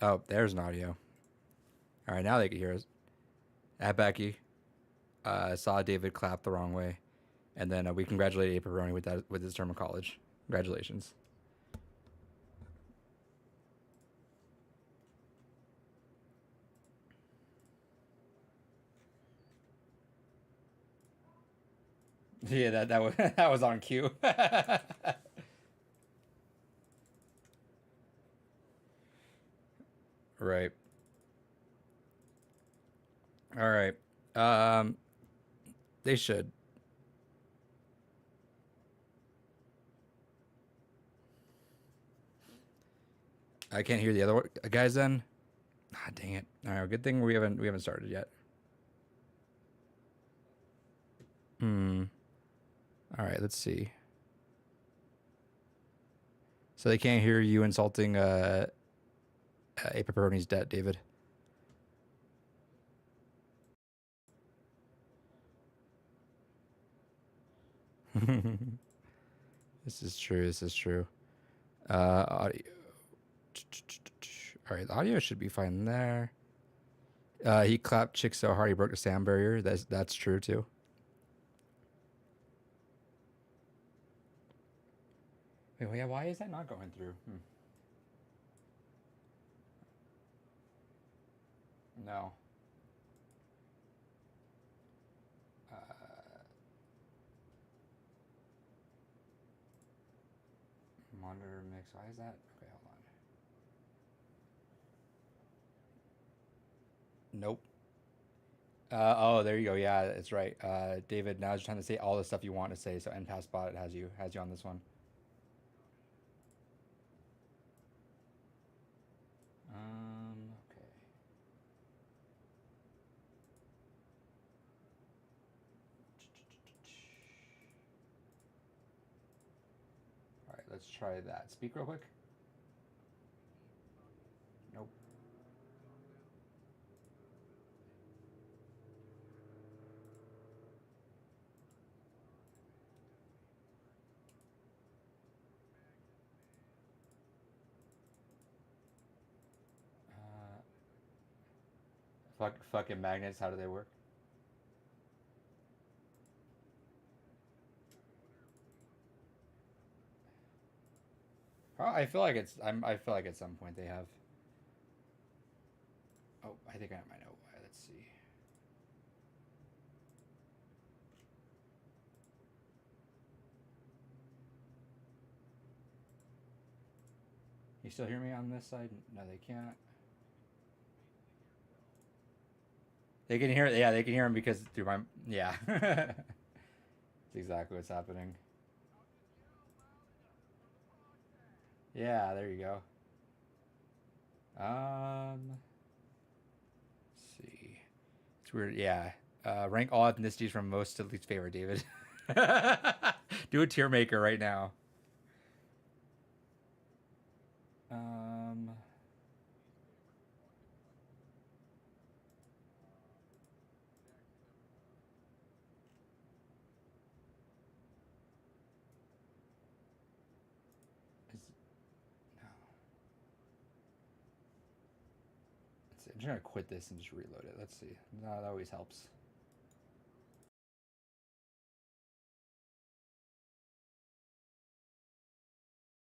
Oh, there's an audio. All right, now they can hear us. At Becky, saw David clap the wrong way, and then we congratulated A Pepperoni with his term of college. Congratulations. Yeah, that was that was on cue. Right. All right. Um, they should. I can't hear the other guys then. Ah, dang it. All right, good thing we haven't started yet. Hmm. All right, let's see. So they can't hear you insulting A Pepperoni's debt, David. This is true. This is true. Audio. All right, the audio should be fine there. He clapped Chick so hard he broke the sound barrier. That's true too. Wait, yeah, why is that not going through? No. Monitor mix. Why is that? Okay, hold on. Nope. Oh, there you go. Yeah, that's right. David, now it's time to say all the stuff you want to say. So NPassBot has you on this one. Okay. All right, let's try that. Speak real quick. Nope. Uh, fucking magnets. How do they work? I feel like I feel like at some point they have. Oh, I think I might know why. Let's see. You still hear me on this side? No, they can't. They can hear. Yeah, they can hear him because through my. Yeah. That's exactly what's happening. Yeah, there you go. Let's see. It's weird. Yeah. Rank all ethnicities from most to least favorite, David. Do a tier maker right now. Um, is, no. Let's see. I'm just gonna quit this and just reload it. Let's see. No, that always helps.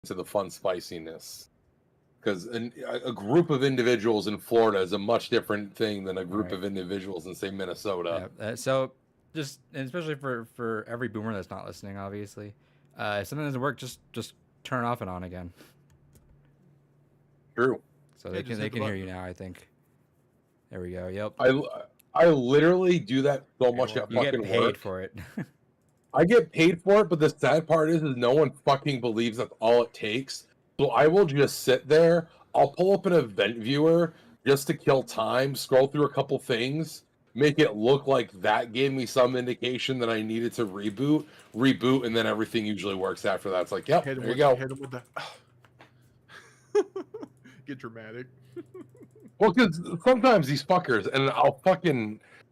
To the fun spiciness, because a group of individuals in Florida is a much different thing than a group Right. of individuals in, say, Minnesota. Yeah. So just and especially for every boomer that's not listening, obviously, if something doesn't work, just turn it off and on again. True. So Yeah, they can hear you now. I think. There we go. Yep. I literally do that so much at You get fucking paid work. for it. I get paid for it, but the sad part is no one fucking believes that's all it takes. So I will just sit there. I'll pull up an event viewer just to kill time, scroll through a couple things, make it look like that gave me some indication that I needed to reboot, and then everything usually works after that. It's like, yep, there you go. Hit him with the. Get dramatic. Well, because sometimes these fuckers, and I'll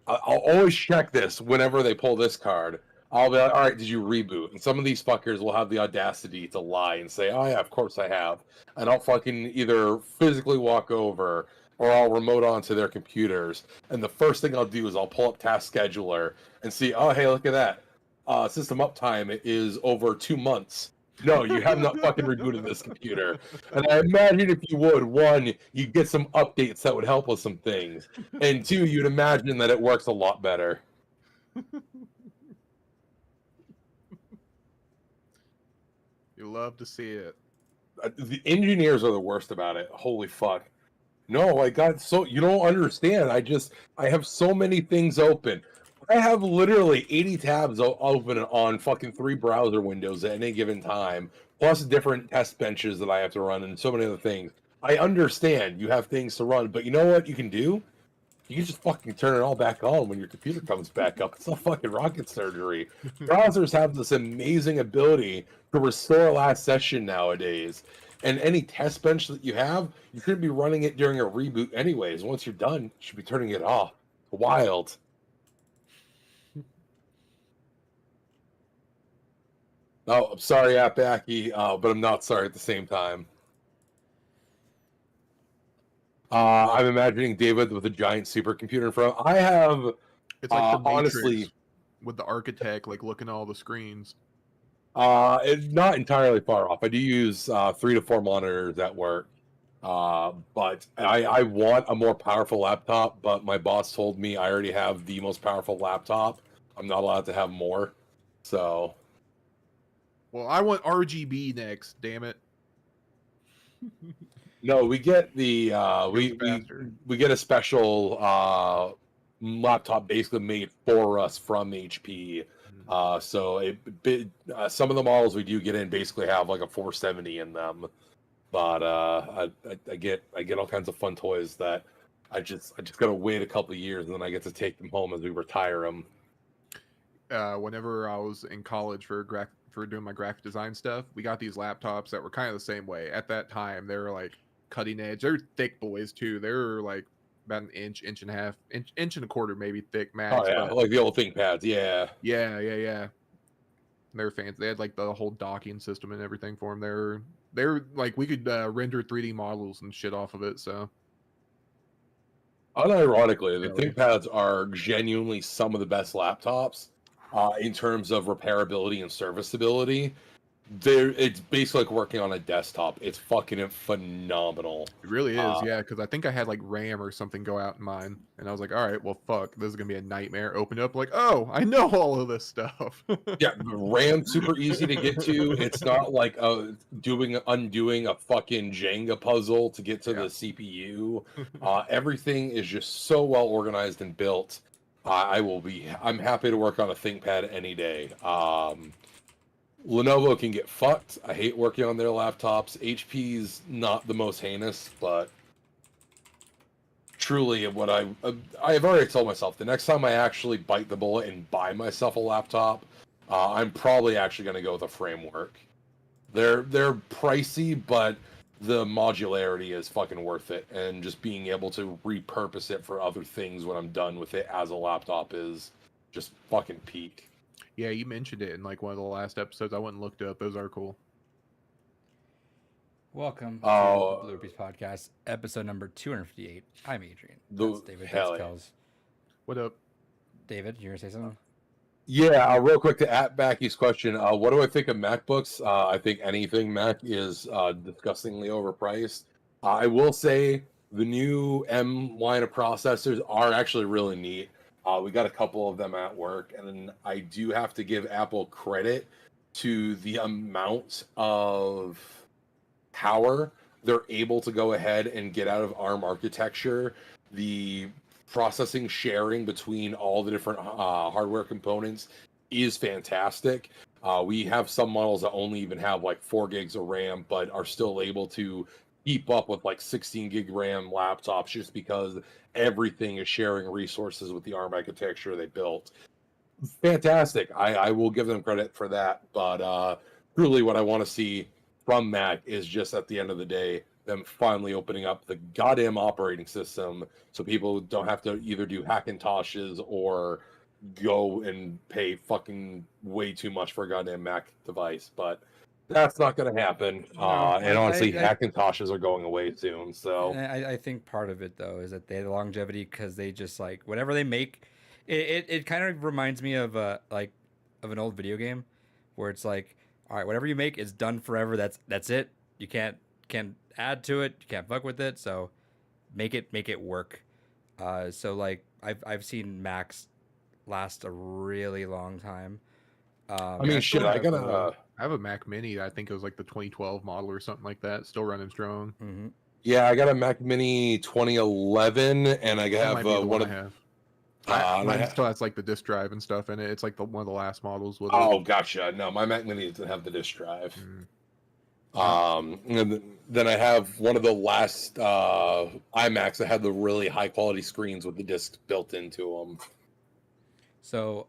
always check this whenever they pull this card. I'll be like, all right, did you reboot? And some of these fuckers will have the audacity to lie and say, oh yeah, of course I have. And I'll fucking either physically walk over or I'll remote onto their computers. And the first thing I'll do is I'll pull up Task Scheduler and see, oh hey, look at that. System uptime is over 2 months. No, you have not fucking rebooted this computer. And I imagine if you would, one, you'd get some updates that would help with some things. And two, you'd imagine that it works a lot better. You love to see it. The engineers are the worst about it. Holy fuck. No, I got so you don't understand. I have so many things open. I have literally 80 tabs open on fucking 3 browser windows at any given time, plus different test benches that I have to run and so many other things. I understand you have things to run, but you know what you can do? You can just fucking turn it all back on when your computer comes back up. It's not fucking rocket surgery. Browsers have this amazing ability to restore last session nowadays. And any test bench that you have, you could be running it during a reboot anyways. Once you're done, you should be turning it off. Wild. Oh, I'm sorry, Appaki, but I'm not sorry at the same time. I'm imagining David with a giant supercomputer in front. I have, It's like the Matrix honestly, with the architect like looking at all the screens. it's not entirely far off. I do use 3 to 4 monitors at work, but I want a more powerful laptop. But my boss told me I already have the most powerful laptop. I'm not allowed to have more. So, Well, I want RGB next. Damn it. no, we get the Goes faster. we get a special laptop basically made for us from HP. So some of the models we do get in basically have like a 470 in them, but I get all kinds of fun toys that I just gotta wait a couple of years and then I get to take them home as we retire them. Whenever I was in college for doing my graphic design stuff, we got these laptops that were kind of the same way. At that time, they were like cutting edge. They're thick boys too. They were like about an inch and a half, inch and a quarter maybe thick max. Oh yeah, but like the old ThinkPads. Yeah. yeah. They're fancy. They had like the whole docking system and everything for them. They're like we could render 3D models and shit off of it. So Unironically, the Really? ThinkPads are genuinely some of the best laptops in terms of repairability and serviceability. It's basically like working on a desktop. It's fucking phenomenal. it really is, yeah. Because I think I had like RAM or something go out in mine, and I was like, all right, well, fuck, this is gonna be a nightmare. Open up, like, oh, I know all of this stuff. Yeah, RAM super easy to get to. It's not like undoing a fucking Jenga puzzle to get to the CPU. Everything is just so well organized and built. I'm happy to work on a ThinkPad any day. Lenovo can get fucked. I hate working on their laptops. HP's not the most heinous, but truly what I've already told myself, the next time I actually bite the bullet and buy myself a laptop, I'm probably actually going to go with a framework. They're pricey, but the modularity is fucking worth it, and just being able to repurpose it for other things when I'm done with it as a laptop is just fucking peak. Yeah, you mentioned it in like one of the last episodes. I went and looked it up. Those are cool. Welcome to Oh. the Blue Piece Podcast, episode number 258. I'm Adrian. The- That's David. hell That's yeah. Kells. What up? David, you're gonna say something? Yeah, real quick to Backy's question. What do I think of MacBooks? I think anything Mac is disgustingly overpriced. I will say the new M line of processors are actually really neat. We got a couple of them at work, and I do have to give Apple credit to the amount of power they're able to go ahead and get out of ARM architecture. The processing sharing between all the different hardware components is fantastic. We have some models that only even have like 4 gigs of RAM, but are still able to keep up with like 16 gig RAM laptops just because everything is sharing resources with the ARM architecture they built. Fantastic. I will give them credit for that. But truly, what I want to see from Mac is just at the end of the day, them finally opening up the goddamn operating system so people don't have to either do Hackintoshes or go and pay fucking way too much for a goddamn Mac device, but that's not going to happen. No, And honestly, I- Hacintoshes are going away soon, so And I think part of it though is that they have longevity because they just like whatever they make, it kind of reminds me of of an old video game, where it's like, all right, whatever you make is done forever. That's it. You can't add to it. You can't fuck with it. So make it work. So like I've seen Macs last a really long time. I mean, shit, I gotta. I have a Mac Mini. I think it was like the 2012 model or something like that. Still running strong. Mm-hmm. Yeah, I got a Mac Mini 2011, and I That might have be the one of. I have. and I Mine ha- still has like the disk drive and stuff in it. It's like one of the last models with Oh, it. gotcha. No, my Mac Mini doesn't have the disk drive. Mm. And then I have one of the last iMacs that had the really high quality screens with the discs built into them. So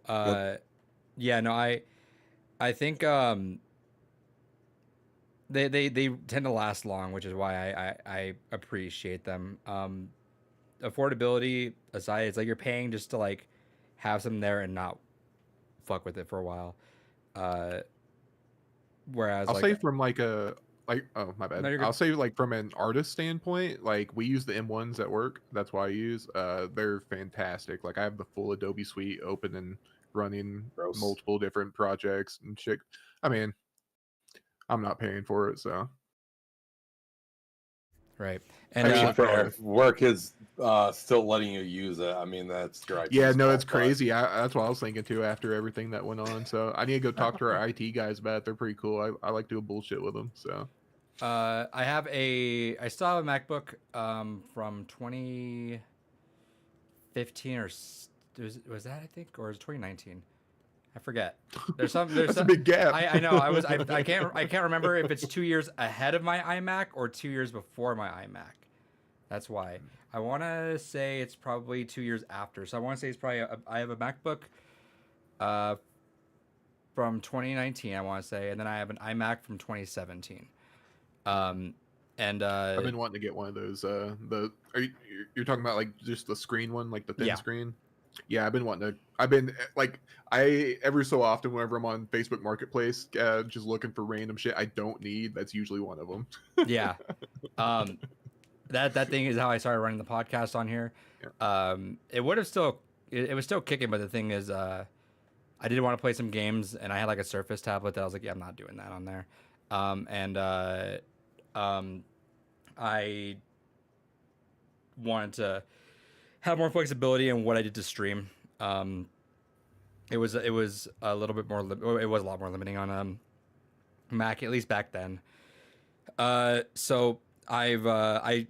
yeah, no, I think they tend to last long, which is why I appreciate them. Affordability aside, it's like you're paying just to like have something there and not fuck with it for a while. Whereas I'll like say from like a oh my bad. No, you're good. I'll say like from an artist standpoint, like we use the M1s at work. That's why I use. They're fantastic. Like I have the full Adobe suite open and running Gross. multiple different projects and shit. I mean, I'm not paying for it, so right, I and mean, Actually, if work is still letting you use it, I mean, that's your yeah, IT's no, fault, it's but- crazy. That's what I was thinking too after everything that went on. So I need to go talk to our IT guys about it. They're pretty cool. I like doing bullshit with them. So I still have a MacBook from 2015 was that I think, or was it 2019? I forget. There's that's a some, big gap. I know I can't remember if it's 2 years ahead of my iMac or 2 years before my iMac. That's why I want to say it's probably 2 years after. So I want to say it's probably I have a MacBook from 2019, I want to say, and then I have an iMac from 2017. And I've been wanting to get one of those. You're talking about like just the screen one, like the thin Yeah. screen? Yeah, I've been wanting to. I've been like I every so often whenever I'm on Facebook Marketplace, just looking for random shit I don't need. That's usually one of them. yeah, that thing is how I started running the podcast on here. It would have still it was still kicking, but the thing is, I did want to play some games, and I had like a Surface tablet that I was like, yeah, I'm not doing that on there. I wanted to have more flexibility in what I did to stream. It was a little bit more. It was a lot more limiting on Mac, at least back then. So I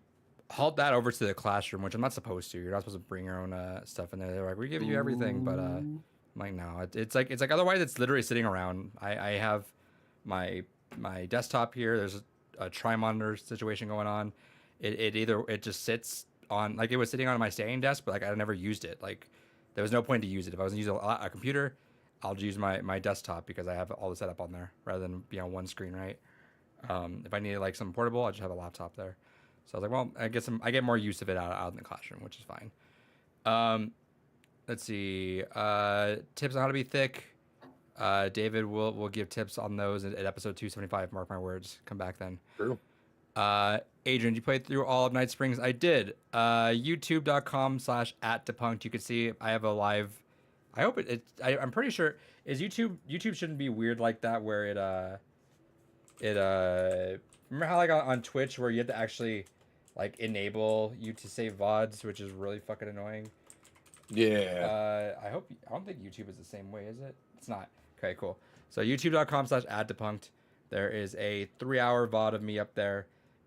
hauled that over to the classroom, which I'm not supposed to. You're not supposed to bring your own stuff in there. They're like, we give you everything, but I'm like, no. It's like otherwise it's literally sitting around. I have my desktop here. There's a tri-monitor situation going on. It just sits on, like, it was sitting on my standing desk, but like I never used it. Like there was no point to use it. If I was using a computer, I'll use my desktop because I have all the setup on there rather than be on one screen, right? If I needed like some portable, I just have a laptop there. So I was like, well, I get more use of it out in the classroom, which is fine. Let's see. Tips on how to be thick. David will give tips on those at episode 275. Mark my words. Come back then. True. Adrian, you played through all of Night Springs. I did. YouTube.com/@Depunked. You can see I have a live. I hope I'm pretty sure is YouTube shouldn't be weird like that where it remember how like on Twitch where you have to actually like enable you to save VODs, which is really fucking annoying. Yeah. I don't think YouTube is the same way, is it? It's not. Okay, cool. So youtube.com/@Depunked. There is a 3-hour VOD of me up there,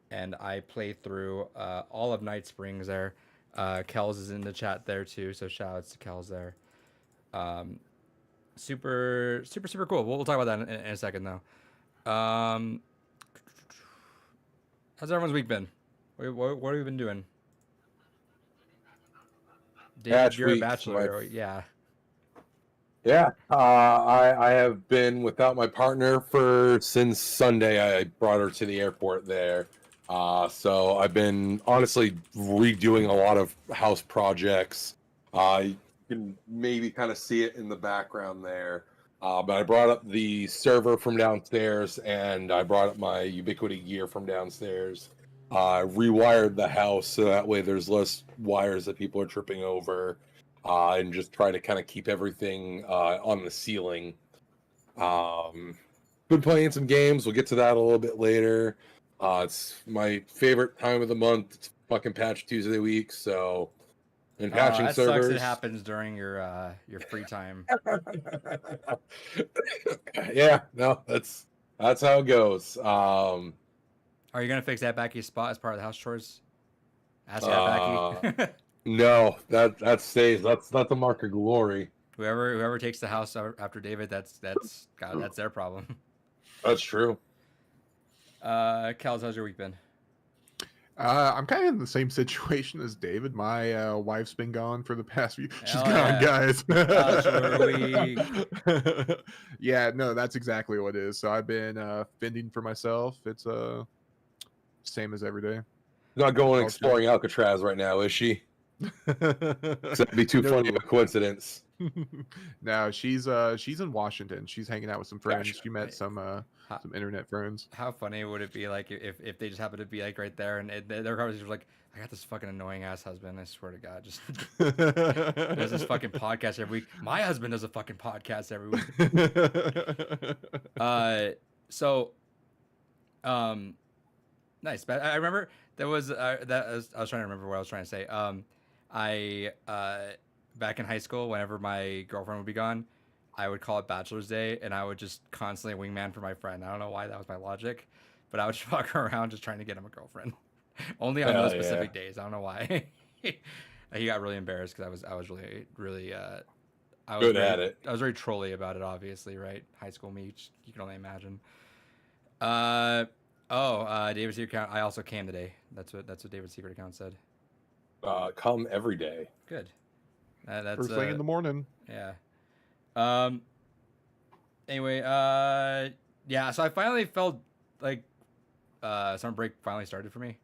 and I play through all of Night Springs there. Kels is in the chat there too, so shout outs to Kels there. Super cool. We'll talk about that in a second though. How's everyone's week been? What have you been doing? David, you're a week, bachelor. Yeah. Yeah, I have been without my partner since Sunday. I brought her to the airport there. So I've been honestly redoing a lot of house projects. can maybe kind of see it in the background there. But I brought up the server from downstairs, and I brought up my Ubiquity gear from downstairs. Rewired the house so that way there's less wires that people are tripping over, and just try to kind of keep everything on the ceiling. Been playing some games. We'll get to that a little bit later. It's my favorite time of the month. It's fucking Patch Tuesday week, so and patching that servers. sucks. It happens during your free time. Yeah, no, that's how it goes. Are you gonna fix that Backy's spot as part of the house chores? Ask that Backy. No, that stays. That's a mark of glory. Whoever takes the house after David, that's their problem. That's true. Kels, how's your week been? I'm kind of in the same situation as David. My wife's been gone for the past few. She's Hell gone, yeah. guys. week. Yeah, no, that's exactly what it is. So I've been fending for myself. It's same as every day. Not going Okay. exploring Alcatraz right now, is she? 'Cause that'd be too funny of a coincidence. No, she's in Washington. She's hanging out with some friends. Gotcha. She met some internet friends. How funny would it be like if they just happened to be like right there and their conversation was like, I got this fucking annoying ass husband. I swear to God, just does this fucking podcast every week. My husband does a fucking podcast every week. Nice. But I remember there was I was trying to remember what I was trying to say. Back in high school, whenever my girlfriend would be gone, I would call it Bachelor's Day, and I would just constantly wingman for my friend. I don't know why that was my logic, but I would just walk around just trying to get him a girlfriend. Only on those specific days. I don't know why. He got really embarrassed because I was really I was Good very, at it. I was very trolly about it, obviously, right? High school me, you can only imagine. David's secret account. I also came today. That's what David's secret account said. Come every day. Good. That's First thing in the morning. Yeah. Anyway, yeah. So I finally felt like summer break finally started for me.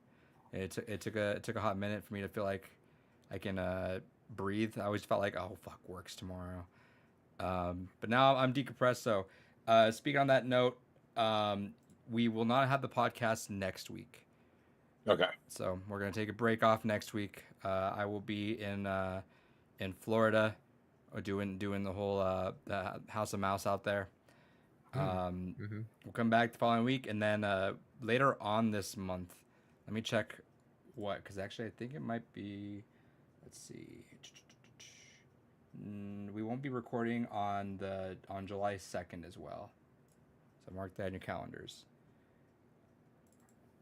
It took a hot minute for me to feel like I can breathe. I always felt like, oh fuck, work's tomorrow. But now I'm decompressed. So speaking on that note, we will not have the podcast next week. Okay. So we're gonna take a break off next week. I will be in Florida, doing the whole the House of Mouse out there. We'll come back the following week, and then later on this month, let me check because actually I think it might be. Let's see. We won't be recording on July 2nd as well, so mark that in your calendars.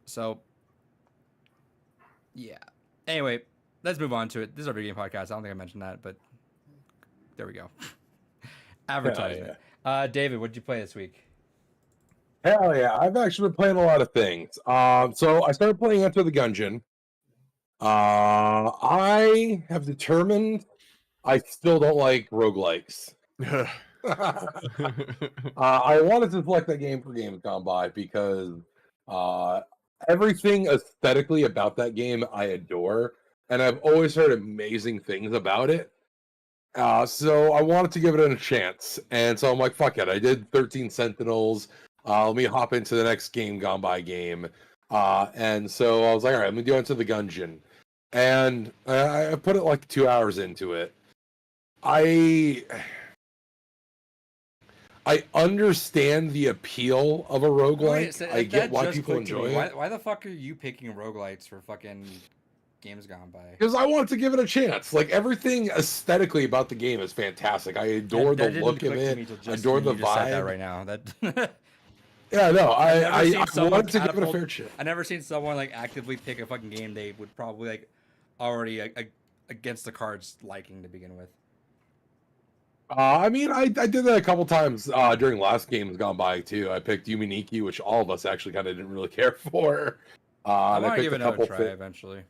So, yeah. Anyway, let's move on to it. This is our video game podcast. I don't think I mentioned that, but there we go. Advertisement. Yeah. David, what did you play this week? Hell yeah. I've actually been playing a lot of things. So I started playing Enter the Gungeon. I have determined I still don't like roguelikes. I wanted to select that game for Games Gone By because everything aesthetically about that game I adore, and I've always heard amazing things about it. So I wanted to give it a chance, and so I'm like, fuck it. I did 13 Sentinels. Let me hop into the next Game Gone By game. And so I was like, all right, I'm gonna go into the Gungeon, and I put it like 2 hours into it. I understand the appeal of a roguelike. I get why people enjoy it. Why the fuck are you picking roguelites for fucking Games Gone By? Because I wanted to give it a chance. Like, everything aesthetically about the game is fantastic. I adore the look of it. I adore the vibe. That right now. That yeah, no, I wanted to give it a catapult- fair chance. I never seen someone like actively pick a fucking game they would probably like already against the cards liking to begin with. I mean, I did that a couple times during last Games Gone By too. I picked Yuminiki, which all of us actually kind of didn't really care for. I want to picked give a it another couple try eventually.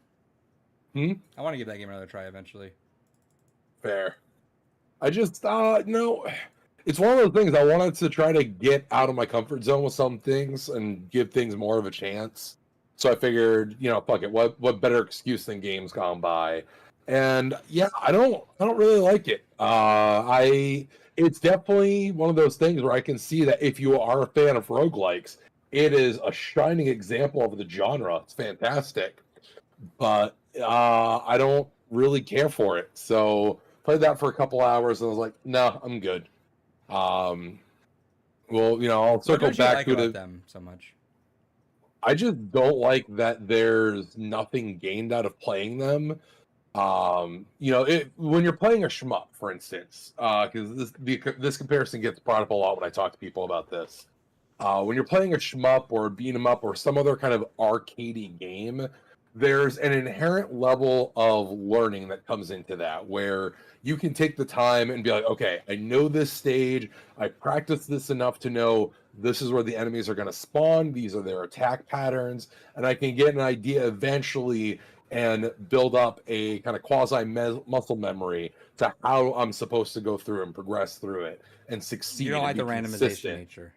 Hmm? I want to give that game another try eventually. Fair. I just no. It's one of those things I wanted to try to get out of my comfort zone with some things and give things more of a chance. So I figured, fuck it. What better excuse than Games Gone By? And yeah, I don't really like it. It's definitely one of those things where I can see that if you are a fan of roguelikes, it is a shining example of the genre. It's fantastic. But I don't really care for it. So played that for a couple hours and I was like, no, I'm good. Um, well, I'll What circle don't you back like to about it. them so much? I just don't like that there's nothing gained out of playing them. When you're playing a shmup, for instance, because this comparison gets brought up a lot when I talk to people about this. When you're playing a shmup or a beat 'em up or some other kind of arcadey game, there's an inherent level of learning that comes into that where you can take the time and be like, okay, I know this stage, I practiced this enough to know this is where the enemies are going to spawn, these are their attack patterns, and I can get an idea eventually and build up a kind of quasi muscle memory to how I'm supposed to go through and progress through it and succeed You don't like and the be randomization consistent. nature.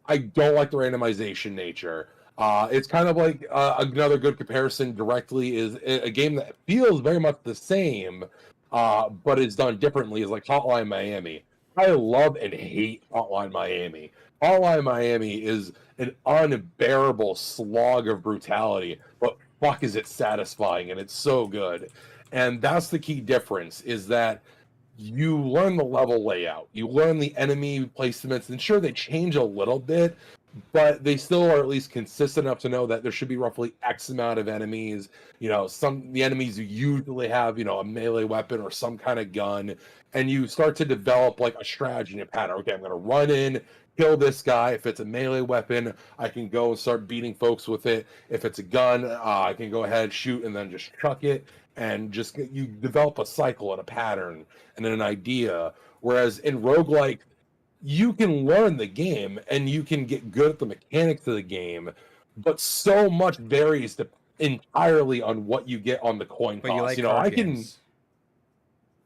I don't like the randomization nature. It's kind of like another good comparison directly is a game that feels very much the same, but is done differently. Is like Hotline Miami. I love and hate Hotline Miami. Hotline Miami is an unbearable slog of brutality, but fuck is it satisfying and it's so good. And that's the key difference is that you learn the level layout, you learn the enemy placements, and sure they change a little bit, but they still are at least consistent enough to know that there should be roughly X amount of enemies. The enemies usually have, a melee weapon or some kind of gun, and you start to develop like a strategy and a pattern. Okay, I'm gonna run in, kill this guy. If it's a melee weapon, I can go and start beating folks with it. If it's a gun, I can go ahead, shoot, and then just chuck it. And just you develop a cycle and a pattern and an idea. Whereas in roguelike, you can learn the game and you can get good at the mechanics of the game, but so much varies entirely on what you get on the coin But you toss. like card can, games.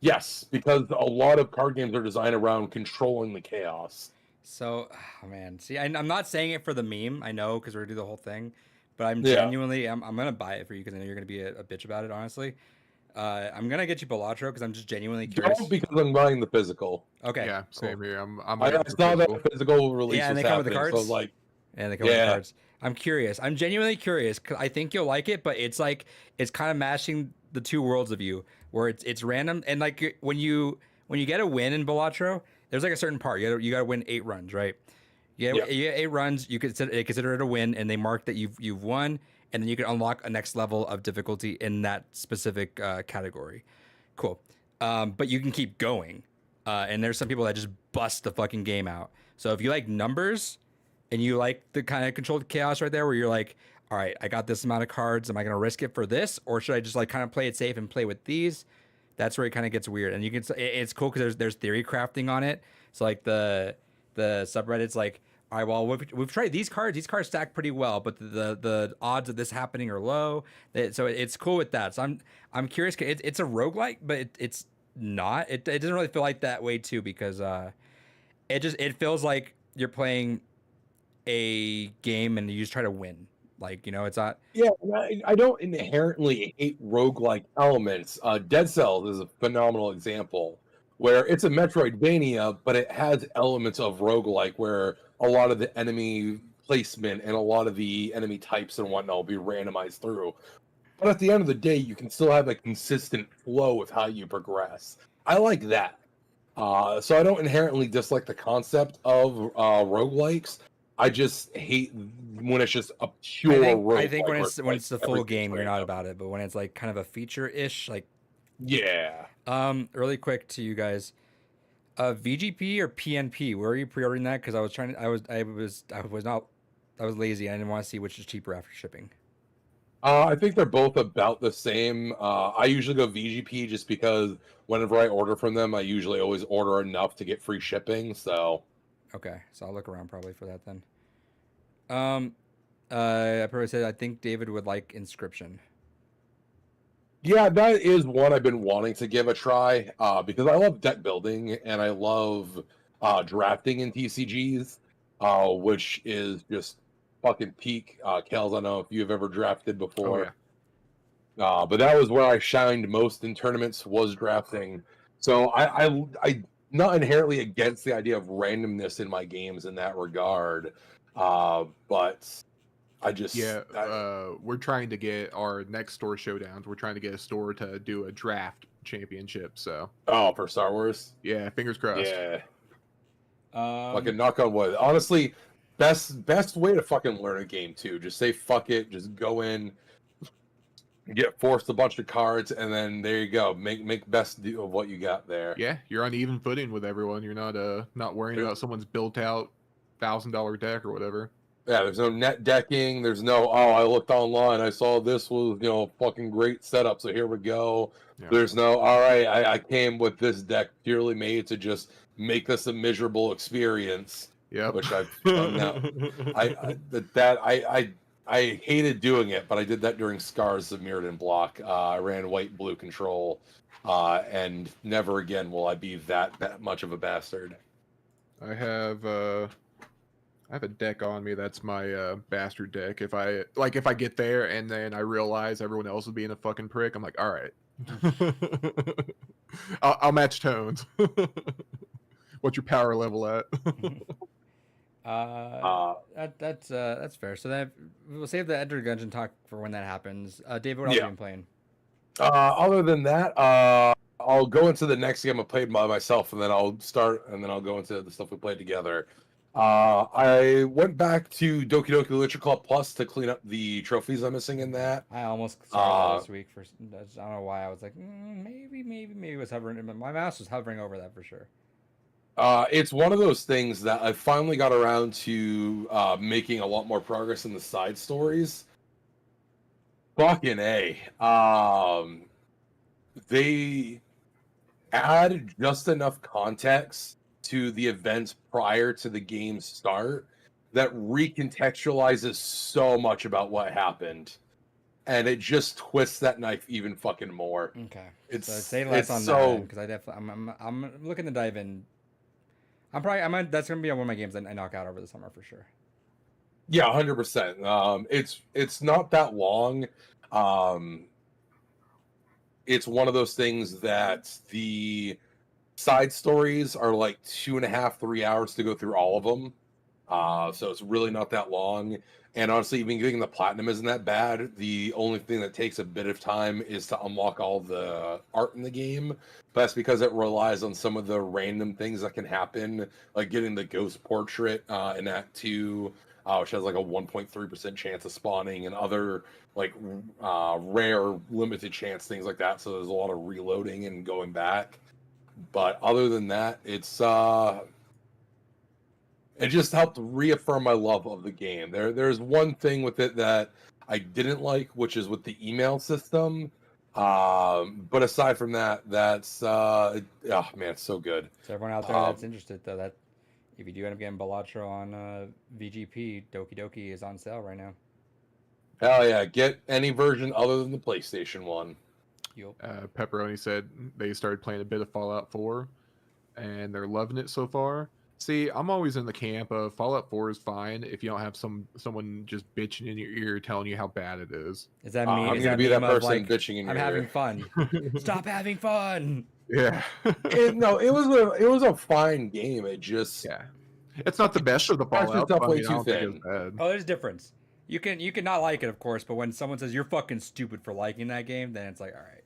yes, because a lot of card games are designed around controlling the chaos. So, oh man, see, I'm not saying it for the meme. I know because we're gonna do the whole thing, but I'm Yeah. genuinely, I'm gonna buy it for you because I know you're gonna be a bitch about it. Honestly, I'm gonna get you Balatro because I'm just genuinely curious. Don't because I'm buying the physical. Okay, Yeah, cool. same here. I'm I waiting for saw that physical. the physical release Yeah, and was they come with the happening, so I was cards? like, And they come with the Yeah. cards. I'm curious. I'm genuinely curious because I think you'll like it, but it's like it's kind of mashing the two worlds of you, where it's random and like when you get a win in Balatro, there's like a certain part you got to win 8 runs, right? You get 8 runs, you consider it a win, and they mark that you've won, and then you can unlock a next level of difficulty in that specific category. Cool. But you can keep going, and there's some people that just bust the fucking game out. So if you like numbers and you like the kind of controlled chaos right there where you're like, all right, I got this amount of cards, am I going to risk it for this, or should I just like kind of play it safe and play with these? That's where it kind of gets weird. And you can it's cool because there's theory crafting on it. So like the subreddit's like, all right, well we've tried these cards stack pretty well, but the odds of this happening are low. So it's cool with that. So I'm curious. It's a roguelike, but it's not. It doesn't really feel like that way too, because it feels like you're playing a game and you just try to win. Like, it's not. Yeah, I don't inherently hate roguelike elements. Dead Cells is a phenomenal example where it's a Metroidvania, but it has elements of roguelike where a lot of the enemy placement and a lot of the enemy types and whatnot will be randomized through. But at the end of the day, you can still have a consistent flow with how you progress. I like that. So I don't inherently dislike the concept of roguelikes. I just hate when it's just a pure roguelike. I think when where it's when it's the full everything's game, you're not random. about it. But when it's like kind of a feature-ish, like Yeah. really quick to you guys, VGP or PNP? Where are you pre-ordering that? Because I was trying to, I was lazy. I didn't want to see which is cheaper after shipping. I think they're both about the same. I usually go VGP just because whenever I order from them, I usually always order enough to get free shipping. So Okay, so I'll look around probably for that then. I probably said I think David would like Inscription. yeah, that is one I've been wanting to give a try because I love deck building and I love drafting in TCGs, which is just fucking peak. Kels, I don't know if you've ever drafted before. Oh yeah. But that was where I shined most in tournaments, was drafting. So I not inherently against the idea of randomness in my games in that regard. But I just Yeah, we're trying to get our next store showdowns. We're trying to get a store to do a draft championship. So oh, for Star Wars. yeah, fingers crossed. Yeah. Um, Fucking knock on wood. Honestly, best way to fucking learn a game too. Just say fuck it. Just go in, get forced a bunch of cards, and then there you go. Make best of what you got there. Yeah, you're on even footing with everyone. You're not worrying about someone's built out $1,000 deck or whatever. Yeah, there's no net decking. There's no, oh, I looked online. I saw this was, fucking great setup. So here we go. Yeah. There's no, all right, I came with this deck purely made to just make this a miserable experience. Yeah, Which I've done now. I hated doing it, but I did that during Scars of Mirrodin block. I ran white-blue control, and never again will I be that much of a bastard. I have a deck on me that's my bastard deck. If I get there and then I realize everyone else is being a fucking prick, I'm like, all right, I'll match tones. What's your power level at? that's fair. So then we'll save the Enter Gungeon talk for when that happens. David, what else have you been playing? Other than that, I'll go into the next game I played by myself, and then I'll go into the stuff we played together. I went back to Doki Doki Literature Club Plus to clean up the trophies I'm missing in that. I almost started that this week. I don't know why. I was like, maybe it was hovering. My mouse was hovering over that for sure. It's one of those things that I finally got around to making a lot more progress in the side stories. Fucking A. They add just enough context to the events prior to the game's start that recontextualizes so much about what happened. And it just twists that knife even fucking more. Okay. It's so say less on that because I definitely I'm looking to dive in. That's gonna be one of my games I knock out over the summer for sure. Yeah, 100%. It's not that long. It's one of those things that the side stories are like 2.5, 3 hours to go through all of them. So it's really not that long. And honestly, even getting the platinum isn't that bad. The only thing that takes a bit of time is to unlock all the art in the game. But that's because it relies on some of the random things that can happen, like getting the ghost portrait in Act 2, which has like a 1.3% chance of spawning, and other like rare limited chance things like that. So there's a lot of reloading and going back. But other than that, it just helped reaffirm my love of the game. There's one thing with it that I didn't like, which is with the email system. But aside from that, that's oh man, it's so good. So everyone out there that's interested, though, that if you do end up getting Balatro on VGP, Doki Doki is on sale right now. Hell yeah, get any version other than the PlayStation one. Pepperoni said they started playing a bit of Fallout 4, and they're loving it so far. See, I'm always in the camp of Fallout 4 is fine if you don't have someone just bitching in your ear telling you how bad it is. Is that me? I'm gonna be that person bitching in your ear. I'm having fun. Stop having fun. Yeah. It was a fine game. It just it's not the best of the Fallout. Stuff way too thin. Oh, there's a difference. You can not like it, of course, but when someone says you're fucking stupid for liking that game, then it's like, all right,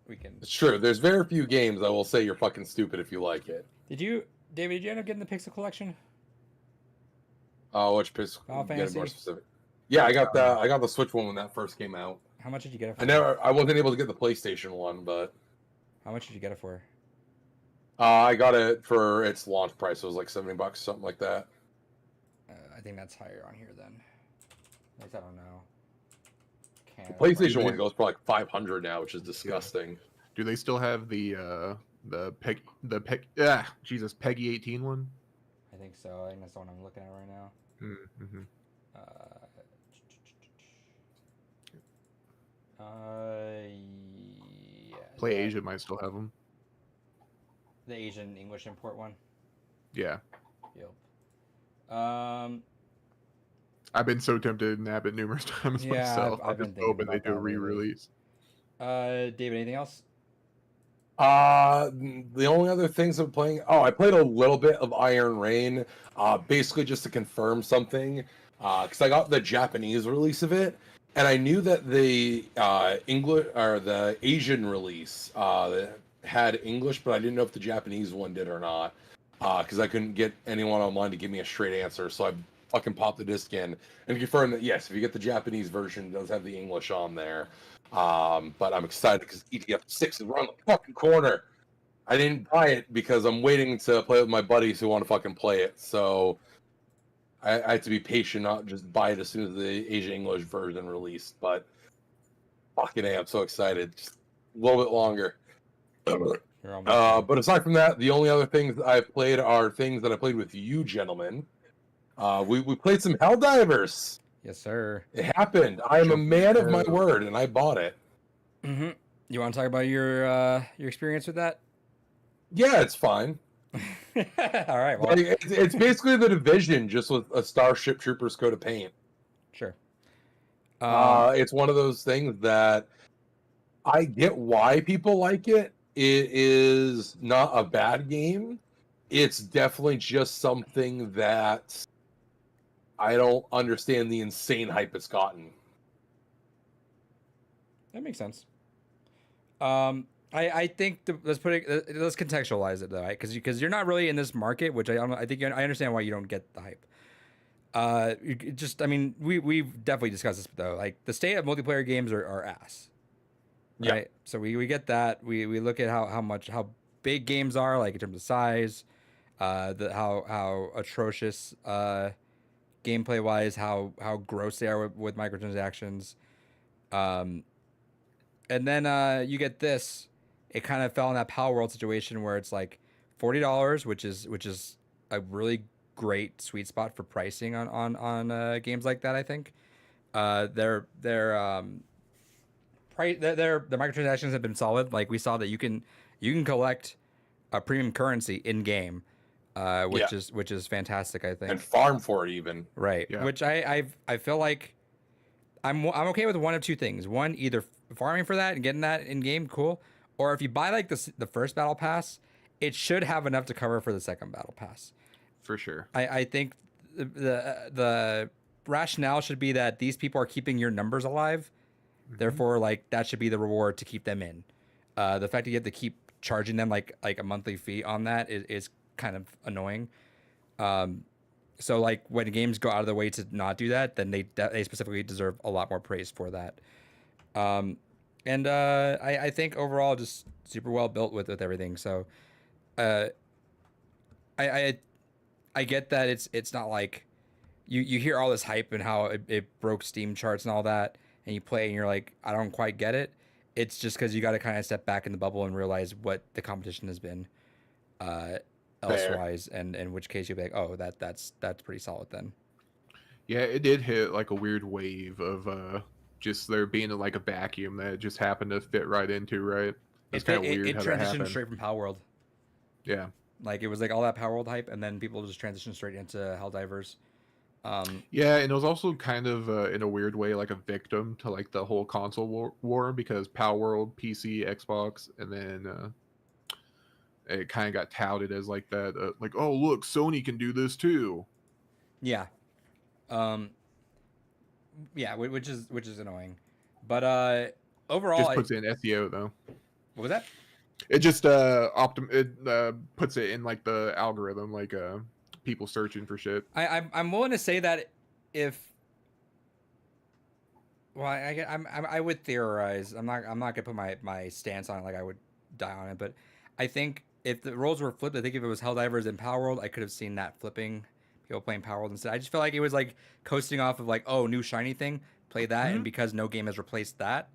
we can. It's true. There's very few games I will say you're fucking stupid if you like it. David? Did you end up getting the Pixel Collection? Which Pixel? Final Fantasy? More specific. Yeah, I got the Switch one when that first came out. How much did you get it for? I wasn't able to get the PlayStation one, but. How much did you get it for? I got it for its launch price. It was like $70, something like that. I think that's higher on here then. At least I don't know. The PlayStation one goes for like $500 now, which is disgusting. Yeah. Do they still have the Peggy 18 one? I think so. I think that's the one I'm looking at right now. Mm-hmm. Yeah. Play Asia might still have them. The Asian English import one. Yeah. Yep. I've been so tempted to nab it numerous times myself. I've been just hoping they do a re-release. David, anything else? The only other things I'm playing. Oh, I played a little bit of Iron Rain. Basically just to confirm something. Because I got the Japanese release of it, and I knew that the English or the Asian release had English, but I didn't know if the Japanese one did or not. Because I couldn't get anyone online to give me a straight answer, so I fucking popped the disc in and confirmed that yes, if you get the Japanese version, it does have the English on there. But I'm excited because ETF 6 is around the fucking corner. I didn't buy it because I'm waiting to play with my buddies who want to fucking play it. So I had to be patient, not just buy it as soon as the Asia English version released. But fucking A, I'm so excited. Just a little bit longer. You're almost But aside from that, the only other things I've played are things that I played with you gentlemen. We played some Helldivers. yes, sir. It happened. I am a man of my word, and I bought it. Mm-hmm. You want to talk about your experience with that? Yeah, it's fine. All right. Well, Like, it's basically the Division, just with a Starship Troopers coat of paint. sure. It's one of those things that I get why people like it. It is not a bad game. It's definitely just something that I don't understand the insane hype it's gotten. That makes sense. I think let's contextualize it though, right? Because you're not really in this market, which I think I understand why you don't get the hype. I mean, we've definitely discussed this though. Like the state of multiplayer games are ass, Yeah. right? So we get that. We look at how big games are, like in terms of size, how atrocious gameplay wise, how gross they are with microtransactions. And then you get this. It kind of fell in that Power World situation where it's like $40, which is a really great sweet spot for pricing on games like that. I think their price their microtransactions have been solid. Like we saw that you can collect a premium currency in game, which is fantastic. I think And farm for it even. right, Yeah. which I feel like I'm okay with one of two things. One, either farming for that and getting that in game, cool. Or if you buy like the first battle pass, it should have enough to cover for the second battle pass. For sure. I think the rationale should be that these people are keeping your numbers alive, therefore like that should be the reward to keep them in. The fact that you have to keep charging them like a monthly fee on that is kind of annoying. So like when games go out of their way to not do that, then they specifically deserve a lot more praise for that. And I think overall just super well built with everything. So I get that it's not like you hear all this hype and how it broke Steam charts and all that, and you play and you're like, I don't quite get it. It's just because you got to kind of step back in the bubble and realize what the competition has been elsewise, and in which case you'll be like, oh, that's pretty solid then. Yeah, it did hit like a weird wave of just there being like a vacuum that it just happened to fit right into, right? It's kind of weird It how that transitioned happened. straight from Power World. Yeah. Like it was like all that Power World hype, and then people just transitioned straight into Helldivers. Yeah, and it was also kind of in a weird way like a victim to like the whole console war because Power World, PC, Xbox, and then it kind of got touted as like that, like, oh look, Sony can do this too. Yeah. Yeah, which is annoying. But overall, Just puts it in SEO though. what was that? It just puts it in like the algorithm, like people searching for shit. I'm willing to say that if well, I would theorize. I'm not gonna put my stance on it like I would die on it, but I think if the roles were flipped, I think if it was Helldivers and Power World, I could have seen that flipping. People playing Power World instead. I just feel like it was like coasting off of like, oh, new shiny thing, play that, and because no game has replaced that,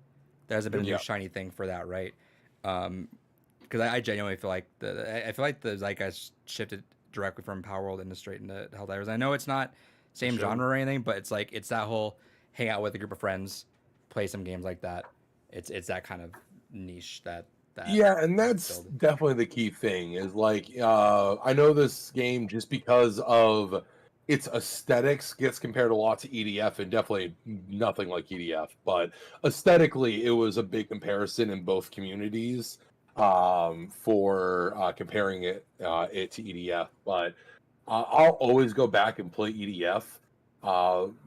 there hasn't been a new shiny thing for that, right? Because I genuinely feel like the zeitgeist shifted directly from Power World into straight into Helldivers. I know it's not same genre or anything, but it's like it's that whole hang out with a group of friends, play some games like that. It's that kind of niche that Yeah, and that's definitely the key thing is like I know this game just because of its aesthetics gets compared a lot to EDF, and definitely nothing like EDF. But aesthetically, it was a big comparison in both communities for comparing it to EDF. But I'll always go back and play EDF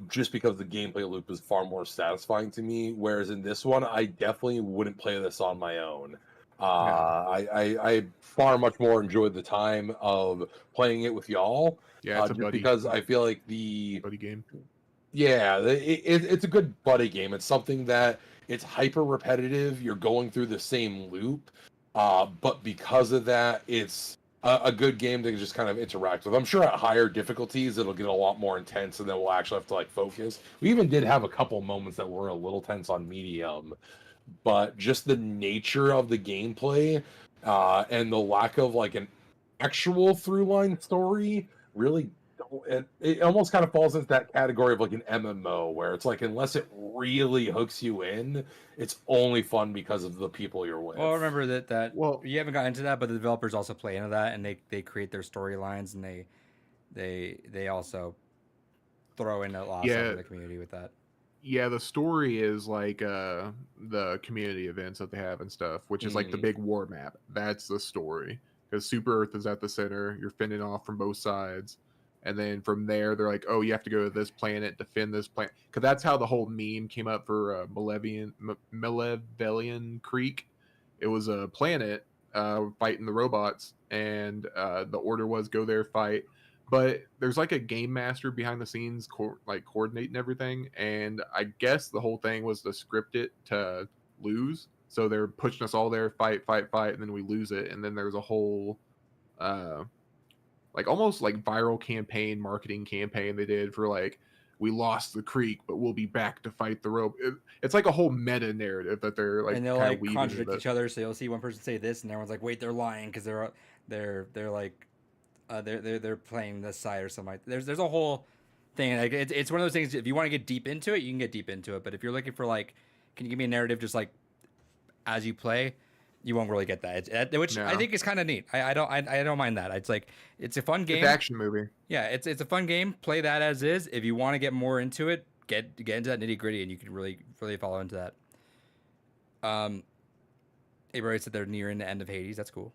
just because the gameplay loop is far more satisfying to me. Whereas in this one, I definitely wouldn't play this on my own. I far much more enjoyed the time of playing it with y'all. Yeah, it's a Just buddy because I feel like the buddy game. yeah, it's a good buddy game. It's something that it's hyper repetitive. You're going through the same loop, but because of that, it's a good game to just kind of interact with. I'm sure at higher difficulties, it'll get a lot more intense, and then we'll actually have to like focus. We even did have a couple moments that were a little tense on medium, but just the nature of the gameplay and the lack of like an actual through line story really it almost kind of falls into that category of like an MMO where it's like unless it really hooks you in, it's only fun because of the people you're with. Well, remember that Well, you haven't got into that, but the developers also play into that, and they create their storylines, and they also throw in a lot Yeah. of the community with that. yeah, the story is like the community events that they have and stuff, which is like the big war map. That's the story. Because Super Earth is at the center, you're fending off from both sides. And then from there, they're like, oh, you have to go to this planet, defend this planet. Because that's how the whole meme came up for Malevellian Creek. It was a planet fighting the robots, and the order was go there, fight. But there's like a game master behind the scenes, like coordinating everything. And I guess the whole thing was to script it to lose. So they're pushing us all there, fight, and then we lose it. And then there's a whole like almost like viral campaign, marketing campaign they did for like, we lost the creek, but we'll be back to fight the rope. It's like a whole meta narrative that they're like, And they'll kinda like weaving contradict into- each other. So you'll see one person say this, and everyone's like, "Wait, they're lying because they're like they're playing this side or something." Like there's a whole thing. Like it's one of those things. If you want to get deep into it, you can get deep into it. But if you're looking for like, can you give me a narrative just like as you play? You won't really get that, which I No. think is kind of neat. I don't mind that. It's like it's a fun game. It's an action movie. Yeah, it's a fun game. Play that as is. If you want to get more into it, get into that nitty gritty, and you can really follow into that. Abraham said they're nearing the end of Hades. That's cool.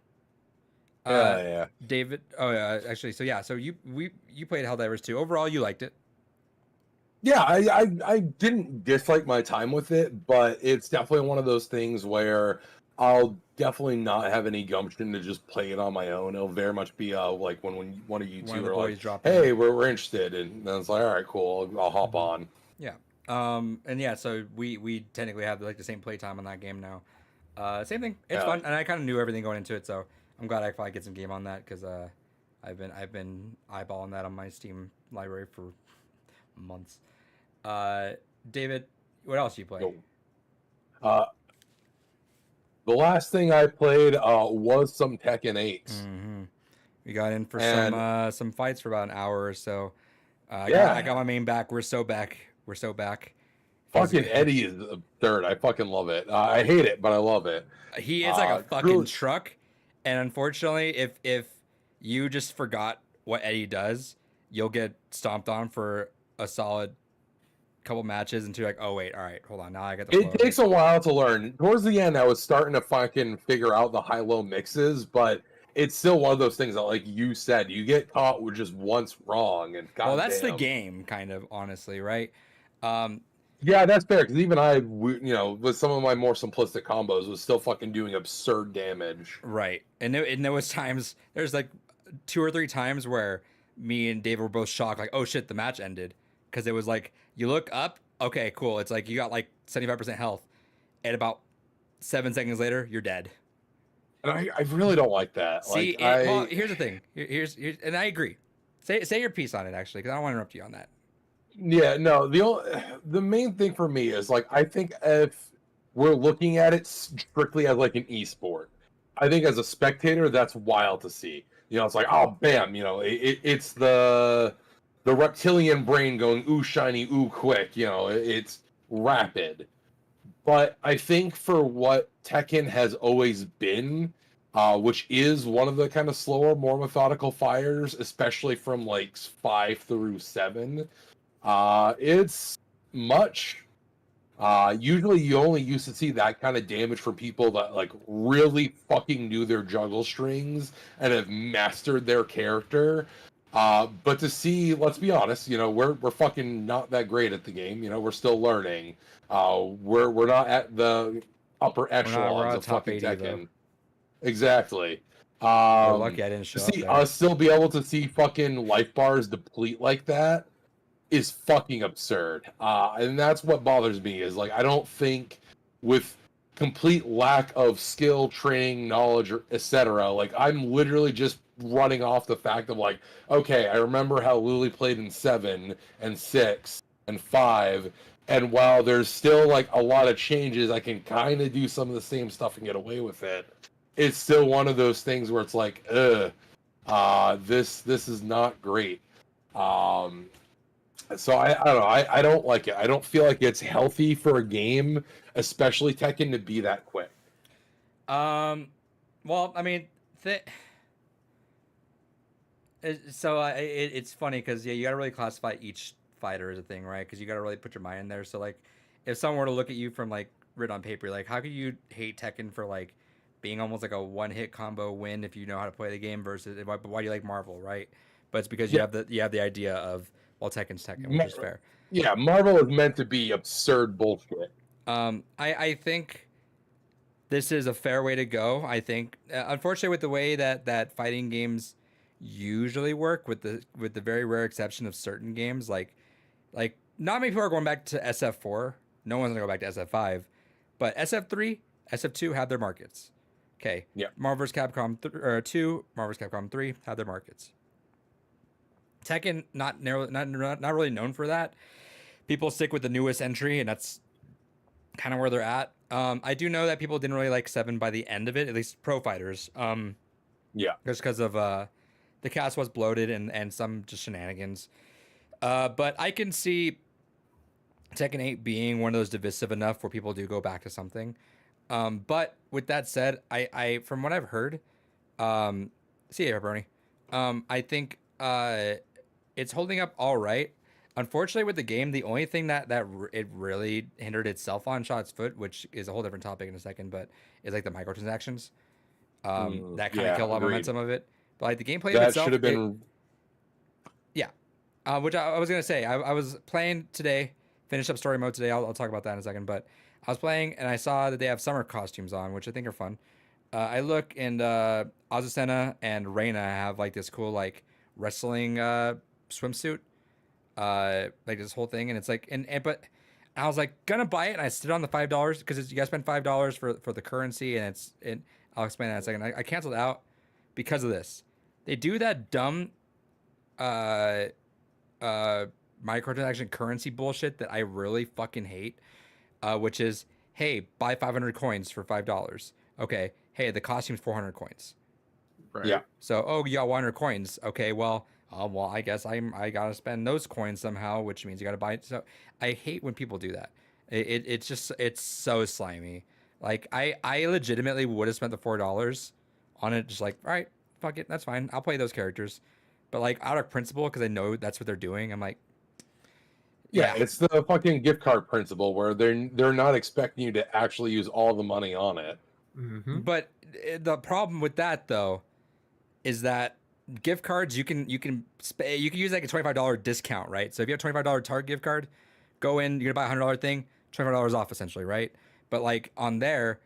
Yeah. David. Oh yeah, actually. So yeah. So you played Helldivers 2. Overall, you liked it. Yeah, I didn't dislike my time with it, but it's definitely one of those things where I'll definitely not have any gumption to just play it on my own. It'll very much be like when one of you One two of the are boys like, dropped in. "Hey, we're interested," and then it's like, "All right, cool, I'll hop on." Yeah. And yeah. So we technically have like the same playtime on that game now. Same thing. It's Yeah. fun, and I kind of knew everything going into it, so I'm glad I finally get some game on that because I've been eyeballing that on my Steam library for months. David, what else do you play? The last thing I played was some Tekken 8. Mm-hmm. We got in for And- some fights for about an hour or so. Yeah. I got my main back. We're so back. Fucking Eddie is absurd. I fucking love it. I hate it, but I love it. He is like a fucking really- truck, and unfortunately, if you just forgot what Eddie does, you'll get stomped on for a solid couple matches until you're like, oh wait, all right, hold on, now I got the flow. It takes a while to learn. Towards the end, I was starting to fucking figure out the high-low mixes, but it's still one of those things that, like you said, you get caught with just once wrong, and Well, that's the goddamn. game, kind of, honestly, right? Yeah, that's fair. Because even with some of my more simplistic combos, was still fucking doing absurd damage. Right. And there was times, there's like 2 or 3 times where me and Dave were both shocked, like, oh shit, the match ended. Because it was like, you look up, okay, cool. It's like you got like 75% health. And about 7 seconds later, you're dead. And I really don't like that. See, Like, I, well, here's the thing. Here's and I agree. Say your piece on it, actually, because I don't want to interrupt you on that. Yeah, no, the main thing for me is like I think if we're looking at it strictly as like an esport, I think as a spectator that's wild to see. It's like, oh bam, it's the reptilian brain going ooh shiny, ooh quick, it's rapid. But I think for what Tekken has always been, which is one of the kind of slower, more methodical fighters, especially from like 5 through 7. It's much. Usually you only used to see that kind of damage from people that like really fucking knew their juggle strings and have mastered their character. But to see, let's be honest, we're fucking not that great at the game. We're still learning. We're not at the upper echelons not of top fucking 80 though. Tekken. Exactly. We're lucky I didn't To show up see there. us still be able to see fucking life bars deplete like that is fucking absurd. And that's what bothers me is like I don't think with complete lack of skill, training, knowledge, or etc. Like I'm literally just running off the fact of like, okay, I remember how Luli played in 7 and 6 and 5, and while there's still like a lot of changes, I can kind of do some of the same stuff and get away with it. It's still one of those things where it's like, this is not great. So I don't know. I don't like it. I don't feel like it's healthy for a game, especially Tekken, to be that quick. Well, I mean, it's funny because you gotta really classify each fighter as a thing, right? Because you gotta really put your mind in there. So like, if someone were to look at you from like written on paper, like how could you hate Tekken for like being almost like a one-hit combo win if you know how to play the game versus why do you like Marvel, right? But it's because you have the idea of, well, Tekken's Tekken, which is fair. Yeah, Marvel is meant to be absurd bullshit. I think this is a fair way to go. I think, unfortunately, with the way that fighting games usually work, with the very rare exception of certain games, like not many people are going back to SF4. No one's gonna go back to SF5, but SF3, SF2 have their markets. Okay. Yeah. Marvel vs. Capcom 2, Marvel vs. Capcom 3 have their markets. Tekken not really known for that. People stick with the newest entry, and that's kind of where they're at. I do know that people didn't really like 7 by the end of it, at least pro fighters. Yeah. Just because of the cast was bloated and some just shenanigans. But I can see Tekken 8 being one of those divisive enough where people do go back to something. But with that said, I from what I've heard, see ya, Bernie. I think it's holding up all right. Unfortunately, with the game, the only thing that it really hindered itself on, shot its foot, which is a whole different topic in a second, but is like the microtransactions. That kind of killed a lot of momentum of it. But like the gameplay of That itself, should have been. which I was gonna say, I was playing today, finished up story mode today. I'll talk about that in a second. But I was playing and I saw that they have summer costumes on, which I think are fun. I look and Azucena and Reina have like this cool like wrestling swimsuit, like this whole thing, and it's like but I was like gonna buy it, and I stood on the $5 because you guys spend $5 for the currency, and I'll explain that in a second. I canceled out because of this. They do that dumb microtransaction currency bullshit that I really fucking hate, which is, hey, buy 500 coins for $5. Okay, hey, the costume's 400 coins. Right. Yeah. So, oh, you got 100 coins. Okay, well, I guess I gotta spend those coins somehow, which means you gotta buy it. So, I hate when people do that. It's just so slimy. Like I legitimately would have spent the $4 on it, just like, all right, fuck it, that's fine. I'll play those characters. But like out of principle, because I know that's what they're doing, I'm like, Yeah, it's the fucking gift card principle where they're not expecting you to actually use all the money on it. Mm-hmm. But the problem with that though is that gift cards you can use like a $25 discount, right? So if you have $25 Target gift card, go in, you're gonna buy a $100 thing, $25 off essentially, right? But like on there,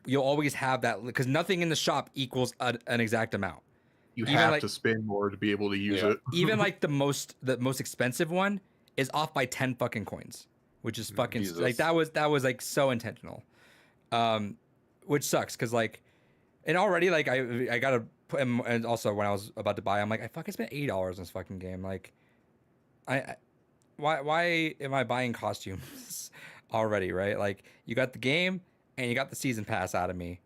you'll always have that because nothing in the shop equals an exact amount. You Even have like- to spend more to be able to use Yeah. it. Even like the most expensive one is off by 10 fucking coins, which is fucking Jesus. like that was like so intentional, which sucks because like, and already like I gotta put, and also when I was about to buy, I'm like I fucking spent $80 on this fucking game. Like, why am I buying costumes already? Right? Like you got the game and you got the season pass out of me.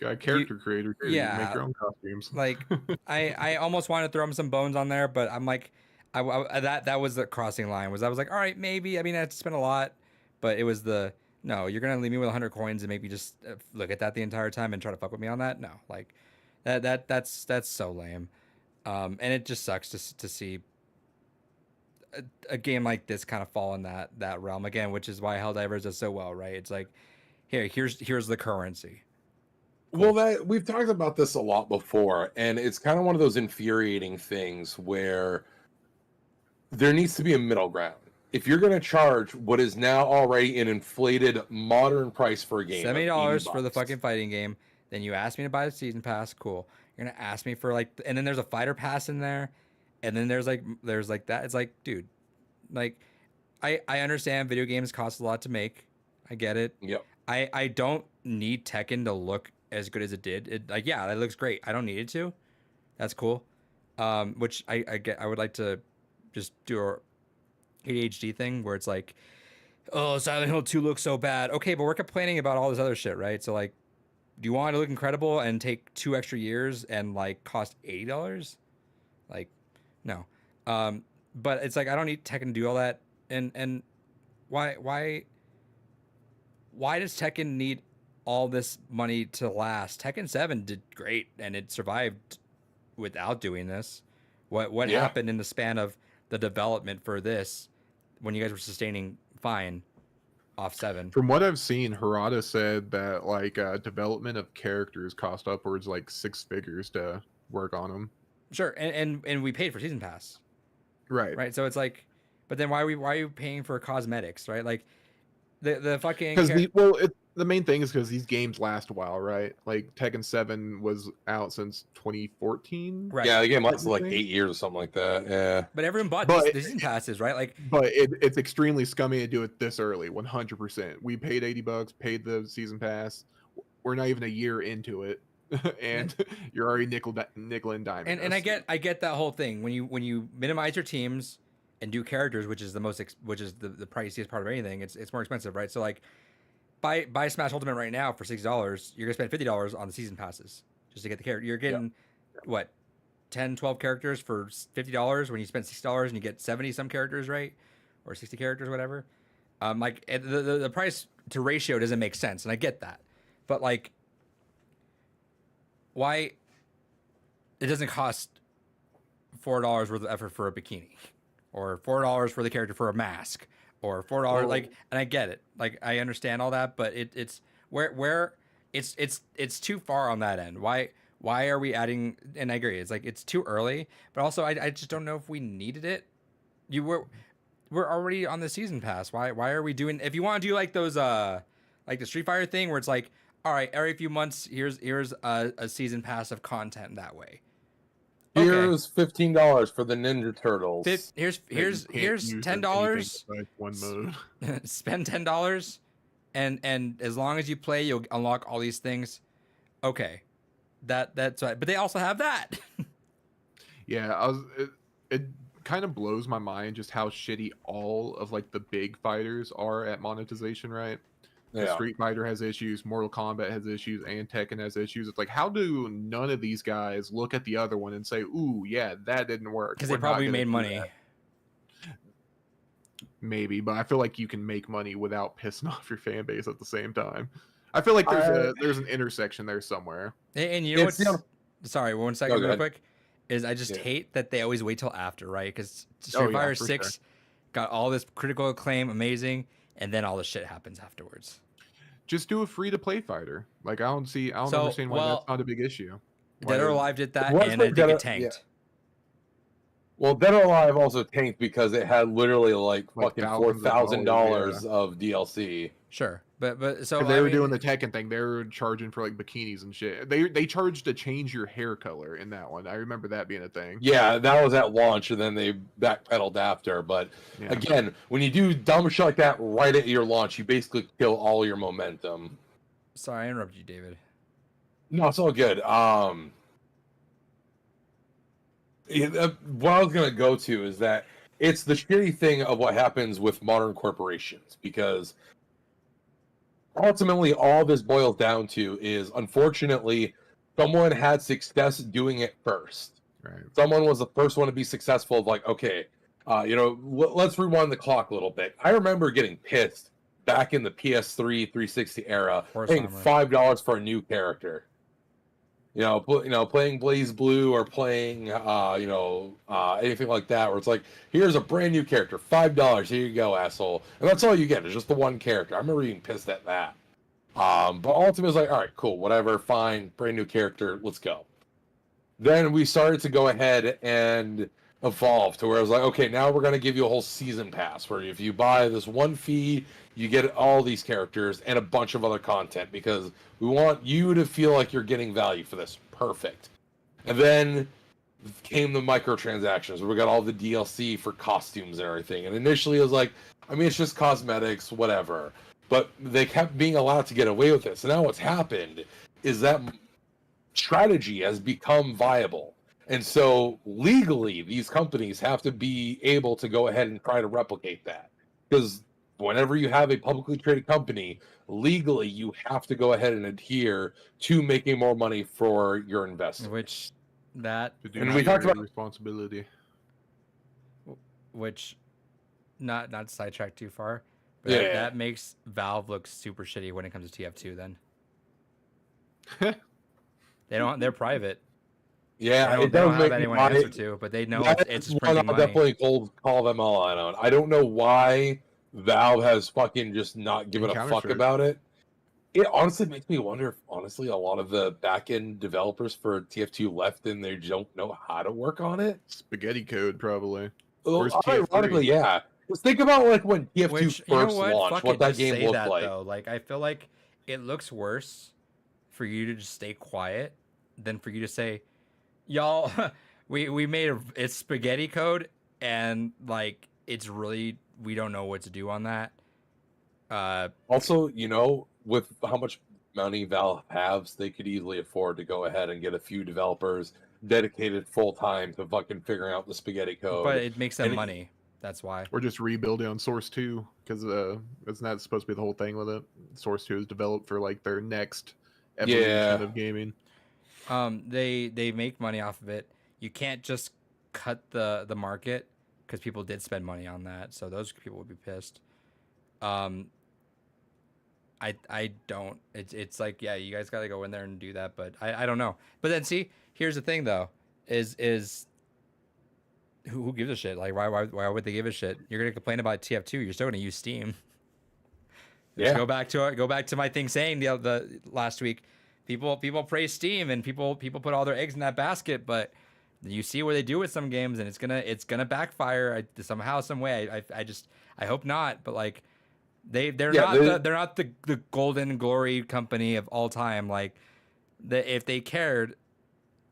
Got a character creator. Too. You can yeah. make your own costumes. Like I almost wanted to throw him some bones on there, but I'm like, that was the crossing line. I was like, all right, maybe. I mean, I had to spend a lot, but it was the No, you're gonna leave me with 100 coins and make me just look at that the entire time and try to fuck with me on that? No, like that's so lame. And it just sucks to see a game like this kind of fall in that realm again, which is why Helldivers does so well, right? It's like, here's the currency. Well, that we've talked about this a lot before, and it's kind of one of those infuriating things where there needs to be a middle ground. If you're going to charge what is now already an inflated modern price for a game, $70 of for the $80, fucking fighting game, then you ask me to buy the season pass, cool. You're gonna ask me for like, and then there's a fighter pass in there, and then there's like that. It's like, dude, like, I understand video games cost a lot to make. I get it. Yep. I don't need Tekken to look as good as it did. It, like, yeah, that looks great. I don't need it to. That's cool. Which I get. I would like to just do a ADHD thing where it's like, oh, Silent Hill 2 looks so bad. Okay, but we're complaining about all this other shit, right? So like, do you want it to look incredible and take 2 extra years and like cost $80? Like, no. But it's like, I don't need Tekken to do all that. And why does Tekken need all this money to last? Tekken 7 did great and it survived without doing this. What Yeah. happened in the span of the development for this when you guys were sustaining fine off 7? From what I've seen, Harada said that like development of characters cost upwards like 6 figures to work on them. Sure, and we paid for season pass, right? So it's like, but then why are you paying for cosmetics, right? Like the fucking Because the main thing is because these games last a while, right? Like Tekken 7 was out since 2014. right. Yeah, the game lasted like Technically. 8 years or something like that. Yeah. But everyone bought But- the season passes, right? Like, But it's extremely scummy to do it this early, 100%. We paid $80, paid the season pass. We're not even a year into it, and you're already nickel and diming. and I get that whole thing when you minimize your teams and do characters, which is the the priciest part of anything. It's more expensive, right? So like, buy Smash Ultimate right now for $60. You're gonna spend $50 on the season passes just to get the character. You're getting what, 10, 12 characters for $50 when you spend $60 and you get 70 some characters, right? Or 60 characters, whatever. Like the price to ratio doesn't make sense, and I get that, but like, why it doesn't cost $4 worth of effort for a bikini, or $4 for the character for a mask, or $4 like, and I get it, like I understand all that, but it's where it's too far on that end. Why are we adding? And I agree, it's like it's too early, but also I just don't know if we needed it. We're already on the season pass. Why are we doing? If you want to do like those like the Street Fighter thing where it's like, all right, every few months here's a season pass of content that way. Okay. Here's $15 for the Ninja Turtles. Here's $10. One mode. Spend $10, and as long as you play, you'll unlock all these things. Okay, that's right. But they also have that. Yeah, it kind of blows my mind just how shitty all of like the big fighters are at monetization, right? Yeah. Street Fighter has issues, Mortal Kombat has issues, and Tekken has issues. It's like, how do none of these guys look at the other one and say, "Ooh, yeah, that didn't work"? Because they We're not probably gonna made do money. that." Maybe, but I feel like you can make money without pissing off your fan base at the same time. I feel like there's an intersection there somewhere. And you know It's what's sorry, 1 second, go real ahead. quick, is I just Yeah. hate that they always wait till after, right? Because Oh, Street yeah, Fighter for 6 got all this critical acclaim, amazing, and then all the shit happens afterwards. Just do a free to play fighter. Like I don't So, understand why well, that's not a big issue. Dead or Alive did that, What's and I with think Dead or- it tanked. yeah. Well, Dead or Alive also tanked because it had literally like fucking thousands of $4,000 dollars, of DLC. Sure, but so They I were mean, doing the Tekken thing. They were charging for like bikinis and shit. They charged to change your hair color in that one. I remember that being a thing. Yeah, that was at launch, and then they backpedaled after. But Yeah. again, when you do dumb shit like that right at your launch, you basically kill all your momentum. Sorry, I interrupted you, David. No, it's all good. What I was gonna go to is that it's the shitty thing of what happens with modern corporations, because ultimately all this boils down to is, unfortunately, someone had success doing it first. Right. Someone was the first one to be successful. Like, okay, let's rewind the clock a little bit. I remember getting pissed back in the PS3 360 era, Horse paying armor. $5 for a new character. Playing Blaze Blue or playing anything like that, where it's like, here's a brand new character, $5, here you go, asshole. And that's all you get, is just the one character. I remember being pissed at that. But ultimately, it's like, all right, cool, whatever, fine, brand new character, let's go. Then we started to go ahead and evolve to where I was like, okay, now we're going to give you a whole season pass, where if you buy this one fee, you get all these characters and a bunch of other content, because we want you to feel like you're getting value for this. Perfect. And then came the microtransactions, where we got all the DLC for costumes and everything. And initially it was like, I mean, it's just cosmetics, whatever. But they kept being allowed to get away with it. So now what's happened is that strategy has become viable. And so legally, these companies have to be able to go ahead and try to replicate that. Because whenever you have a publicly traded company, legally you have to go ahead and adhere to making more money for your investment. Which that To do And not we talked your about- responsibility. which not sidetrack too far, but Yeah. that makes Valve look super shitty when it comes to TF2 then. They're private. Yeah, They it don't does have make anyone me to answer to, but they know it's just one printing I'll money. definitely call them all out on. I don't know why Valve has fucking just not given a fuck Counter-Strike. about it. It honestly makes me wonder if honestly a lot of the back end developers for TF2 left and they don't know how to work on it. Spaghetti code, probably. Well, Where's TF3? ironically, yeah. Just think about like when TF2 Which, first you know what? launched, Fuck what it, that just game say looked that, like. though. Like, I feel like it looks worse for you to just stay quiet than for you to say, y'all, we made it's spaghetti code, and like it's really, we don't know what to do on that. Also, with how much money Valve has, they could easily afford to go ahead and get a few developers dedicated full time to fucking figuring out the spaghetti code. But it makes them and it- money. That's why. Or just rebuilding on Source 2, because isn't that supposed to be the whole thing with it? Source 2 is developed for like their next evolution Yeah. of gaming. They make money off of it. You can't just cut the market, because people did spend money on that, so those people would be pissed. I don't. It's like, yeah, you guys got to go in there and do that, but I don't know. But then see, here's the thing though, is who gives a shit? Like why would they give a shit? You're gonna complain about TF2. You're still gonna use Steam. Just Yeah. go back to my thing saying the last week. People praise Steam and people put all their eggs in that basket, but you see what they do with some games, and it's gonna backfire somehow, some way. I hope not, but like they're not the golden glory company of all time. Like if they cared,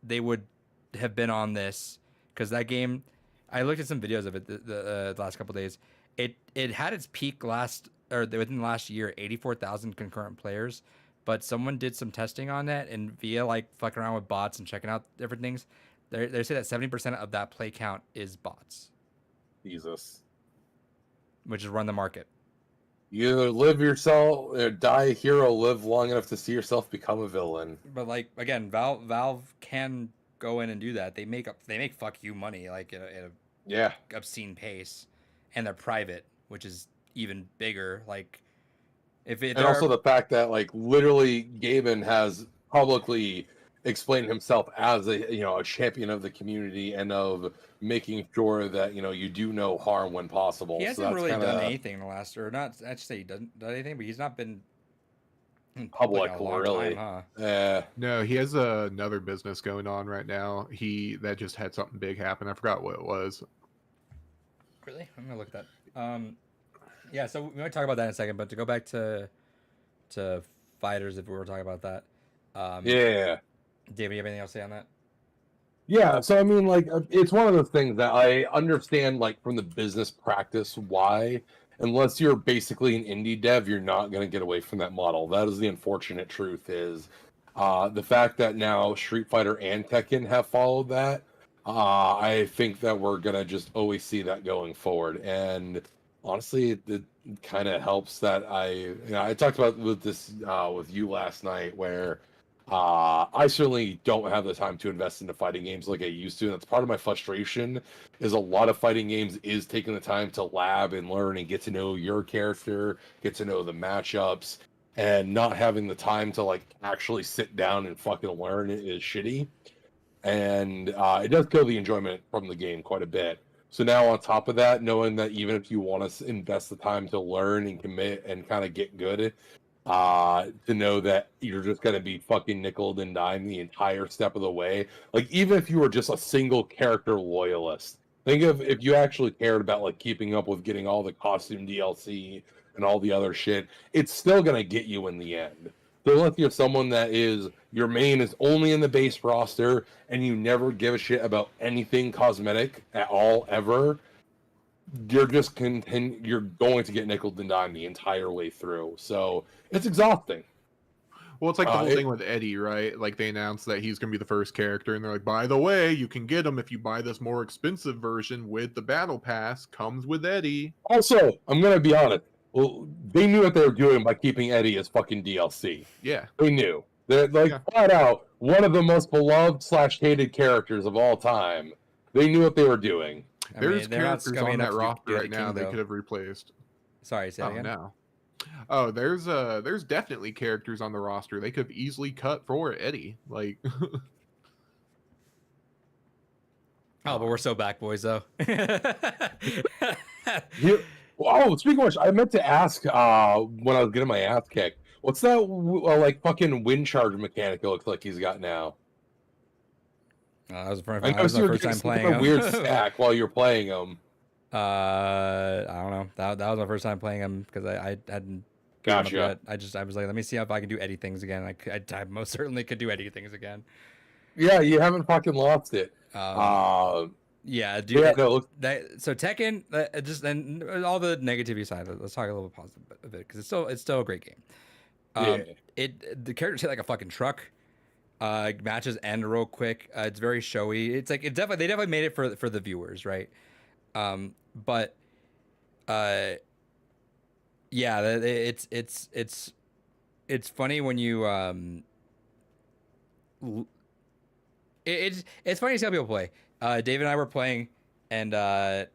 they would have been on this, because that game. I looked at some videos of it the last couple of days. It had its peak within the last year, 84,000 concurrent players. But someone did some testing on that, and via like fucking around with bots and checking out different things, they say that 70% of that play count is bots, Jesus. which is run the market. You either live yourself, or die a hero, live long enough to see yourself become a villain. But like again, Valve can go in and do that. They make fuck you money like at a Yeah. obscene pace, and they're private, which is even bigger. Like And also the fact that like literally Gaben has publicly explained himself as a champion of the community and of making sure that you do no harm when possible. he So hasn't that's really kinda done anything in the last, or not. I should say he doesn't done anything, but he's not been in Public, a long really. time, huh? Yeah. No, he has another business going on right now. That just had something big happen. I forgot what it was. Really? I'm gonna look at that. Yeah, so we might talk about that in a second, but to go back to fighters, if we were talking about that. Yeah. David, you have anything else to say on that? Yeah, so I mean, like, it's one of those things that I understand, like, from the business practice, why, unless you're basically an indie dev, you're not going to get away from that model. That is the unfortunate truth, is the fact that now Street Fighter and Tekken have followed that. I think that we're going to just always see that going forward. And honestly, it kind of helps that I talked about with this with you last night, where I certainly don't have the time to invest into fighting games like I used to. And that's part of my frustration. Is a lot of fighting games is taking the time to lab and learn and get to know your character, get to know the matchups, and not having the time to like actually sit down and fucking learn is shitty. And it does kill the enjoyment from the game quite a bit. So now on top of that, knowing that even if you want to invest the time to learn and commit and kind of get good, to know that you're just going to be fucking nickel and dime the entire step of the way. Like, even if you were just a single character loyalist, think of if you actually cared about like keeping up with getting all the costume DLC and all the other shit, it's still going to get you in the end. So if you're someone that is your main is only in the base roster and you never give a shit about anything cosmetic at all ever, you're just you're going to get nickel and dime the entire way through. So it's exhausting. Well, it's like the whole thing with Eddie, right? Like they announced that he's going to be the first character, and they're like, by the way, you can get him if you buy this more expensive version with the battle pass. Comes with Eddie. Also, I'm going to be honest. Well, they knew what they were doing by keeping Eddie as fucking DLC. Yeah. They knew. They're like flat out one of the most beloved / hated characters of all time. They knew what they were doing. There's characters on that roster right now they could have replaced. Sorry, say again. No. Oh, there's definitely characters on the roster they could have easily cut for Eddie. Like Oh, but we're so back, boys, though. Oh, speaking of which, I meant to ask when I was getting my ass kicked. What's that like fucking wind charge mechanic it looks like he's got now? That was my first time playing a weird stack while you're playing him. I don't know. That was my first time playing him because I hadn't. Gotcha. I was like, let me see if I can do Eddie things again. I most certainly could do Eddie things again. Yeah, you haven't fucking lost it. Yeah, dude. Yeah, so Tekken, just and all the negativity side. Let's talk a little positive of it because it's still a great game. The characters hit like a fucking truck. Matches end real quick. It's very showy. It's like they definitely made it for the viewers, right? But yeah, it's funny when you it's funny to see how people play. Dave and I were playing, and I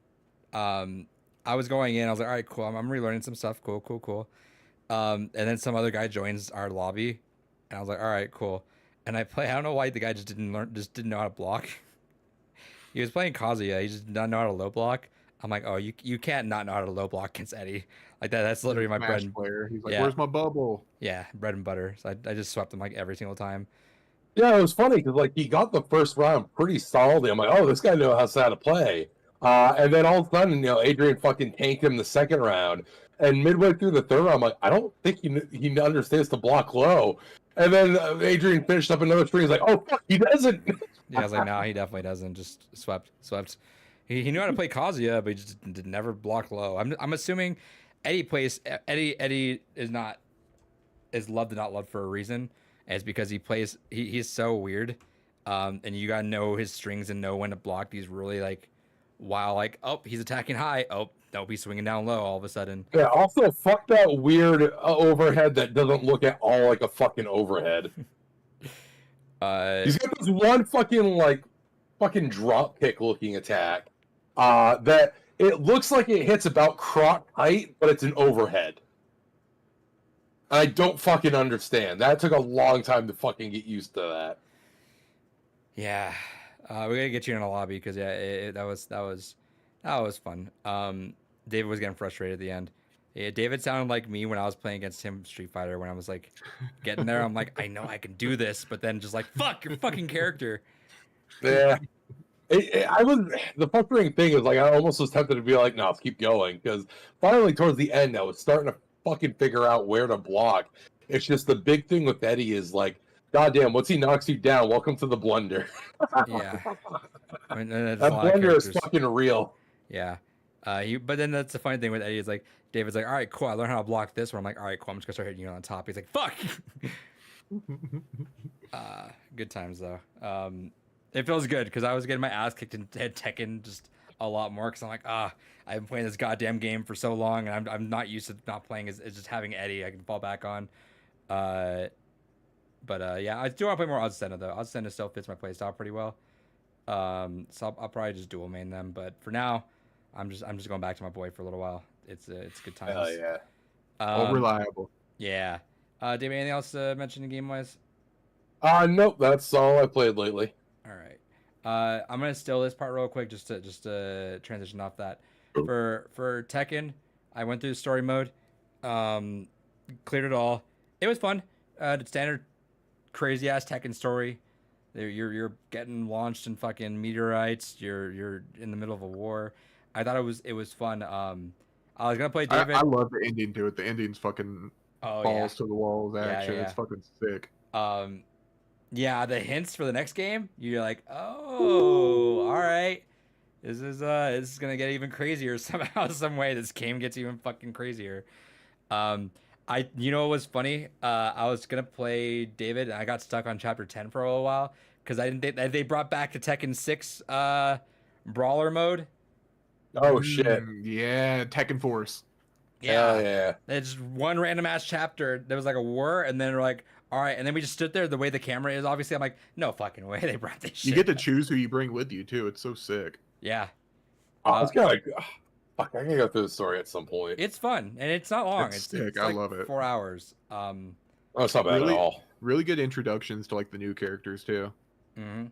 was going in. I was like, all right, cool. I'm relearning some stuff. Cool. And then some other guy joins our lobby, and I was like, all right, cool. And I don't know why the guy just didn't know how to block. He was playing Kazuya. He just did not know how to low block. I'm like, oh, you can't not know how to low block against Eddie. Like that. That's literally my bread and player. He's like, where's my bubble? Yeah, bread and butter. So I just swept him like every single time. Yeah, it was funny because like he got the first round pretty solidly. I'm like, oh, this guy knows how to play. And then all of a sudden, Adrian fucking tanked him the second round. And midway through the third round, I'm like, I don't think he understands to block low. And then Adrian finished up another string. He's like, oh, fuck, he doesn't. Yeah, I was like, no, he definitely doesn't. Just swept. He knew how to play Kazuya, but he just did never block low. I'm assuming Eddie is loved and not loved for a reason. And it's because he's so weird. And you gotta know his strings and know when to block these really like while like, oh, he's attacking high. Oh, no, he's swinging down low all of a sudden. Yeah, also fuck that weird overhead that doesn't look at all like a fucking overhead. He's got this one fucking drop kick looking attack that it looks like it hits about croc height, but it's an overhead. I don't fucking understand. That took a long time to fucking get used to that. Yeah, we gotta get you in a lobby because that was fun. David was getting frustrated at the end. Yeah, David sounded like me when I was playing against him Street Fighter when I was like getting there. I'm like, I know I can do this, but then just like, fuck your fucking character. Yeah. The frustrating thing is like I almost was tempted to be like, no, let's keep going because finally towards the end I was starting to fucking figure out where to block. It's just the big thing with Eddie is like, goddamn, once he knocks you down, welcome to the blunder. Yeah. That blunder is fucking real. Yeah. But then that's the funny thing with Eddie is like David's like, all right, cool, I learned how to block this one. I'm like, all right, cool, I'm just gonna start hitting you on top. He's like, fuck. Good times though. It feels good because I was getting my ass kicked in Tekken just a lot more because I'm like, I've been playing this goddamn game for so long and I'm not used to not playing as just having Eddie I can fall back on. But yeah, I do want to play more Odsena though. Odsena still fits my playstyle pretty well. So I'll probably just dual main them. But for now, I'm just going back to my boy for a little while. It's good Hell times. yeah. All Um, reliable. yeah. Do you have anything else to mention game wise? Nope, that's all I played lately. All right. I'm gonna still this part real quick just to transition off that. For Tekken, I went through the story mode, um, cleared it all. It was fun. The standard crazy ass Tekken story. You're getting launched in fucking meteorites. You're in the middle of a war. I thought it was fun. I was gonna play David. I love the ending to it. The ending's fucking Oh yeah, balls to the walls yeah, action. yeah, It's fucking sick. yeah. Yeah, the hints for the next game, you're like, oh, all right. This is gonna get even crazier somehow, some way. This game gets even fucking crazier. Um, you know what was funny? I was gonna play David, and I got stuck on chapter 10 for a little while because I didn't. They brought back the Tekken 6 brawler mode. Oh shit. Yeah, Tekken Force. Hell Yeah, yeah. it's one random ass chapter. There was like a war, and then we're like, all right, and then we just stood there. The way the camera is, obviously, I'm like, no fucking way they brought this shit. You get to choose who you bring with you too. It's so sick. Yeah, I was gonna fuck, I gotta go through the story at some point. it's fun and it's not long. It's It's sick. I like love it. 4 hours. Oh, it's not bad Really? at all. Really good introductions to like the new characters too, hmm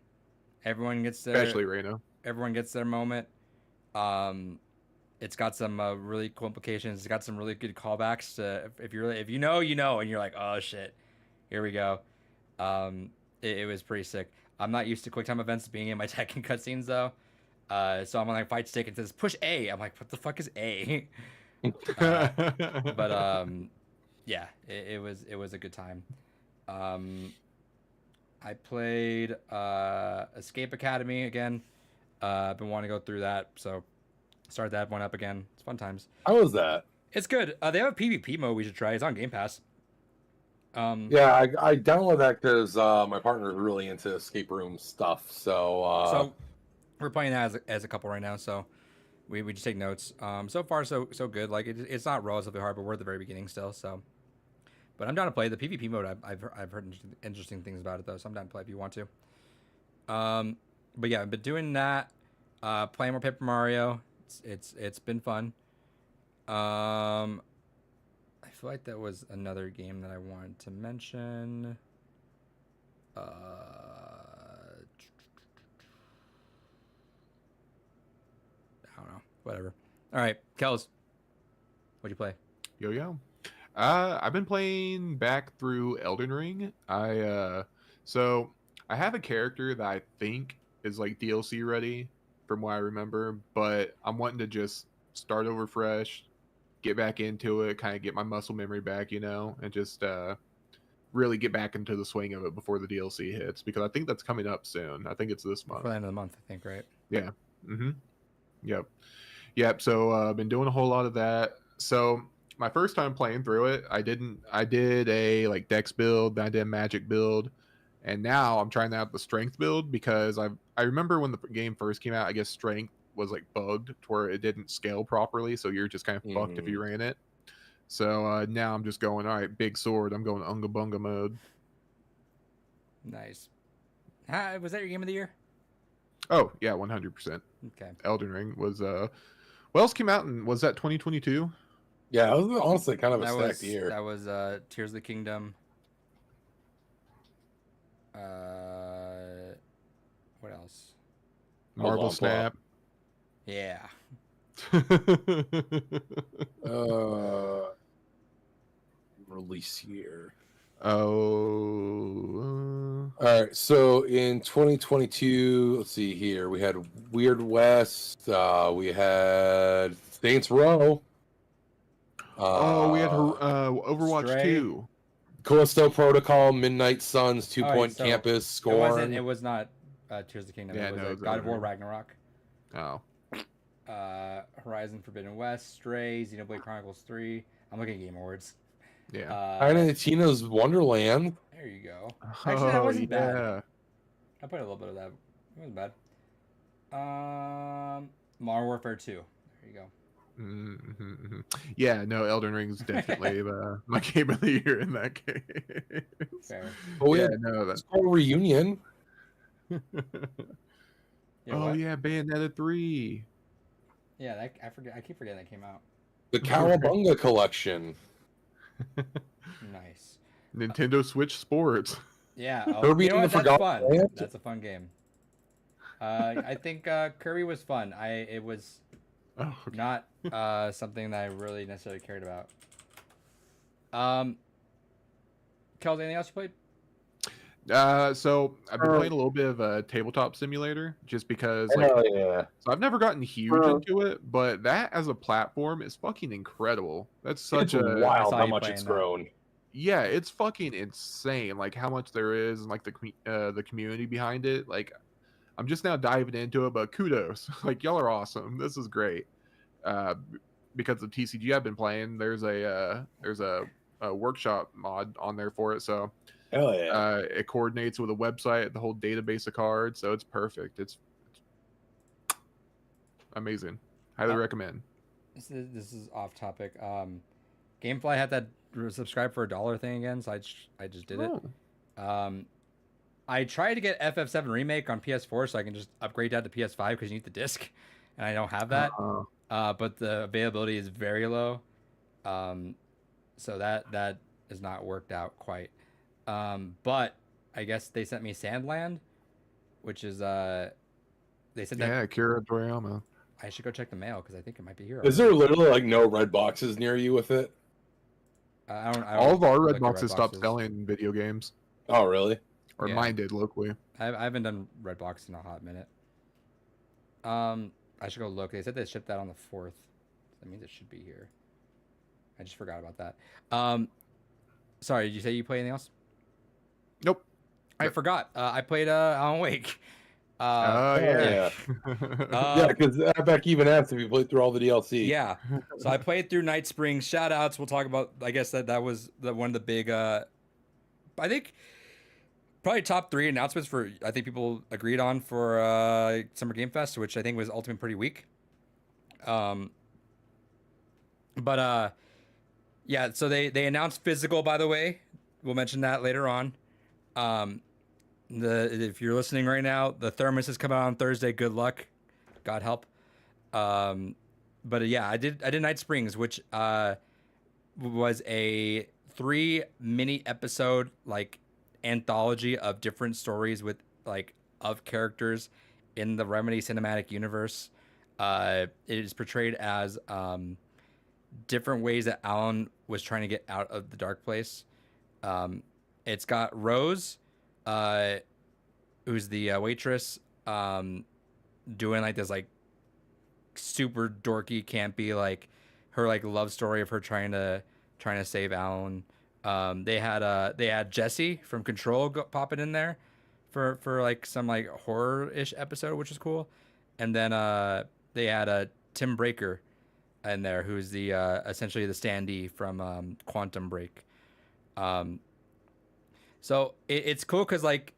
Everyone gets their especially Reina. everyone gets their moment. It's got some really cool implications. It's got some really good callbacks to if you know, you know, and you're like, oh shit, here we go. It was pretty sick. I'm not used to QuickTime events being in my Tekken cutscenes though. So I'm on like fight stick and it says push A. I'm like, what the fuck is A? But yeah, it was a good time. I played Escape Academy again. I've been wanting to go through that, so started that one up again. It's fun times. How was that? It's good. They have a PvP mode we should try. It's on Game Pass. Yeah, I downloaded that because my partner's really into escape room stuff. So we're playing that as a couple right now. So we just take notes. So far so good. Like it's not relatively hard, but we're at the very beginning still. So, but I'm down to play the PvP mode. I've heard interesting things about it though. So I'm down to play if you want to. But yeah, I've been doing that. Playing more Paper Mario. It's been fun. I feel like that was another game that I wanted to mention. I don't know. Whatever. All right, Kels. What'd you play? Yo. I've been playing back through Elden Ring. So I have a character that I think is like DLC ready from what I remember, but I'm wanting to just start over fresh, get back into it, kind of get my muscle memory back, and just really get back into the swing of it before the DLC hits, because I think that's coming up soon. I think it's this month. For the end of the month, I think, right? Yeah. Mm-hmm. Yep. So I've been doing a whole lot of that. So my first time playing through it, I did a like Dex build, then I did a magic build, and now I'm trying out the strength build because I remember when the game first came out, I guess strength was like bugged to where it didn't scale properly, so you're just kind of fucked if you ran it. So now I'm just going, all right, big sword. I'm going Unga Bunga mode. Nice. Was that your game of the year? Oh yeah, 100%. Okay. Elden Ring was what else came out and was that 2022? Yeah, it was honestly kind of a stacked year. That was Tears of the Kingdom. What else? Marvel Snap. Yeah. Release year. Oh. All right, so in 2022, let's see here. We had Weird West. We had Saints Row. We had Overwatch Stray. 2. Callisto Protocol, Midnight Suns, Two All right, Point so Campus, It Scorn. was not Tears of the Kingdom. Yeah, It was no, it was God of War Elden Ring. Ragnarok. Oh. Horizon Forbidden West, Stray, Xenoblade Chronicles 3. I'm looking at Game Awards. Yeah. Tiny Tina's Wonderland. There you go. Actually, that wasn't bad. yeah. I played a little bit of that. It wasn't bad. Modern Warfare 2. There you go. Yeah, no, Elden Ring's definitely my game of the year in that case. Fair. But we Yeah, had no, that. Skull Reunion. Yeah, Oh what? yeah, Bayonetta 3. Yeah, that, I forget. I keep forgetting that came out. The Cowabunga collection. Nice. Nintendo Switch Sports. Yeah. Kirby You know and what? the That's Forgotten fun. Land? That's a fun game. I think Kirby was fun. It was Oh, okay. not something that I really necessarily cared about. Kels, anything else you played? So I've been playing a little bit of a tabletop simulator just because like Oh yeah. so I've never gotten huge into it, but that as a platform is fucking incredible. That's such It's a wild saw how you much playing it's that. grown. yeah, it's fucking insane. Like how much there is and like the community behind it. Like I'm just now diving into it, but kudos. Like y'all are awesome. This is great. Because of TCG I've been playing, there's a workshop mod on there for it. So Hell yeah. it coordinates with a website, the whole database of cards, so it's perfect. It's amazing. Highly recommend. This is off topic. GameFly had that subscribe for $1 thing again, so I just did it. Oh. I tried to get FF7 Remake on PS4 so I can just upgrade that to PS5 because you need the disc, and I don't have that. But the availability is very low, so that has not worked out quite. But I guess they sent me Sandland, which is they said that Yeah, Akira Toriyama. I should go check the mail because I think it might be here. Is there literally like no red boxes near you with it? I don't All of our look red at boxes stopped selling video games, Oh really? or Yeah. mine did locally. I haven't done Redbox in a hot minute. I should go look. They said they shipped that on the 4th. That means it should be here. I just forgot about that. Sorry, did you say you play anything else? Nope. I Yep. forgot. I played Alan Wake. Oh yeah. Uh, Yeah, because Beck even asked if you played through all the DLC. Yeah. So I played through Night Springs. Shout outs. We'll talk about, I guess that was one of the big, I think probably top 3 announcements for, I think people agreed on for Summer Game Fest, which I think was ultimately pretty weak. Yeah, so they announced physical, by the way. We'll mention that later on. If you're listening right now, the Thermos is coming out on Thursday. Good luck. God help. But yeah, I did Night Springs, which was a 3 mini episode like anthology of different stories with like of characters in the Remedy cinematic universe. It is portrayed as different ways that Alan was trying to get out of the dark place. It's got Rose, who's the waitress, doing like this like super dorky, campy like her like love story of her trying to save Alan. They had Jesse from Control popping in there for like some like horror-ish episode, which is cool. And then they had Tim Breaker in there, who's the essentially the standee from Quantum Break. So it's cool because like,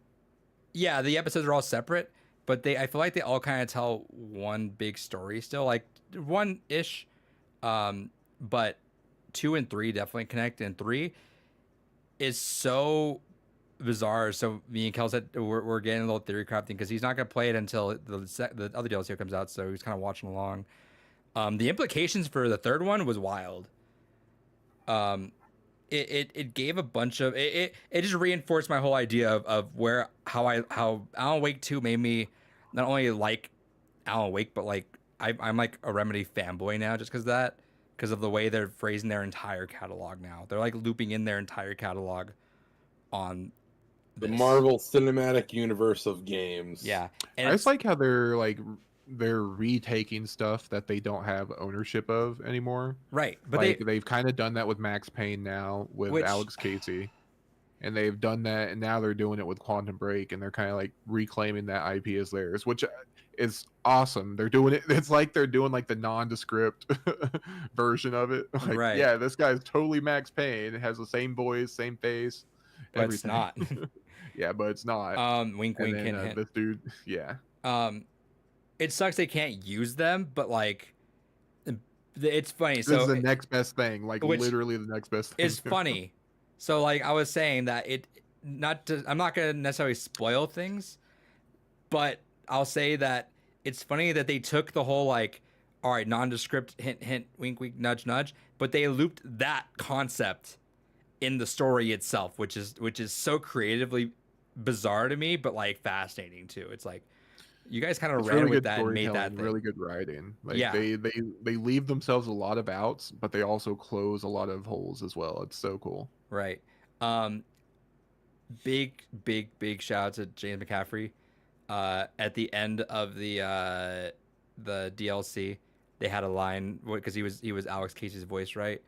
yeah, the episodes are all separate, but I feel like they all kind of tell one big story still, like one-ish. But 2 and 3 definitely connect, and 3 is so bizarre. So me and Kel said we're getting a little theory crafting because he's not gonna play it until the other DLC comes out, so he's kind of watching along. The implications for the 3rd one was wild. It gave a bunch of it just reinforced my whole idea of how Alan Wake 2 made me not only like Alan Wake, but like I'm like a Remedy fanboy now just because of the way they're phrasing their entire catalog now. They're like looping in their entire catalog on The this. Marvel Cinematic Universe of games. Yeah, and I just like how they're retaking stuff that they don't have ownership of anymore. right, but Like they've kind of done that with Max Payne now with Alex Casey, and they've done that, and now they're doing it with Quantum Break, and they're kind of like reclaiming that IP as theirs, which is awesome. They're doing it. It's like they're doing like the nondescript version of it. Like, Right. yeah, this guy's totally Max Payne. It has the same voice, same face, but it's not. Yeah, but it's not. Wink, And wink, then, hint, hint. this dude, yeah. It sucks they can't use them, but like it's funny. This So is the next best thing, like which literally the next best thing. it's funny. So like I was saying that I'm not gonna necessarily spoil things, but I'll say that it's funny that they took the whole like, all right, nondescript hint hint wink wink nudge nudge, but they looped that concept in the story itself, which is so creatively bizarre to me, but like fascinating too. It's like you guys kind of It's ran really with good that and made that storytelling, thing. really good writing. Like Yeah. they leave themselves a lot of outs, but they also close a lot of holes as well. It's so cool. Right. Um, big shout out to James McCaffrey. At the end of the DLC, they had a line because he was Alex Casey's voice, right?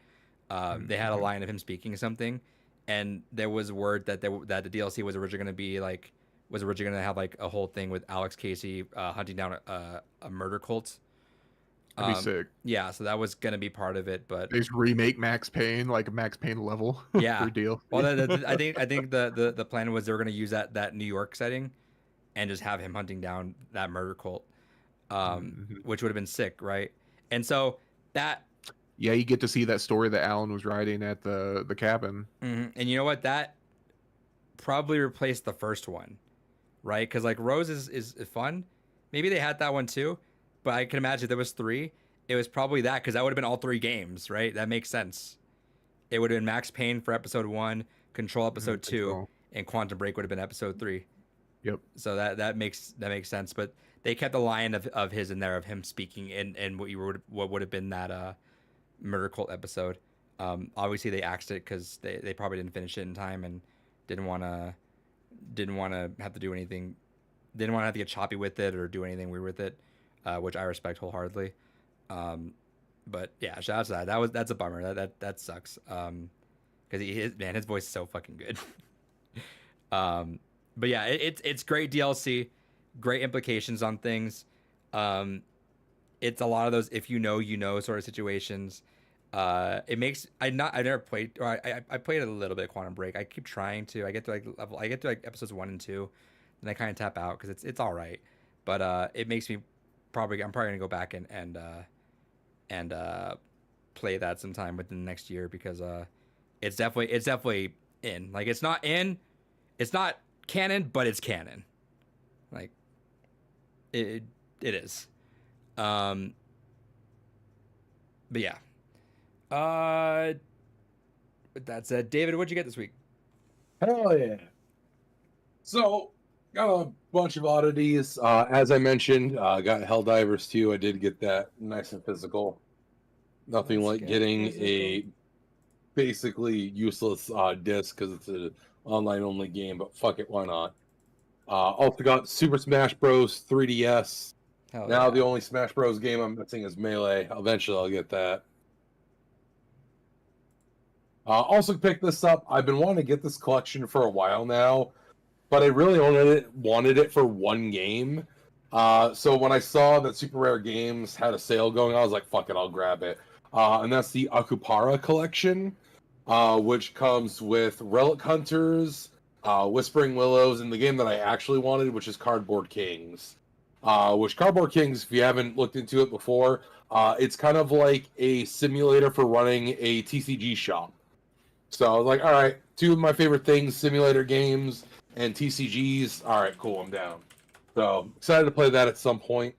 They had a line of him speaking something, and there was word that that the DLC was originally going to be like was originally going to have like a whole thing with Alex Casey hunting down a murder cult. That'd be sick. Yeah, so that was going to be part of it, but They just remake Max Payne like Max Payne level. yeah. For DLC. Well, I think the plan was they were going to use that New York setting, and just have him hunting down that murder cult, which would have been sick, right? And so that. Yeah, you get to see that story that Alan was writing at the cabin. And you know what? That probably replaced the first one, right? Because like Rose is fun. Maybe they had that one too, but I can imagine if there was 3, it was probably that because that would have been all 3 games, right? That makes sense. It would have been Max Payne for episode 1, Control episode 2, and Quantum Break would have been episode 3. Yep. So that makes sense. But they kept a line of his in there of him speaking in what would have been that murder cult episode. Obviously they axed it because they probably didn't finish it in time and didn't want to have to do anything, didn't want to have to get choppy with it or do anything weird with it, which I respect wholeheartedly. But yeah, shout out to that. That's a bummer. That sucks. Because his voice is so fucking good. But yeah, it's great DLC, great implications on things. It's a lot of those if you know sort of situations. It makes I never played, or I played a little bit of Quantum Break. I keep trying to. I get to like episodes 1 and 2, and I kind of tap out because it's all right. But it makes me I'm probably gonna go back and play that sometime within the next year because it's definitely in. Like it's not canon, but it's canon. Like it is. But yeah. With that said, David, what'd you get this week? Hell yeah. So, got a bunch of oddities. As I mentioned, got Helldivers 2. I did get that nice and physical. Nothing like getting a basically useless disc because it's an online only game, but fuck it, why not? Also got Super Smash Bros. 3DS. Hell Now yeah. the only Smash Bros. Game I'm missing is Melee. Eventually I'll get that. Also picked this up. I've been wanting to get this collection for a while now, but I really wanted it for one game. So when I saw that Super Rare Games had a sale going on, I was like, fuck it, I'll grab it. And that's the Akupara collection, which comes with Relic Hunters, Whispering Willows, and the game that I actually wanted, which is Cardboard Kings. Which Cardboard Kings, if you haven't looked into it before, it's kind of like a simulator for running a TCG shop. So I was like, all right, 2 of my favorite things, simulator games and TCGs. All right, cool, I'm down. So excited to play that at some point.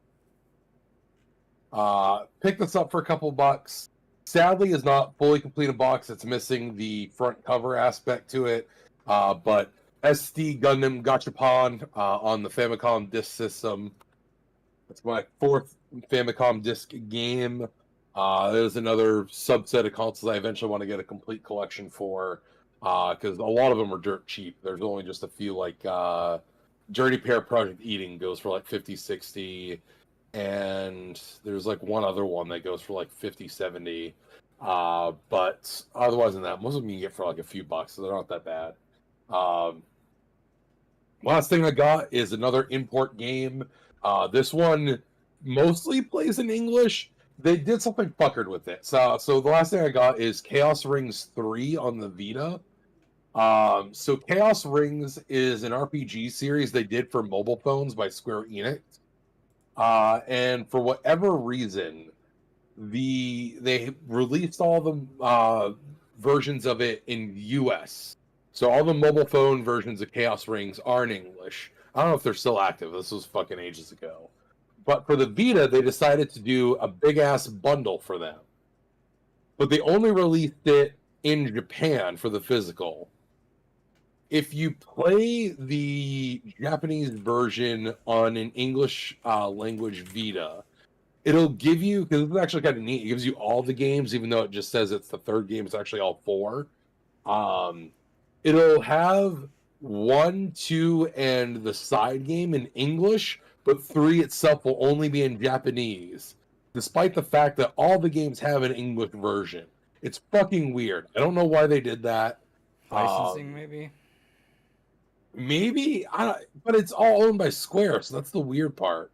Picked this up for a couple bucks. Sadly, is not fully complete a box. It's missing the front cover aspect to it. But SD Gundam Gachapon on the Famicom Disk System. It's my 4th Famicom Disk game. There's another subset of consoles I eventually want to get a complete collection for, because a lot of them are dirt cheap. There's only just a few, like Journey Pair Project Eating goes for like 50, 60, and there's like one other one that goes for like 50, 70. But otherwise than that, most of them you can get for like a few bucks, so they're not that bad. Last thing I got is another import game. This one mostly plays in English. They did something fuckered with it. So the last thing I got is Chaos Rings 3 on the Vita. So Chaos Rings is an RPG series they did for mobile phones by Square Enix. And for whatever reason, they released all the versions of it in US. So all the mobile phone versions of Chaos Rings are in English. I don't know if they're still active. This was fucking ages ago. But for the Vita, they decided to do a big ass bundle for them. But they only released it in Japan for the physical. If you play the Japanese version on an English language Vita, it'll give you, because it's actually kind of neat, it gives you all the games, even though it just says it's the third game, it's actually all four. It'll have 1, 2, and the side game in English, but 3 itself will only be in Japanese, despite the fact that all the games have an English version. It's fucking weird. I don't know why they did that. Licensing, maybe. Maybe, but it's all owned by Square, so that's the weird part.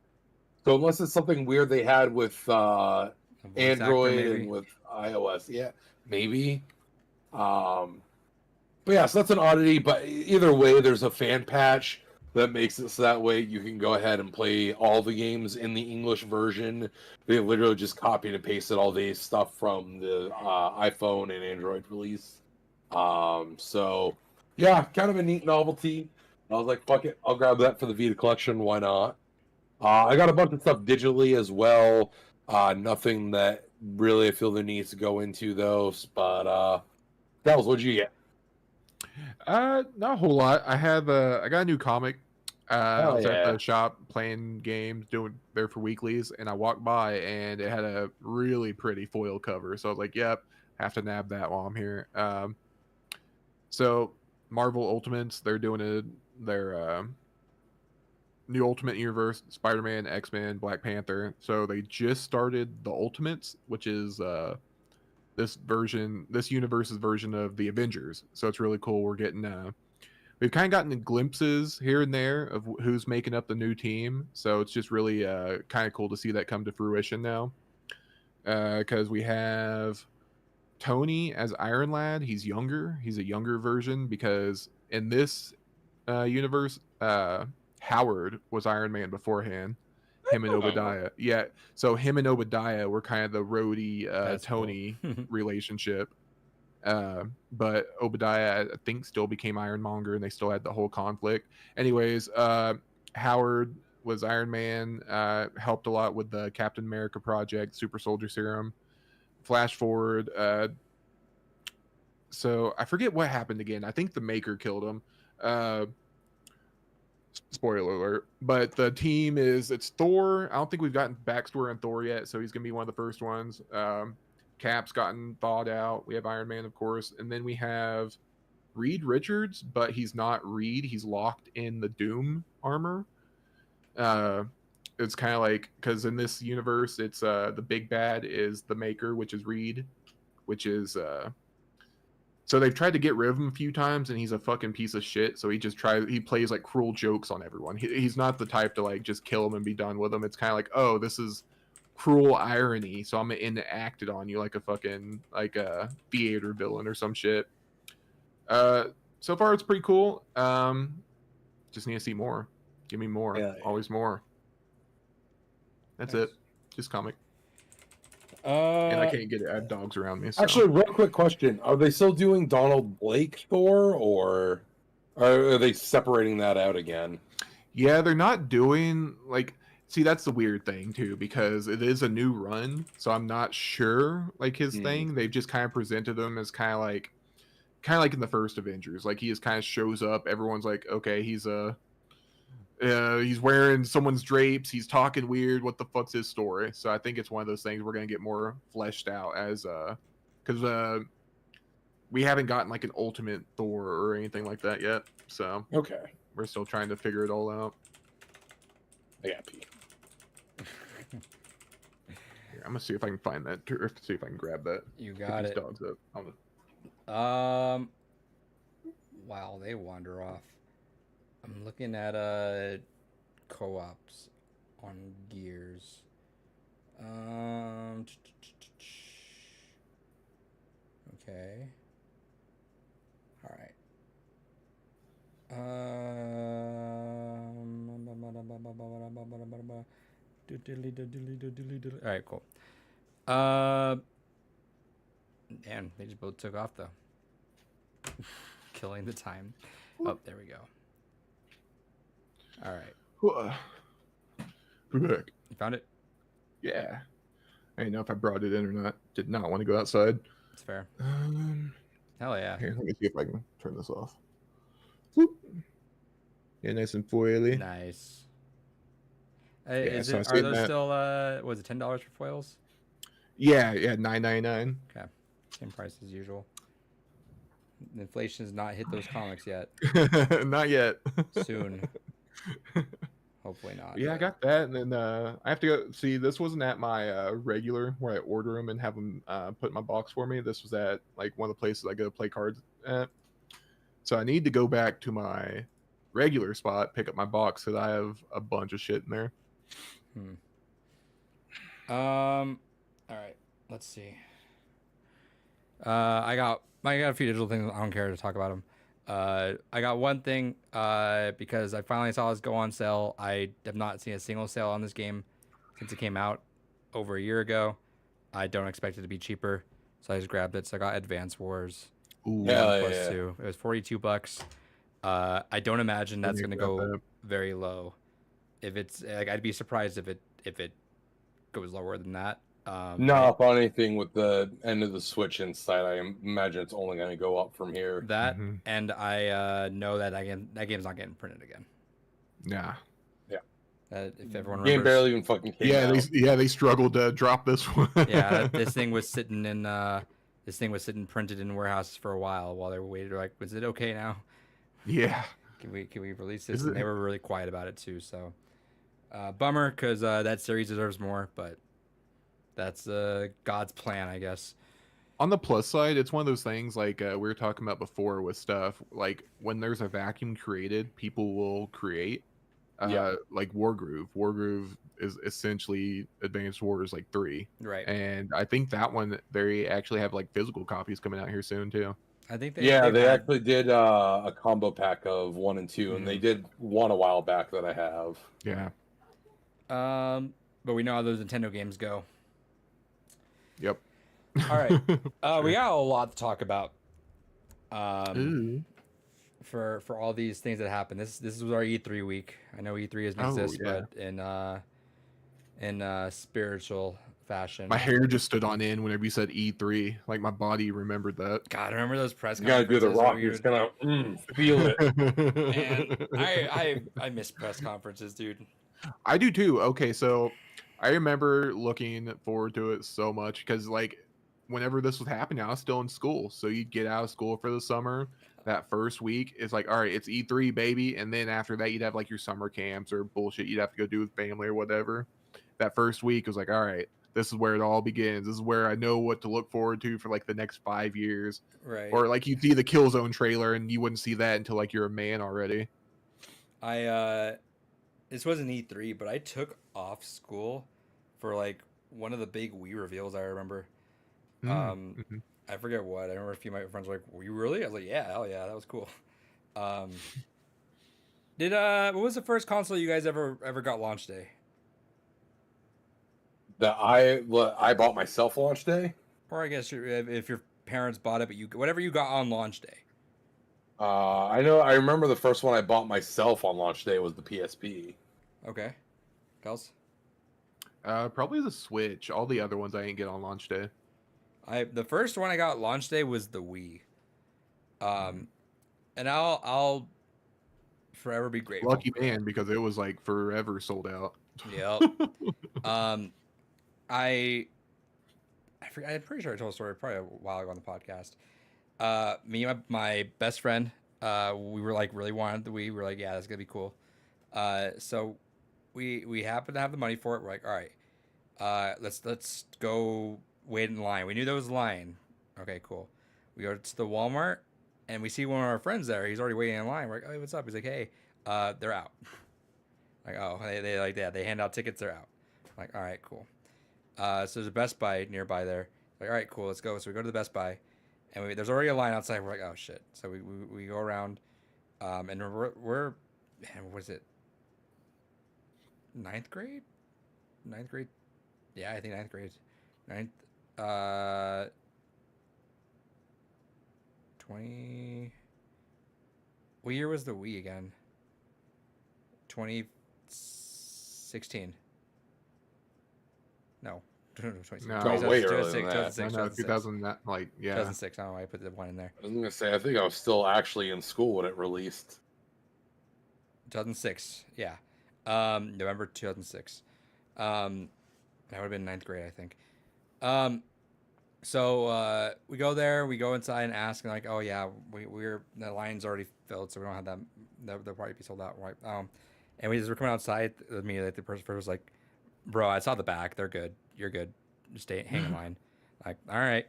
So unless it's something weird they had with A voice actor, Android maybe? and with iOS, yeah, maybe. But yeah, so that's an oddity. But either way, there's a fan patch that makes it so that way you can go ahead and play all the games in the English version. They literally just copied and pasted all the stuff from the iPhone and Android release. So yeah, kind of a neat novelty. I was like, fuck it, I'll grab that for the Vita collection. Why not? I got a bunch of stuff digitally as well. Nothing that really I feel the need to go into those. But Dells, what'd you get? Not a whole lot. I got a new comic. I Hell was at yeah. the shop playing games, doing there for weeklies, and I walked by and it had a really pretty foil cover. So I was like, "Yep, have to nab that while I'm here." So Marvel Ultimates, they're doing their new Ultimate Universe, Spider-Man, X-Men, Black Panther. So they just started the Ultimates, which is this universe's version of the Avengers. So it's really cool. We've kind of gotten glimpses here and there of who's making up the new team. So it's just really kind of cool to see that come to fruition now. Because we have Tony as Iron Lad. He's younger. He's a younger version because in this universe, Howard was Iron Man beforehand. Him and Obadiah. Yeah. So him and Obadiah were kind of the Rhodey That's cool. Tony relationship. But Obadiah, I think, still became Ironmonger, and they still had the whole conflict. Anyways, Howard was Iron Man, helped a lot with the Captain America project, Super Soldier Serum. Flash forward, so I forget what happened again. I think the Maker killed him. Spoiler alert. But the team it's Thor. I don't think we've gotten backstory on Thor yet, so he's gonna be one of the first ones. Cap's gotten thawed out. We have Iron Man, of course, and then we have Reed Richards, but he's not Reed. He's locked in the Doom armor. It's kind of like, because in this universe, it's the big bad is the Maker, which is Reed, which is so they've tried to get rid of him a few times, and he's a fucking piece of shit. So he plays like cruel jokes on everyone. He's not the type to like just kill him and be done with him. It's kind of like, oh, this is cruel irony, so I'm gonna enact it on you like a fucking like a theater villain or some shit. So far it's pretty cool. Just need to see more. Give me more. Yeah. Always more. That's Nice. it. Just comic. And I Uh, can't get it. I have dogs around me. So. Actually, real quick question: are they still doing Donald Blake Thor, or are they separating that out again? Yeah, they're not doing like. See, that's the weird thing too, because it is a new run, so I'm not sure like his thing. They've just kind of presented him as kind of like in the first Avengers. Like he just kind of shows up. Everyone's like, okay, he's wearing someone's drapes. He's talking weird. What the fuck's his story? So I think it's one of those things we're gonna get more fleshed out as because we haven't gotten like an ultimate Thor or anything like that yet. So Okay, we're still trying to figure it all out. I got pee. Here, I'm gonna see if I can find that. Or see if I can grab that. you Pick got these it. dogs up. Wow, they wander off. I'm looking at co-ops on Gears. Okay. All right. All right, cool. Uh, man, they just both took off though, killing the time. Oh, there we go. All right, Look, you found it. yeah. I didn't know if I brought it in or not. Did not want to go outside. It's fair. Um, Hell yeah. Here, let me see if I can turn this off. Whoop. Yeah, nice and foily. Nice. Yeah, so I'm Are saying those that- still was it $10 for foils? Yeah, $9.99. Okay, same price as usual. Inflation has not hit those comics yet. Not yet. Soon. Hopefully not. Yeah, I but- got that, and then I have to go see. This wasn't at my regular where I order them and have them put in my box for me. This was at like one of the places I go to play cards at. So I need to go back to my regular spot, pick up my box, because I have a bunch of shit in there. All right. Let's see. I got a few digital things. I don't care to talk about them. I got one thing because I finally saw this go on sale. I have not seen a single sale on this game since it came out over a year ago. I don't expect it to be cheaper, so I just grabbed it. So I got Advance Wars Ooh, Hell plus yeah. 2. It was $42. I don't imagine that's Didn't gonna grab go that. very low. If it's like, I'd be surprised if it goes lower than that. Not up on anything with the end of the Switch inside. I imagine it's only going to go up from here. That Mhm. and I know that game's not getting printed again. Nah. If everyone Game remembers, barely even fucking came Yeah, out. they struggled to drop this one. yeah, this thing was sitting printed in warehouses for a while they were waiting. They're like, was it okay now? Yeah. Can we release this? Is And they it- were really quiet about it too. So bummer because that series deserves more, but that's God's plan, I guess. On the plus side, it's one of those things like we were talking about before with stuff. Like when there's a vacuum created, people will create. Yeah. Like Wargroove. Wargroove is essentially Advanced Wars like 3. Right. And I think that one they actually have like physical copies coming out here soon too. I think Yeah, they've they had- actually did a combo pack of 1 and 2, and they did one a while back that I have. Yeah. but we know how those Nintendo games go. Yep. All right. We got a lot to talk about. Ooh. For all these things that happened. This was our E3 week. I know E3 doesn't Oh, exist, yeah. but in spiritual fashion. My hair just stood on end whenever you said E3. Like my body remembered that. God, remember those press You gotta do the conferences rock. where You're just gonna feel it. Man, I miss press conferences, dude. I do too. Okay, so I remember looking forward to it so much because like whenever this was happening, I was still in school. So you'd get out of school for the summer. That first week is like, all right, it's E3, baby. And then after that, you'd have like your summer camps or bullshit you'd have to go do with family or whatever. That first week was like, all right, this is where it all begins. This is where I know what to look forward to for like the next 5 years. Right. Or like you'd see the Killzone trailer and you wouldn't see that until like you're a man already. This wasn't E3, but I took off school for like one of the big Wii reveals. I remember. Mhm. I forget what. I remember a few of my friends were like, "Were you really?" I was like, "Yeah, hell yeah, that was cool." What was the first console you guys ever got launch day? That I bought myself launch day. Or I guess if your parents bought it, but whatever you got on launch day. I remember the first one I bought myself on launch day was the PSP. Okay, Kels? Probably the Switch. All the other ones I didn't get on launch day. The first one I got launch day was the Wii. And I'll forever be grateful. Lucky man, because it was like forever sold out. Yep. I forget, I'm pretty sure I told a story probably a while ago on the podcast. Me and my best friend, we were like really wanted the Wii. We were like, yeah, that's gonna be cool. So we happened to have the money for it. We're like, all right, let's go wait in line. We knew there was a line. Okay, cool. We go to the Walmart and we see one of our friends there. He's already waiting in line. We're like, hey, what's up? He's like, hey, they're out. Like, oh, they like that. They hand out tickets. They're out. I'm like, all right, cool. So there's a Best Buy nearby there. Like, all right, cool, let's go. So we go to the Best Buy, and there's already a line outside. We're like, oh shit. So we go around, and we're man, what was it? Ninth grade? Yeah, I think ninth grade. Right? 20. What year was the Wii again? 2016. No. 2016. No. 2016, way earlier than that. 2006, No, 2006. 2000, like, yeah. 2006. I don't know why I put the one in there. I was gonna say, I think I was still actually in school when it released. 2006. Yeah. November 2006. That would have been ninth grade, I think. So we go there, we go inside and ask, and like, oh yeah, we're the line's already filled, so we don't have that. They'll probably be sold out, right? And we just were coming outside immediately. The person was like, "Bro, I saw the back. They're good. You're good. Just hang in line." Like, all right.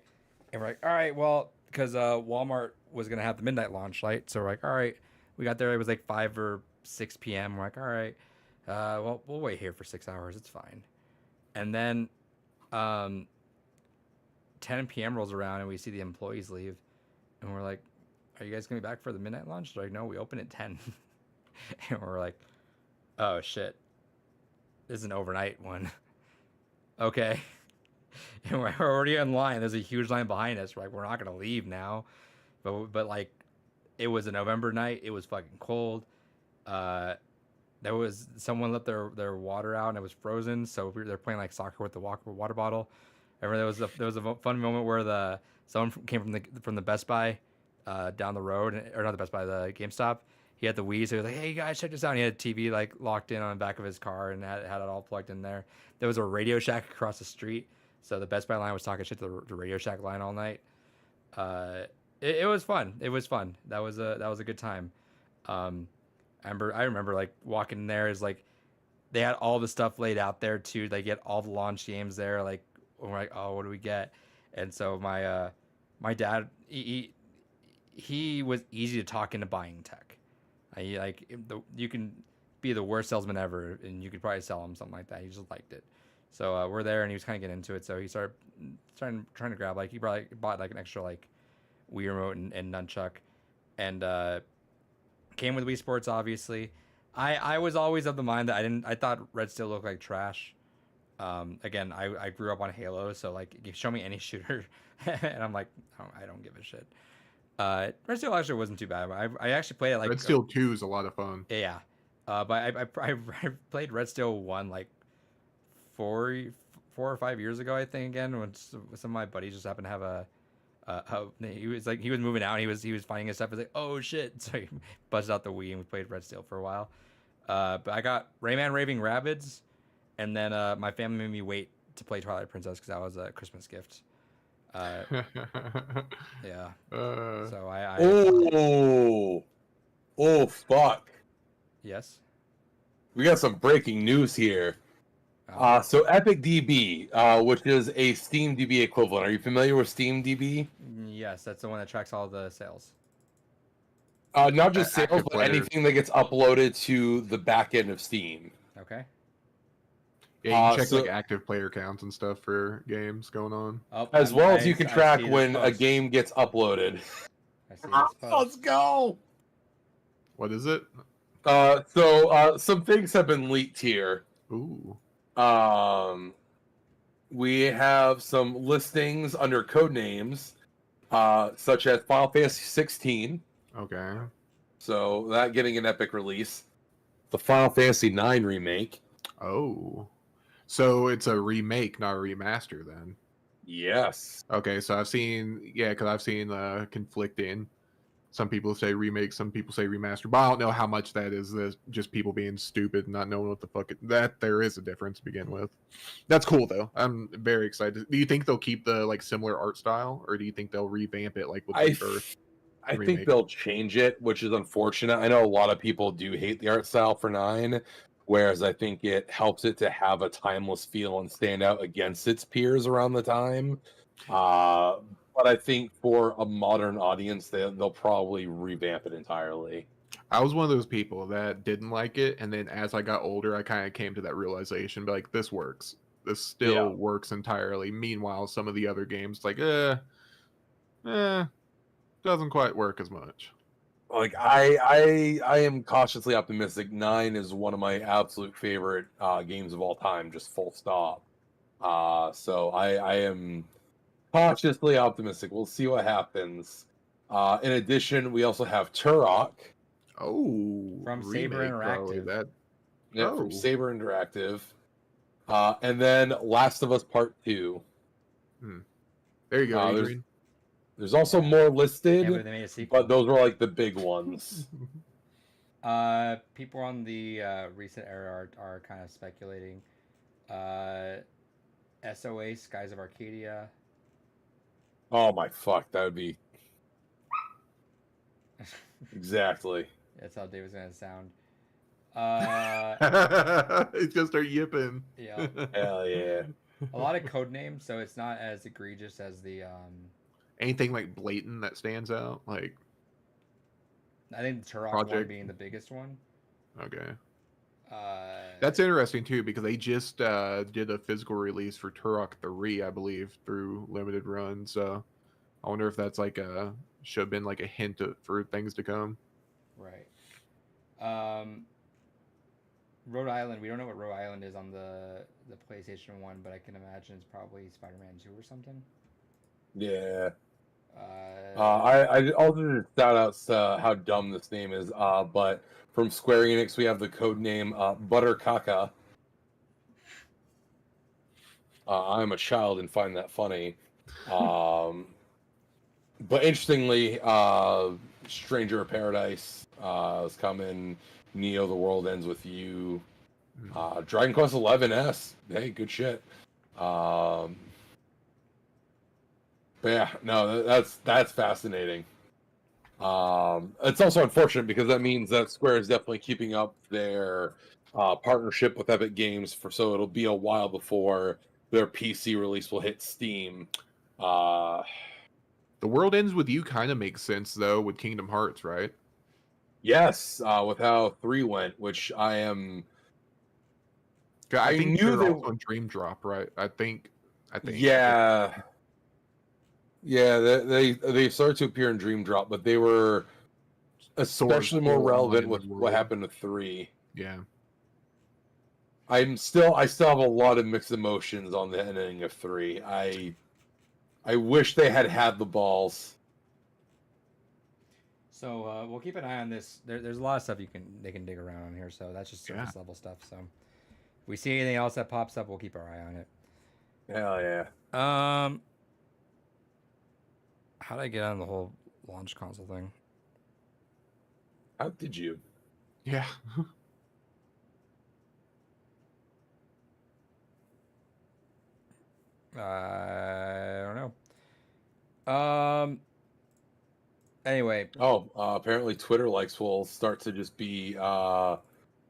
And we're like, all right, well, because Walmart was gonna have the midnight launch, right? So we're like, all right. We got there. It was like 5 or 6 p.m. We're like, all right. Well, we'll wait here for 6 hours. It's fine. And then 10 p.m. rolls around and we see the employees leave. And we're like, are you guys going to be back for the midnight lunch? They're like, no, we open at 10. And we're like, oh, shit. This is an overnight one. Okay. And we're already in line. There's a huge line behind us. We're like, we're not going to leave now. But like, it was a November night. It was fucking cold. There was someone let their water out and it was frozen, so they're playing like soccer with the water bottle. I remember there was a fun moment where someone came from the Best Buy down the road, or not the Best Buy, the GameStop. He had the Wii, so he was like, "Hey guys, check this out." And he had a TV like locked in on the back of his car and had it all plugged in there. There was a Radio Shack across the street, so the Best Buy line was talking shit to the Radio Shack line all night. It was fun. It was fun. That was a good time. I remember like walking in there is like they had all the stuff laid out there too. They get all the launch games there. Like we're like, oh, what do we get? And so my dad he was easy to talk into buying tech. You can be the worst salesman ever, and you could probably sell him something like that. He just liked it. So we're there, and he was kind of getting into it. So he started trying to grab he bought like an extra like Wii remote and nunchuck, and came with Wii Sports, obviously. I was always of the mind that I thought Red Steel looked like trash. Again, I grew up on Halo, so like you show me any shooter, and I'm like, I don't give a shit. Red Steel actually wasn't too bad. I actually played it like Red Steel 2 is a lot of fun. Yeah, but I played Red Steel 1 like 4 or 5 years ago, I think. Again, when some of my buddies just happened to have he was moving out and he was finding his stuff. He's like, oh shit. So he buzzed out the Wii and we played Red Steel for a while. But I got Rayman Raving Rabbids, and then my family made me wait to play Twilight Princess because that was a Christmas gift. Yeah. So I Oh fuck. Yes. We got some breaking news here. So EpicDB, which is a SteamDB equivalent. Are you familiar with SteamDB? Yes, that's the one that tracks all the sales. Not just sales, Active but players. anything that gets uploaded to the back end of Steam. Okay. Yeah, you can check so- like active player counts and stuff for games going on. Oh, As well as you I can see track this when a post. game gets uploaded. I see this post. Let's go! What is it? So some things have been leaked here. Ooh. We have some listings under code names, such as Final Fantasy 16. Okay. So that getting an Epic release. The Final Fantasy 9 remake. Oh. So it's a remake, not a remaster then. Yes. Okay, so I've seen conflicting. Some people say remake, some people say remaster, but I don't know how much that is just people being stupid and not knowing what the fuck that there is a difference to begin with. That's cool though. I'm very excited. Do you think they'll keep the like similar art style, or do you think they'll revamp it like with Rebirth? I think remake? they'll change it, which is unfortunate. I know a lot of people do hate the art style for 9, whereas I think it helps it to have a timeless feel and stand out against its peers around the time. But I think for a modern audience, they'll probably revamp it entirely. I was one of those people that didn't like it, and then as I got older, I kind of came to that realization, like, this works. This still works entirely. Meanwhile, some of the other games, like, doesn't quite work as much. Like I am cautiously optimistic. 9 is one of my absolute favorite games of all time, just full stop. So I am cautiously optimistic. We'll see what happens. In addition, we also have Turok. Oh, From Saber remake, probably Interactive. that. Yeah, from Oh. Saber Interactive. And then Last of Us Part 2. There you go, There's Adrian. there's also Yeah. more Can't believe listed, they made a sequel. but those were like the big ones. People on the recent era are kind of speculating. SOA, Skies of Arcadia. Oh my fuck, that would be exactly. That's how David's gonna sound. It's gonna start yipping. Yeah. Hell yeah. A lot of code names, so it's not as egregious as the. Anything like blatant that stands out, like I think the Turok one Project. being the biggest one. okay. Uh, That's interesting too because they just did a physical release for Turok 3, I believe, through limited run. So I wonder if that's like a should have been like a hint for things to come. right. Rhode Island. We don't know what Rhode Island is on the PlayStation 1, but I can imagine it's probably Spider-Man 2 or something. Yeah. Uh, I also just shout out how dumb this name is. But from Square Enix, we have the code name Buttercaca. I'm a child and find that funny. But interestingly, Stranger of Paradise is coming. Neo: The World Ends with You. Dragon Quest XI-S. Hey, good shit. But yeah, no, that's fascinating. It's also unfortunate because that means that Square is definitely keeping up their partnership with Epic Games so it'll be a while before their PC release will hit Steam. The World Ends with You kind of makes sense though with Kingdom Hearts, right? Yes, with how 3 went, which I am. 'Cause I I think knew they're they- also on Dream Drop, right? I think. Yeah. Yeah, they started to appear in Dream Drop, but they were especially more full on relevant in with the what world. happened to 3. Yeah. I still have a lot of mixed emotions on the ending of 3. I wish they had the balls. so we'll keep an eye on this. There's a lot of stuff they can dig around on here, so that's just surface level stuff. So if we see anything else that pops up, we'll keep our eye on it. Hell yeah. How did I get on the whole launch console thing? How did you? Yeah. I don't know. Anyway, Apparently Twitter likes will start to just be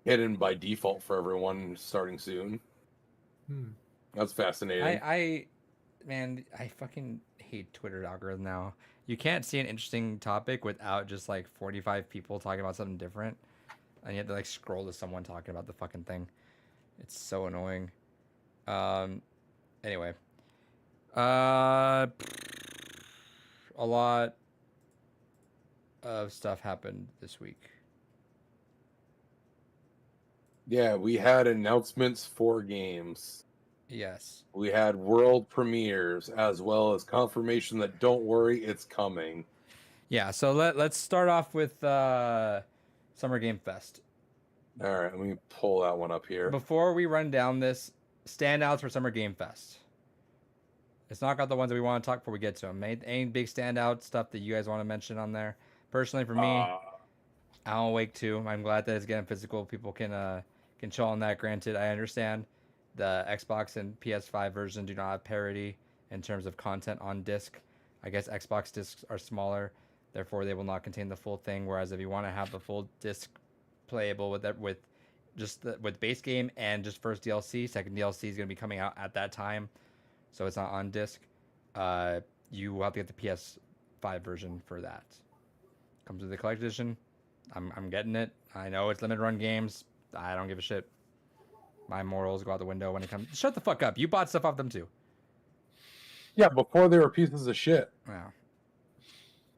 hidden by default for everyone starting soon. That's fascinating. Man, I fucking hate Twitter algorithm now. You can't see an interesting topic without just like 45 people talking about something different, and you have to like scroll to someone talking about the fucking thing. It's so annoying. Anyway, a lot of stuff happened this week. Yeah, we had announcements for games. Yes. We had world premieres as well as confirmation that don't worry, it's coming. Yeah, so let's start off with Summer Game Fest. All right, let me pull that one up here. Before we run down this, standouts for Summer Game Fest. Let's knock out the ones that we want to talk before we get to them. Any big standout stuff that you guys want to mention on there? Personally, for me, Alan Wake 2. I'm glad that it's getting physical. People can chill on that. Granted, I understand the Xbox and PS5 version do not have parity in terms of content on disc. I guess Xbox discs are smaller, therefore they will not contain the full thing. Whereas if you want to have the full disc playable with base game and just first DLC, second DLC is going to be coming out at that time, so it's not on disc. You will have to get the PS5 version for that. Comes with the collector's edition. I'm getting it. I know it's limited run games. I don't give a shit. My morals go out the window when it comes. Shut the fuck up. You bought stuff off them too. Yeah, before they were pieces of shit. Wow.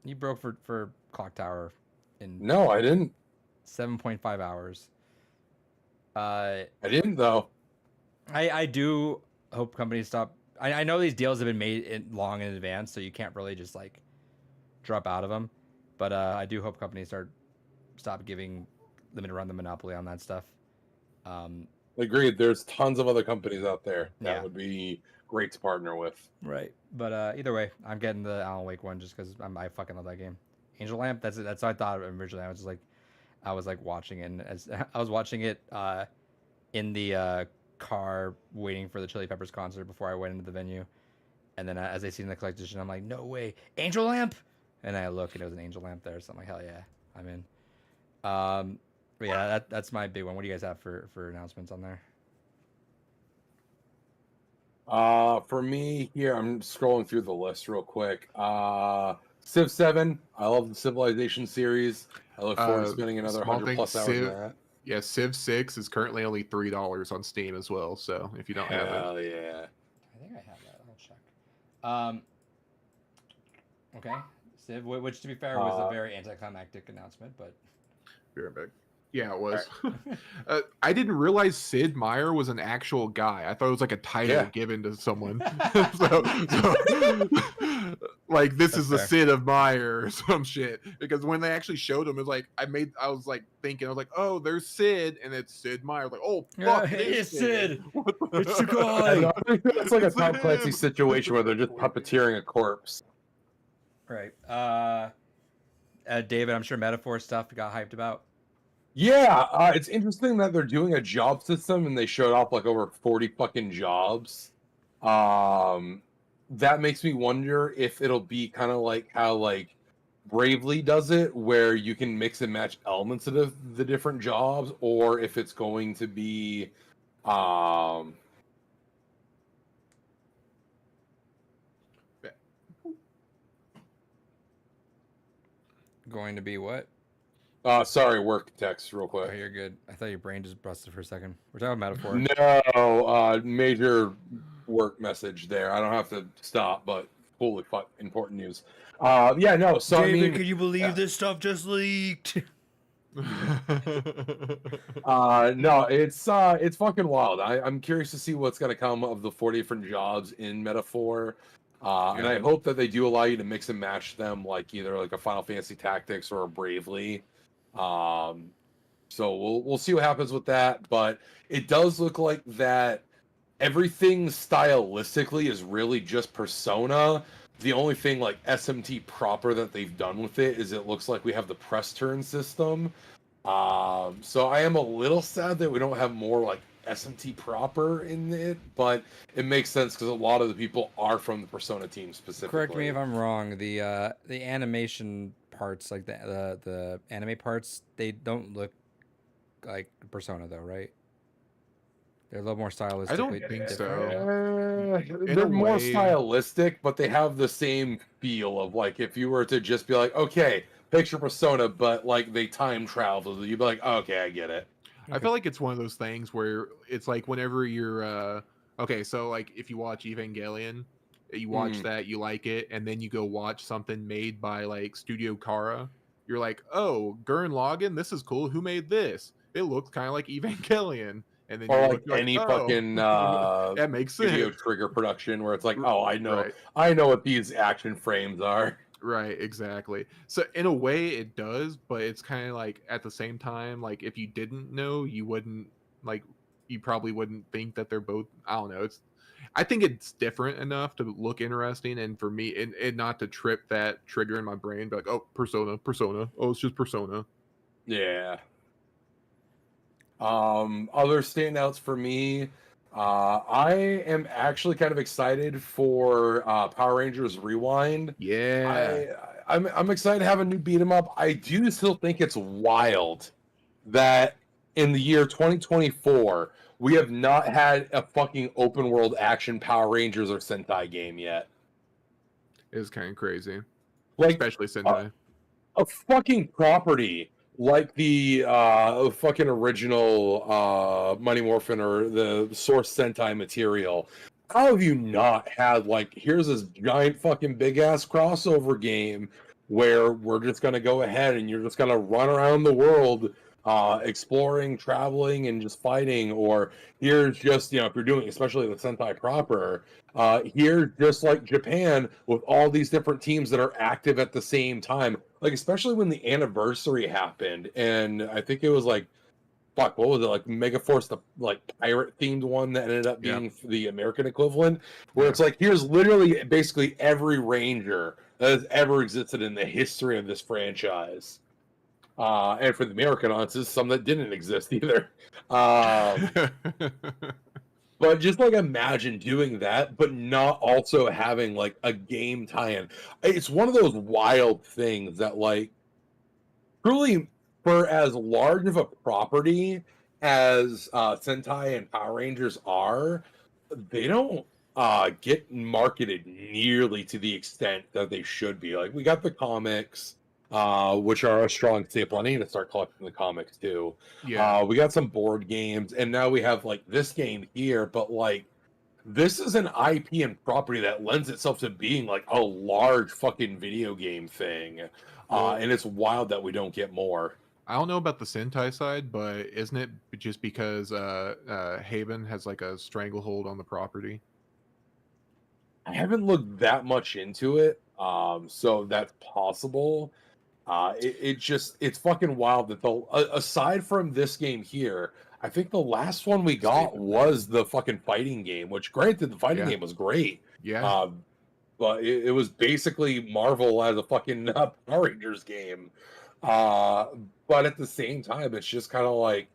You broke for Clock Tower in No, I didn't. 7.5 hours. I didn't though. I do hope companies stop. I know these deals have been made long in advance, so you can't really just like drop out of them. But I do hope companies stop giving limited run the monopoly on that stuff. Agreed. There's tons of other companies out there that Yeah. would be great to partner with. Right. But either way, I'm getting the Alan Wake one just because I fucking love that game. Angel Lamp. That's what I thought originally. I was like watching it. And as I was watching it in the car waiting for the Chili Peppers concert before I went into the venue, and then as I seen the collector's edition, I'm like, no way, Angel Lamp. And I look and it was an Angel Lamp there, so I'm like, hell yeah, I'm in. But yeah, that's my big one. What do you guys have for announcements on there? For me here, I'm scrolling through the list real quick. Civ 7. I love the Civilization series. I look forward to spending another small 100 thing, plus hours Civ- on that. Yeah, Civ 6 is currently only $3 on Steam as well. So if you don't have it, Hell yeah. I think I have that. I'll check. Okay, Civ, which to be fair was a very anticlimactic announcement, but be right back. Yeah, it was. I didn't realize Sid Meier was an actual guy. I thought it was like a title given to someone. so like this is the fair. Sid of Meier or some shit. Because when they actually showed him, it was like I was like thinking, I was like, oh, there's Sid, and it's Sid Meier. I was like, oh fuck, Yeah, it is it's Sid. What the- It's the I guy. know, I think that's like a Tom It's Clancy him. situation where they're just puppeteering a corpse. Right. David, I'm sure Metaphor stuff got hyped about. Yeah, it's interesting that they're doing a job system and they showed off like over 40 fucking jobs. That makes me wonder if it'll be kind of like how like Bravely does it, where you can mix and match elements of the different jobs, or if it's going to be Going to be what? sorry, work text real Oh, quick. you're good. I thought your brain just busted for a second. We're talking Metaphor. No, major work message there. I don't have to stop, but holy fuck, important news. Yeah, no. So David, I mean, can you believe this stuff just leaked? no, it's fucking wild. I'm curious to see what's gonna come of the 40 different jobs in Metaphor. And I hope that they do allow you to mix and match them, like either like a Final Fantasy Tactics or a Bravely. So we'll see what happens with that. But it does look like that everything stylistically is really just Persona. The only thing like SMT proper that they've done with it is it looks like we have the press turn system. So I am a little sad that we don't have more like SMT proper in it, but it makes sense because a lot of the people are from the Persona team specifically. Correct me if I'm wrong. The animation parts, like the anime parts, they don't look like Persona though, right? They're a little more stylistically. I don't think so. They're a more way- stylistic, but they have the same feel of like if you were to just be like, okay, picture Persona, but like they time travel, you'd be like, okay, I get it. I feel like it's one of those things where it's like whenever you're okay, so like if you watch Evangelion, you watch that, you like it, and then you go watch something made by like Studio Kara, you're like, oh, Gurren Lagann, this is cool. Who made this? It looks kind of like Evangelion. And then Or you like look, you're any oh. fucking That makes Studio sense. Trigger production where it's like, oh, I know, Right. I know what these action frames are. Right, exactly. So in a way it does, but it's kind of like at the same time, like if you didn't know, you wouldn't like you probably wouldn't think that they're both. I don't know. I think it's different enough to look interesting, and for me, and not to trip that trigger in my brain, be like, oh, Persona. Oh, it's just Persona. Yeah. Other standouts for me, I am actually kind of excited for Power Rangers Rewind. Yeah. I'm excited to have a new beat 'em up. I do still think it's wild that in the year 2024 we have not had a fucking open world action Power Rangers or Sentai game yet. It's kind of crazy, Like especially Sentai. a fucking property like the fucking original Mighty Morphin or the source Sentai material. How have you not had like here's this giant fucking big ass crossover game where we're just gonna go ahead and you're just gonna run around the world exploring, traveling, and just fighting. Or here's just, if you're doing, especially the Sentai proper, here's just like Japan with all these different teams that are active at the same time. Like, especially when the anniversary happened, and I think it was like, fuck, what was it, like Megaforce, the like pirate themed one that ended up Yep. being the American equivalent, where Yeah. it's like, here's literally basically every Ranger that has ever existed in the history of this franchise. And for the American audiences, some that didn't exist either. But just like imagine doing that, but not also having like a game tie-in. It's one of those wild things that like truly, for as large of a property as Sentai and Power Rangers are, they don't get marketed nearly to the extent that they should be. Like, we got the comics, which are a strong staple. I need to start collecting the comics too. Yeah. We got some board games, and now we have like this game here, but like this is an IP and property that lends itself to being like a large fucking video game thing. Well, And it's wild that we don't get more. I don't know about the Sentai side, but isn't it just because Haven has like a stranglehold on the property? I haven't looked that much into it, so that's possible. It's fucking wild that aside from this game here, I think the last one we got Statement. was the fucking fighting game. Which, granted, the fighting Yeah. game was great. Yeah. But it was basically Marvel as a fucking Power Rangers game. But at the same time, it's just kind of like,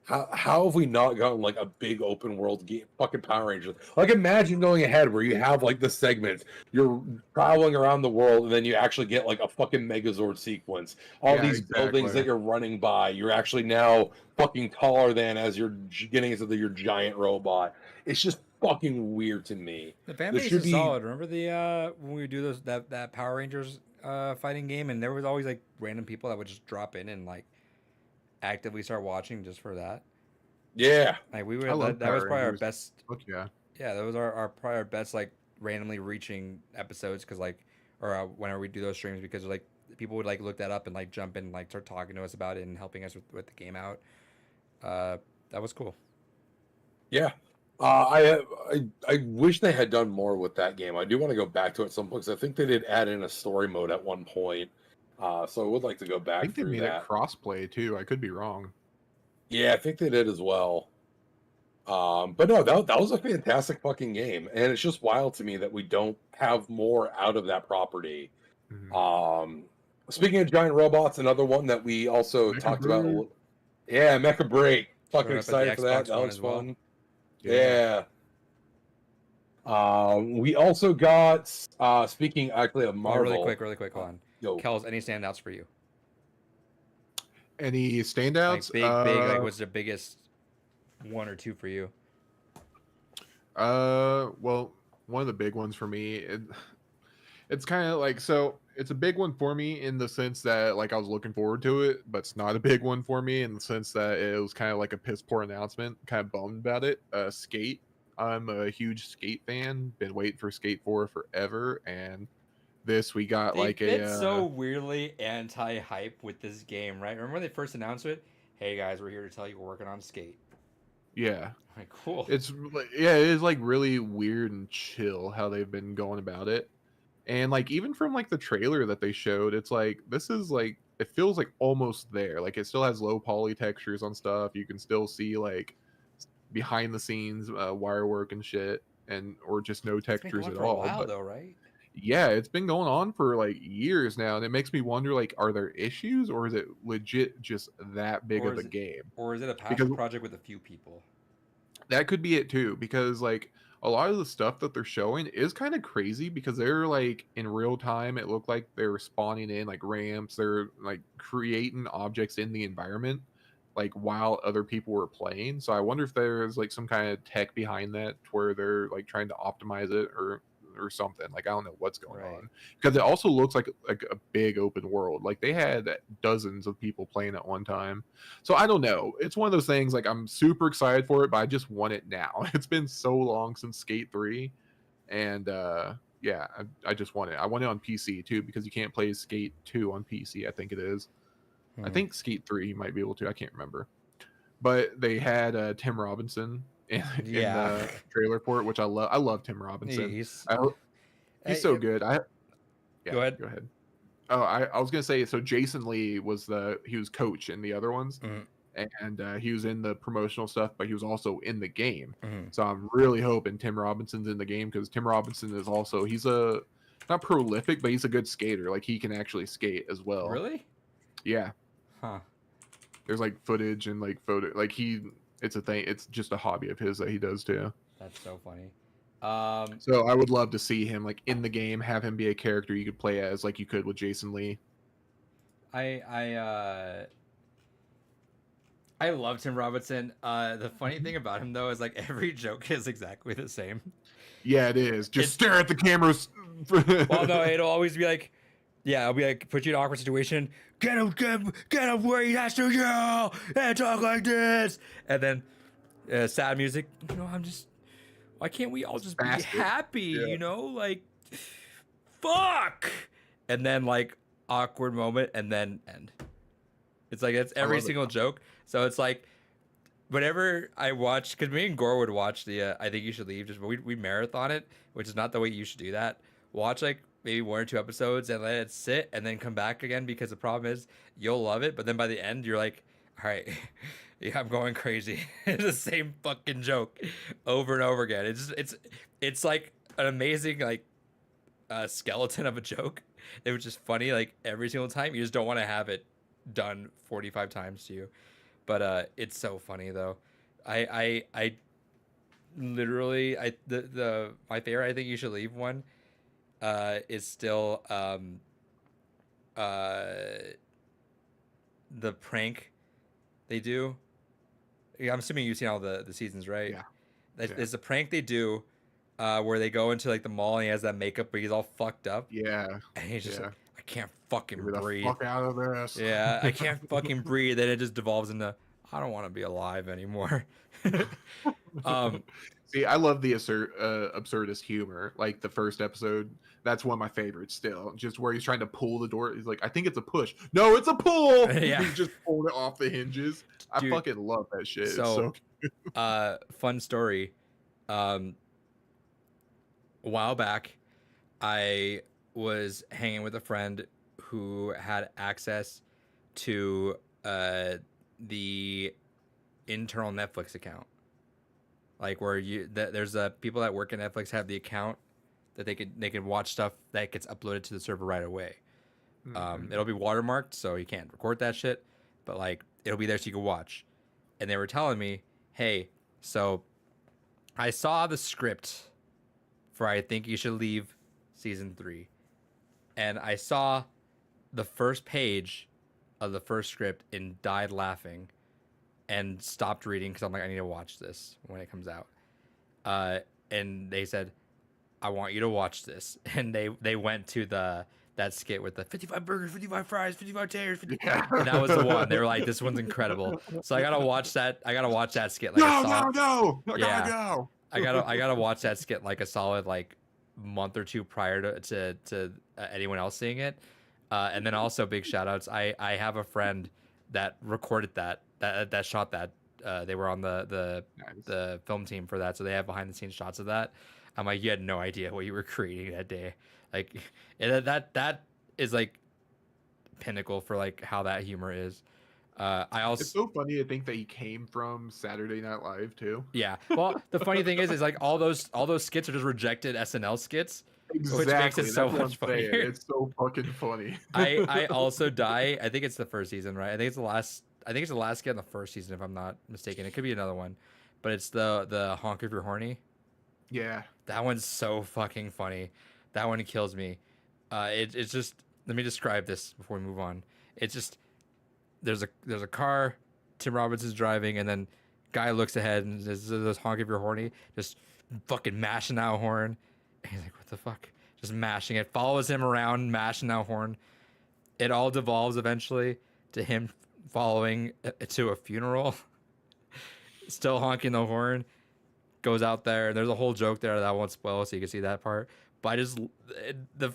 how have we not gotten like a big open world game, fucking Power Rangers? Like, imagine going ahead where you have like the segments, you're traveling around the world, and then you actually get like a fucking Megazord sequence. All Yeah, these buildings that exactly. you're running by, you're actually now fucking taller than as you're getting into your giant robot. It's just fucking weird to me. The fan There base should is be solid. Remember the when we do that Power Rangers fighting game, and there was always like random people that would just drop in and like actively start watching just for that. Yeah. Like we were I love that was Power probably our Rangers. best. Fuck yeah. Yeah, that was our probably our best like randomly reaching episodes because like or whenever we do those streams because like people would like look that up and like jump in and like start talking to us about it and helping us with the game out. That was cool. Yeah. I wish they had done more with that game. I do want to go back to it at some point because I think they did add in a story mode at one point. So I would like to go I back think they through made it that. crossplay too. I could be wrong. Yeah, I think they did as well. But no, that was a fantastic fucking game, and it's just wild to me that we don't have more out of that property. Mhm. Speaking of giant robots, another one that we also Mecha talked about. Break. Yeah, Mecha Break. Fucking Showed up at the excited for that. Xbox That One was as well. fun. Yeah. Yeah. We also got speaking actually of Oh, Marvel. really quick, hold on. Yo, Kels, any standouts for you? Any Like standouts? big, like what's the biggest one or two for you? Well, one of the big ones for me, it's kind of like, so it's a big one for me in the sense that like I was looking forward to it, but it's not a big one for me in the sense that it was kind of like a piss poor announcement. Kind of bummed about it. Skate. I'm a huge Skate fan. Been waiting for Skate 4 forever, and this we got like a so weirdly anti-hype with this game, right? Remember when they first announced it? Hey guys, we're here to tell you we're working on Skate. yeah. Like, cool. It's yeah, it is like really weird and chill how they've been going about it. And like even from like the trailer that they showed, it's like this is like it feels like almost there. Like it still has low poly textures on stuff. You can still see like behind the scenes wire work and shit, and or just no It's been textures going at for a all. while But though, right? yeah, it's been going on for like years now, and it makes me wonder like, are there issues or is it legit just that big Or of is a it, game? or is it a Because passion project with a few people? that could be it too, because like a lot of the stuff that they're showing is kind of crazy because they're like in real time. It looked like they're spawning in like ramps. They're like creating objects in the environment, like while other people were playing. So I wonder if there's like some kind of tech behind that to where they're like trying to optimize it or something. Like I don't know what's going Right. on because it also looks like a big open world. Like they had dozens of people playing at one time. So I don't know. It's one of those things like I'm super excited for it, but I just want it now. It's been so long since Skate 3 and yeah, I just want it. I want it on PC too because you can't play Skate 2 on PC, I think it is. I think Skeet 3 you might be able to. I can't remember. But they had Tim Robinson in Yeah. the trailer for it, which I love. I love Tim Robinson. He's He's so good. Yeah, go ahead. Go ahead. Oh, I was gonna say, so Jason Lee was he was coach in the other ones, Mhm. and he was in the promotional stuff, but he was also in the game. Mhm. So I'm really hoping Tim Robinson's in the game, because Tim Robinson is also, he's a not prolific, but he's a good skater. Like, he can actually skate as well. Really? Yeah. Huh. There's like footage and like photo, like it's a thing. It's just a hobby of his that he does too. That's so funny. So I would love to see him like in the game, have him be a character you could play as, like you could with Jason Lee. I love Tim Robinson. The funny thing about him though is like every joke is exactly the same. Yeah, it is. Just stare at the cameras. Well, no, it'll always be like, yeah, I'll be like, put you in an awkward situation. Get him where he has to yell and talk like this. And then sad music. You know, why can't we all just be happy? Yeah. You know, like, fuck. And then like awkward moment and then end. It's like, it's every single joke. So it's like, whenever I watch, because me and Gore would watch the I Think You Should Leave, just we marathon it, which is not the way you should do that. Watch like maybe 1 or 2 episodes and let it sit and then come back again, because the problem is you'll love it, but then by the end you're like, all right, yeah, I'm going crazy. It's the same fucking joke over and over again. It's like an amazing like skeleton of a joke. It was just funny like every single time. You just don't want to have it done 45 times to you. But it's so funny though. I literally my favorite I Think You Should Leave one is still the prank they do. Yeah, I'm assuming you've seen all the seasons, right? Yeah. There's a prank they do where they go into like the mall and he has that makeup but he's all fucked up. Yeah. And he's just like, I can't fucking Get the breathe. fuck out of this. Yeah, I can't fucking breathe. Then it just devolves into, I don't want to be alive anymore. See, I love the absurdist humor. Like the first episode, that's one of my favorites still. Just where he's trying to pull the door. He's like, I think it's a push. No, it's a pull. Yeah. He's just pulling it off the hinges. Dude, I fucking love that shit. So, It's so fun story. A while back, I was hanging with a friend who had access to the internal Netflix account, like where there's people that work at Netflix have the account that they can watch stuff that gets uploaded to the server right away. It'll be watermarked, so you can't record that shit, but like it'll be there so you can watch. And they were telling me, hey, so I saw the script for I Think You Should Leave season 3, and I saw the first page of the first script and died laughing and stopped reading because I'm like, I need to watch this when it comes out. And they said, I want you to watch this. And they went to that skit with the 55 burgers, 55 fries, 55 taters, 55. And that was the one. They were like, this one's incredible. So I gotta watch that. I gotta watch that skit. Like no, I gotta go. I gotta watch that skit like a solid like month or two prior to anyone else seeing it. And then also big shout outs. I have a friend that recorded that shot that. They were on the film team for that, so they have behind the scenes shots of that. I'm like, you had no idea what you were creating that day. Like that is like pinnacle for like how that humor is. It's so funny to think that he came from Saturday Night Live too. Yeah. Well, the funny thing is like all those skits are just rejected SNL skits. Exactly. Which makes it so much funnier. It's so fucking funny. I also die. I think it's the first season, right? I think it's the last skit in the first season, if I'm not mistaken. It could be another one, but it's the honk if you're horny. Yeah. That one's so fucking funny. That one kills me. It's just, let me describe this before we move on. It's just, there's a car, Tim Robinson's driving, and then guy looks ahead and says honk if you're horny, just fucking mashing that horn. And he's like, what the fuck? Just mashing it. Follows him around, mashing that horn. It all devolves eventually to him following to a funeral, still honking the horn. Goes out there, and there's a whole joke there that I won't spoil, so you can see that part. But the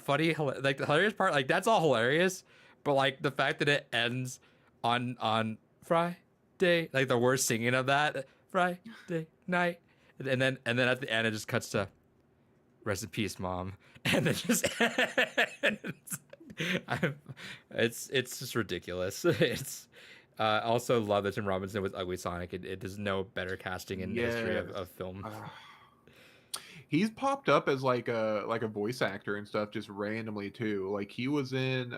hilarious part, like that's all hilarious, but like the fact that it ends on Friday, like the worst singing of that Friday night, and then at the end it just cuts to rest in peace, mom, and then just ends. It's just ridiculous. It's also love that Tim Robinson was Ugly Sonic. There's no better casting in the history Yes. of film. He's popped up as like a voice actor and stuff just randomly too. Like he was in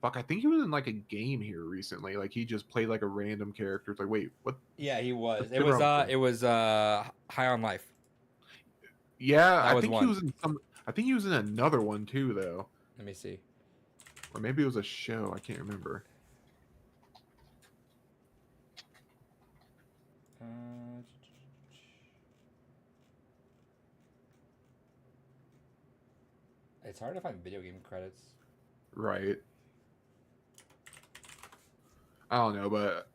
fuck, I think he was in like a game here recently. Like he just played like a random character. It's like, wait, what? Yeah, he was. Tim Robinson. It was High on Life. Yeah, That I was think one. he was in some. I think he was in another one too, though, Let me see. or maybe it was a show. I can't remember. It's hard to find video game credits. Right. I don't know, but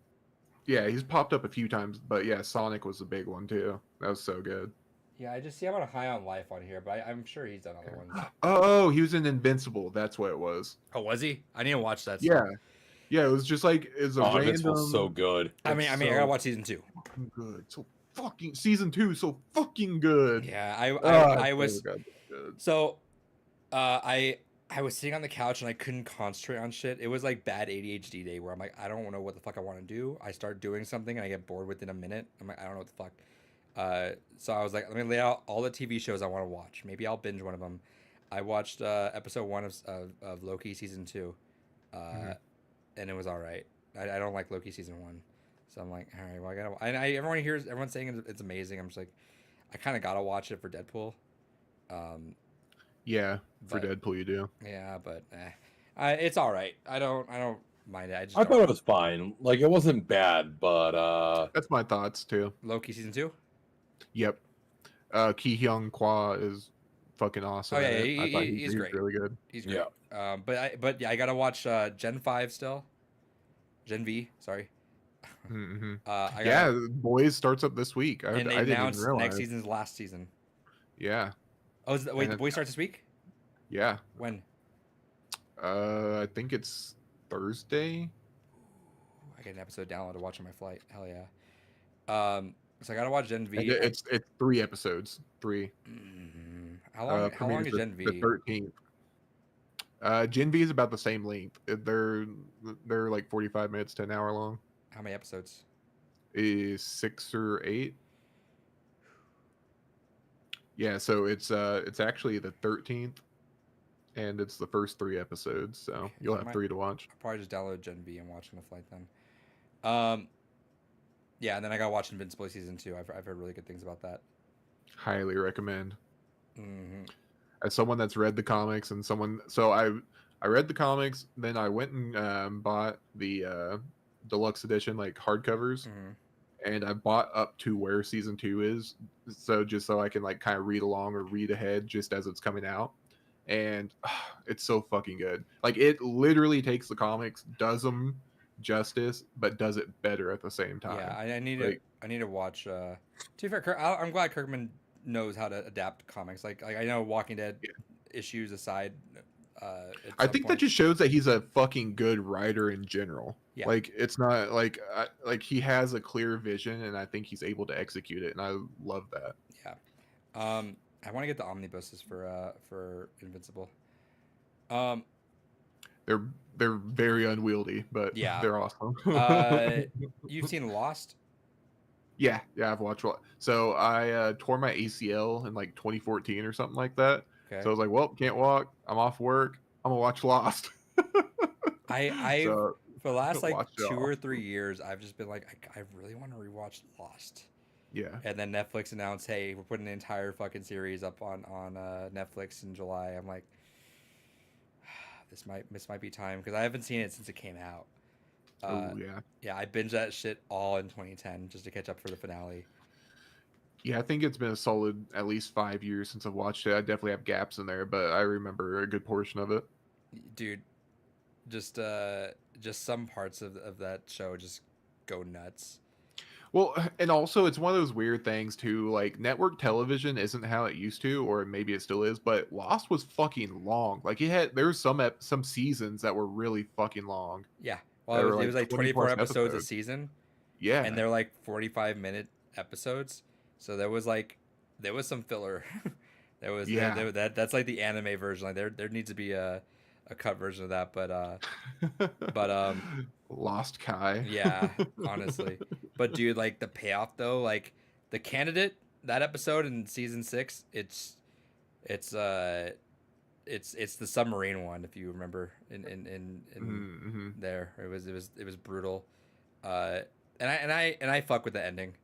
yeah, he's popped up a few times. But yeah, Sonic was a big one too. That was so good. Yeah, I just see him on High on Life on here, but I'm sure he's done other ones. Oh, he was in Invincible. That's what it was. Oh, was he? I need to watch that. Yeah, Stuff. yeah. It was just like it's a Oh, random. Invincible's so good. I mean, It's I gotta watch season 2. fucking good. So fucking season 2. So fucking good. Yeah, I Oh, was good. so, I was sitting on the couch and I couldn't concentrate on shit. It was like bad ADHD day where I'm like, I don't know what the fuck I want to do. I start doing something and I get bored within a minute. I'm like, I don't know what the fuck. So I was like, let me lay out all the TV shows I want to watch. Maybe I'll binge one of them. I watched episode 1 of Loki season 2, and it was all right. I don't like Loki season 1, so I'm like, all right, well I gotta. And everyone's saying it's amazing. I'm just like, I kind of gotta watch it for Deadpool. Yeah, for But- Deadpool you do. Yeah, but it's all right. I don't mind it. I thought it was fine. Like it wasn't bad, but That's my thoughts too. Loki season 2. Yep. Ki Hyung Kwa is fucking awesome. Oh, yeah, in it. I thought he's great. really good. He's great. But yeah, I gotta watch Gen 5 still. Gen V, sorry. Mm-hmm. I gotta, Yeah, Boys starts up this week. I and they didn't even announced realize. next season's last season. Yeah, Oh, wait, And the boy starts this week? yeah. When? I think it's Thursday. I get an episode download to watch on my flight. Hell yeah. So I gotta watch Gen V. And it's 3 episodes. 3. How long? How long premieres is the- Gen V? The 13th. Gen V is about the same length. They're like 45 minutes to an hour long. How many episodes? Is 6 or 8. Yeah, so it's actually the 13th, and it's the first 3 episodes. So Okay, you'll so I have might- 3 to watch. I'll probably just download Gen V and watch on the flight then. Yeah, and then I gotta watch Invincible season 2. I've heard really good things about that. Highly recommend. Hmm. As someone that's read the comics and so I read the comics, then I went and bought the deluxe edition like hardcovers, Hmm. and I bought up to where season 2 is, so just so I can like kind of read along or read ahead just as it's coming out. And it's so fucking good. Like it literally takes the comics, does them justice, but does it better at the same time. Yeah, I need Like- to watch. To be fair, I'm glad Kirkman knows how to adapt comics. Like I know Walking Dead issues aside. I think that just shows that he's a fucking good writer in general. Yeah. Like it's not like like he has a clear vision, and I think he's able to execute it, and I love that. Yeah. I want to get the omnibuses for Invincible. They're very unwieldy, but Yeah. they're awesome. You've seen Lost? yeah, I've watched. So I tore my ACL in like 2014 or something like that. Okay. So I was like, well, can't walk. I'm off work. I'm gonna watch Lost. I So, for the last like watch it 2 all. or 3 years, I've just been like, I really want to rewatch Lost. yeah, And then Netflix announced, hey, we're putting the entire fucking series up on Netflix in July. I'm like, this might be time because I haven't seen it since it came out. oh yeah. Yeah, I binged that shit all in 2010 just to catch up for the finale. Yeah, I think it's been a solid at least 5 years since I've watched it. I definitely have gaps in there, but I remember a good portion of it. Dude, just some parts of that show just go nuts. Well, and also it's one of those weird things too. Like network television isn't how it used to, or maybe it still is. But Lost was fucking long. Like there was some seasons that were really fucking long. Yeah, Well, They it were was like 20 24 plus episodes a season, Yeah. and they're like 45-minute episodes. So there was some filler. Yeah. That's like the anime version. Like there needs to be a cut version of that. But Lost Kai. yeah, honestly. But dude, like the payoff though, like the candidate that episode in season 6, it's it's the submarine one, if you remember in Mm-hmm. there. It was brutal. Uh, and I fuck with the ending.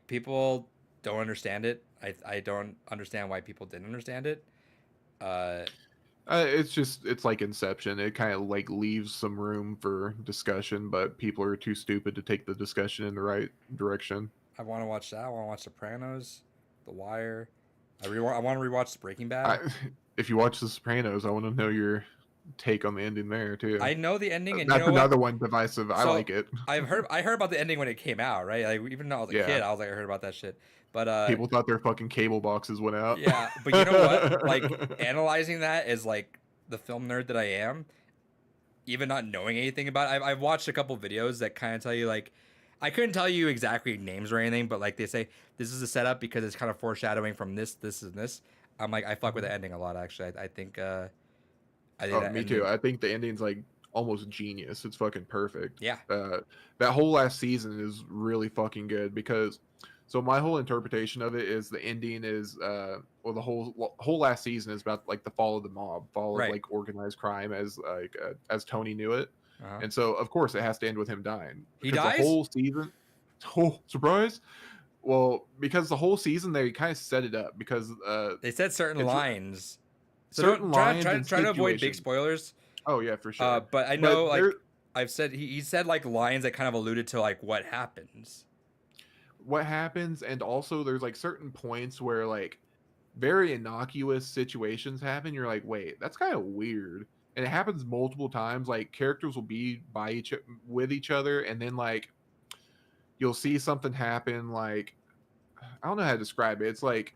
People don't understand it. I don't understand why people didn't understand it. Uh, It's like Inception. It kind of like leaves some room for discussion, but people are too stupid to take the discussion in the right direction. I want to watch that. I want to watch Sopranos, The Wire. I want to rewatch Breaking Bad. I, if you watch The Sopranos, I want to know your take on the ending there too. I know the ending, and you That's know what? another one divisive. I So, like it. I heard about the ending when it came out, right? Like even though I was a Yeah. kid, I was like I heard about that shit. But People thought their fucking cable boxes went out. yeah, but you know what? Like analyzing that as like the film nerd that I am, even not knowing anything about it, I've watched a couple videos that kind of tell you like I couldn't tell you exactly names or anything, but like they say this is a setup because it's kind of foreshadowing from this, and this. I'm like I fuck with the ending a lot actually. I think Oh, that me too. ending, I think the ending's like almost genius. It's fucking perfect. yeah. That whole last season is really fucking good because so my whole interpretation of it is the ending is well the whole last season is about like the fall of the mob, fall Right. of like organized crime as Tony knew it. Uh-huh. And so of course it has to end with him dying. He Because dies? the whole season oh surprise. Well, because the whole season they kind of set it up because They said certain it's- lines. So certain don't lines and try to avoid big situations. spoilers. Oh yeah, for sure. But I know like there- I've said he said like lines that kind of alluded to like what happens. what happens, and also there's like certain points where like very innocuous situations happen. You're like, wait, that's kind of weird, and it happens multiple times. Like characters will be with each other, and then like you'll see something happen. Like I don't know how to describe it. It's like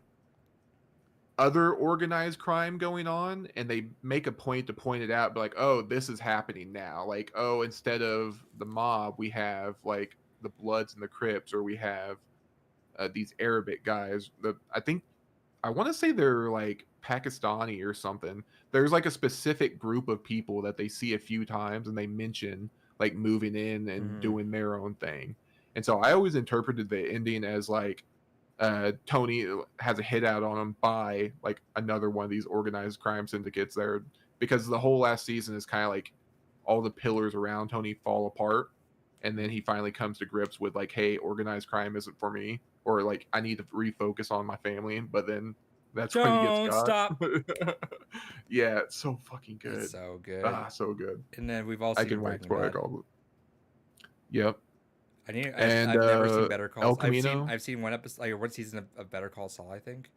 other organized crime going on, and they make a point to point it out. But like, oh, this is happening now. Like, oh, instead of the mob, we have like the Bloods and the Crips, or we have these Arabic guys. I want to say they're like Pakistani or something. There's like a specific group of people that they see a few times, and they mention like moving in and Mhm. doing their own thing. And so I always interpreted the ending as like Tony has a hit out on him by like another one of these organized crime syndicates there, because the whole last season is kind of like all the pillars around Tony fall apart, and then he finally comes to grips with like, hey, organized crime isn't for me, or like I need to refocus on my family. But then that's when he Don't gets got. stop. Yeah, it's so fucking good. It's so good. So good. And then we've all I seen can wait Breaking for Bad. it all. Yep. I've And, never seen Better El Call. Camino? I've seen one episode, like one season of Better Call Saul. I think.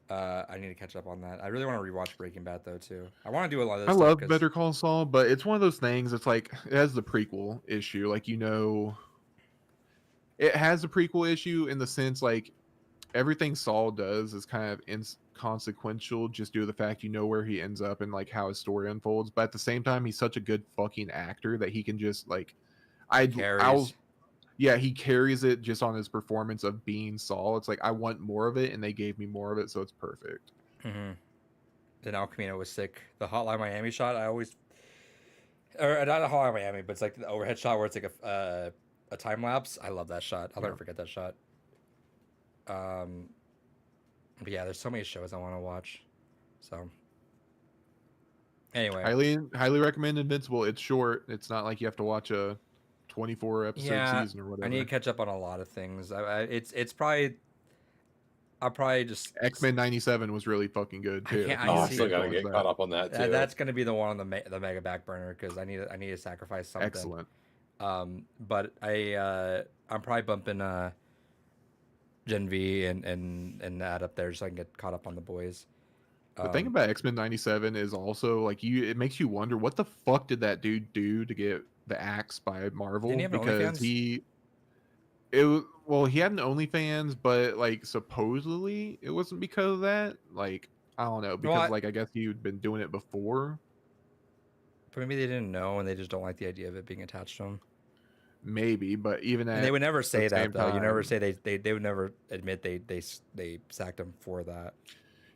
I need to catch up on that. I really want to rewatch Breaking Bad though too. I want to do a lot of this. I stuff love 'cause- Better Call Saul, but it's one of those things. It's like it has the prequel issue. Like it has a prequel issue in the sense like everything Saul does is kind of inconsequential just due to the fact you know where he ends up and like how his story unfolds. But at the same time, he's such a good fucking actor that he can just like Carries. yeah, he carries it just on his performance of being Saul. It's like I want more of it, and they gave me more of it, so it's perfect. Mm-hmm. Then El Camino was sick. The Hotline Miami shot, or not a Hotline Miami, but it's like the overhead shot where it's like a time lapse. I love that shot. I'll never forget that shot. But yeah, there's so many shows I want to watch. So anyway, Highly recommend Invincible. It's short. It's not like you have to watch a 24 episode season or whatever. I need to catch up on a lot of things. It's probably. I'll probably just X-Men 97 was really fucking good too. can't- I Oh, I see still it. gotta get caught up on that too. that's gonna be the one on the mega back burner because I need to sacrifice something. Excellent. But I'm probably bumping Gen V and that up there just so I can get caught up on the boys. The thing about X-Men 97 is also like it makes you wonder what the fuck did that dude do to get the axe by Marvel? Didn't he have an Because OnlyFans? he had an OnlyFans, but like supposedly it wasn't because of that. Like I don't know, because Well, like I guess he'd been doing it before. But maybe they didn't know, and they just don't like the idea of it being attached to them. Maybe, but even And at they would never say the same that, though. You never time, say they would never admit they sacked him for that.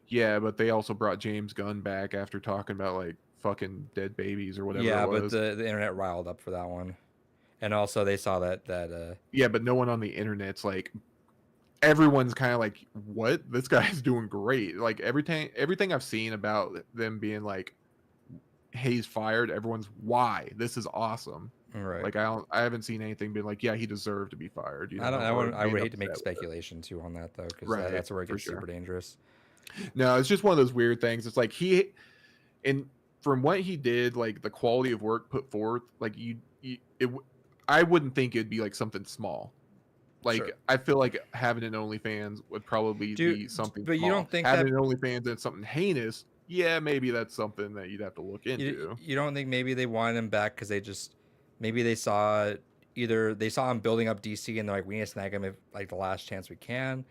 yeah, but they also brought James Gunn back after talking about like fucking dead babies or whatever Yeah, it but was. the internet riled up for that one, and also they saw that Yeah, but no one on the internet's like, everyone's kind of like, what? This guy's doing great. Like everything I've seen about them being like, hey, he's fired, everyone's, why? This is awesome. right. Like I haven't seen anything being like, yeah, he deserved to be fired. You know, I being would hate to make upset with it. speculation too on that, though, because Right, that's where it for gets sure. super dangerous. No, it's just one of those weird things. It's like and from what he did, like the quality of work put forth, like I wouldn't think it'd be like something small. Like Sure. I feel like having an OnlyFans would probably Dude, be something but you small. don't think having that- an OnlyFans and something heinous, yeah, maybe that's something that you'd have to look into. You don't think maybe they wanted him back because maybe they saw they saw him building up DC and they're like, we need to snag him if like the last chance we can,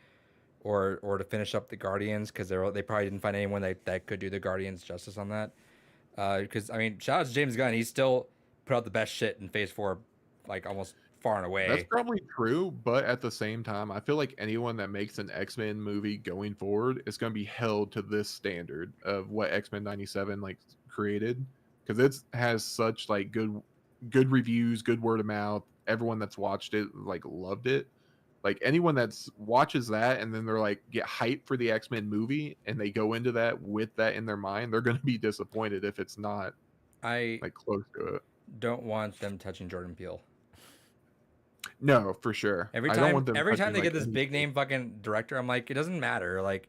or to finish up the Guardians, because they probably didn't find anyone that could do the Guardians justice on that. Because I mean, shout out to James Gunn, he still put out the best shit in Phase 4, like almost far and away. That's probably true, but at the same time, I feel like anyone that makes an X-Men movie going forward is going to be held to this standard of what X-Men 97 like created, because it has such like good reviews, good word of mouth. Everyone that's watched it like loved it. Like anyone that's watches that and then they're like get hyped for the X-Men movie and they go into that with that in their mind, they're going to be disappointed if it's not I like close to it. don't want them touching Jordan Peele. No, for sure. Every I don't time, want them every time touching, they like, get this any- big name fucking director, I'm like, it doesn't matter. Like,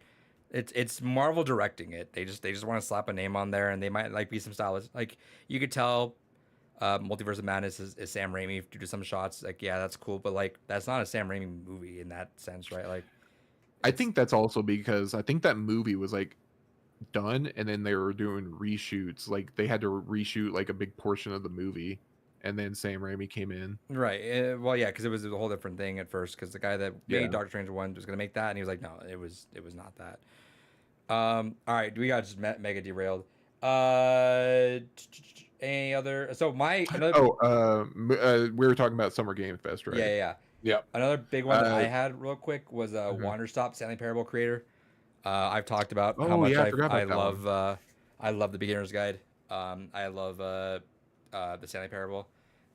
it's Marvel directing it. They just want to slap a name on there, and they might like be some stylish. Like you could tell, Multiverse of Madness is Sam Raimi due to some shots. Like, yeah, that's cool, but like that's not a Sam Raimi movie in that sense, right? Like, I think that's also because I think that movie was like done and then they were doing reshoots. Like they had to reshoot like a big portion of the movie and then Sam Raimi came in. right? Well, yeah, because it was a whole different thing at first. Because the guy that Yeah. made Doctor Strange 1 was gonna make that, and he was like, no, it was not that. All right, we got just mega derailed. Any other? So another. We were talking about Summer Game Fest, right? Yeah. Yep. Another big one that I Uh, had real quick was mhm. Wanderstop, Stanley Parable creator. I've talked about how Oh, much yeah, I forgot about that I love the Beginner's Guide. I love the Stanley Parable.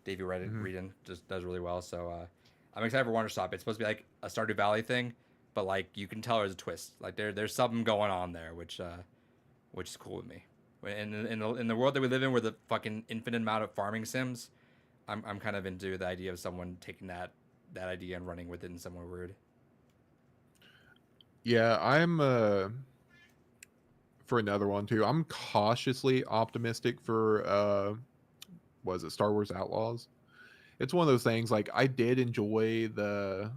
Davey Mhm. Reedon just does really well. So I'm excited for Wanderstop. It's supposed to be like a Stardew Valley thing, but like you can tell there's a twist. Like there's something going on there, which is cool with me. In the world that we live in, where the fucking infinite amount of farming sims, I'm kind of into the idea of someone taking that idea and running with it in somewhere weird. Yeah, I'm for another one too. I'm cautiously optimistic for was it Star Wars Outlaws? It's one of those things like I did enjoy the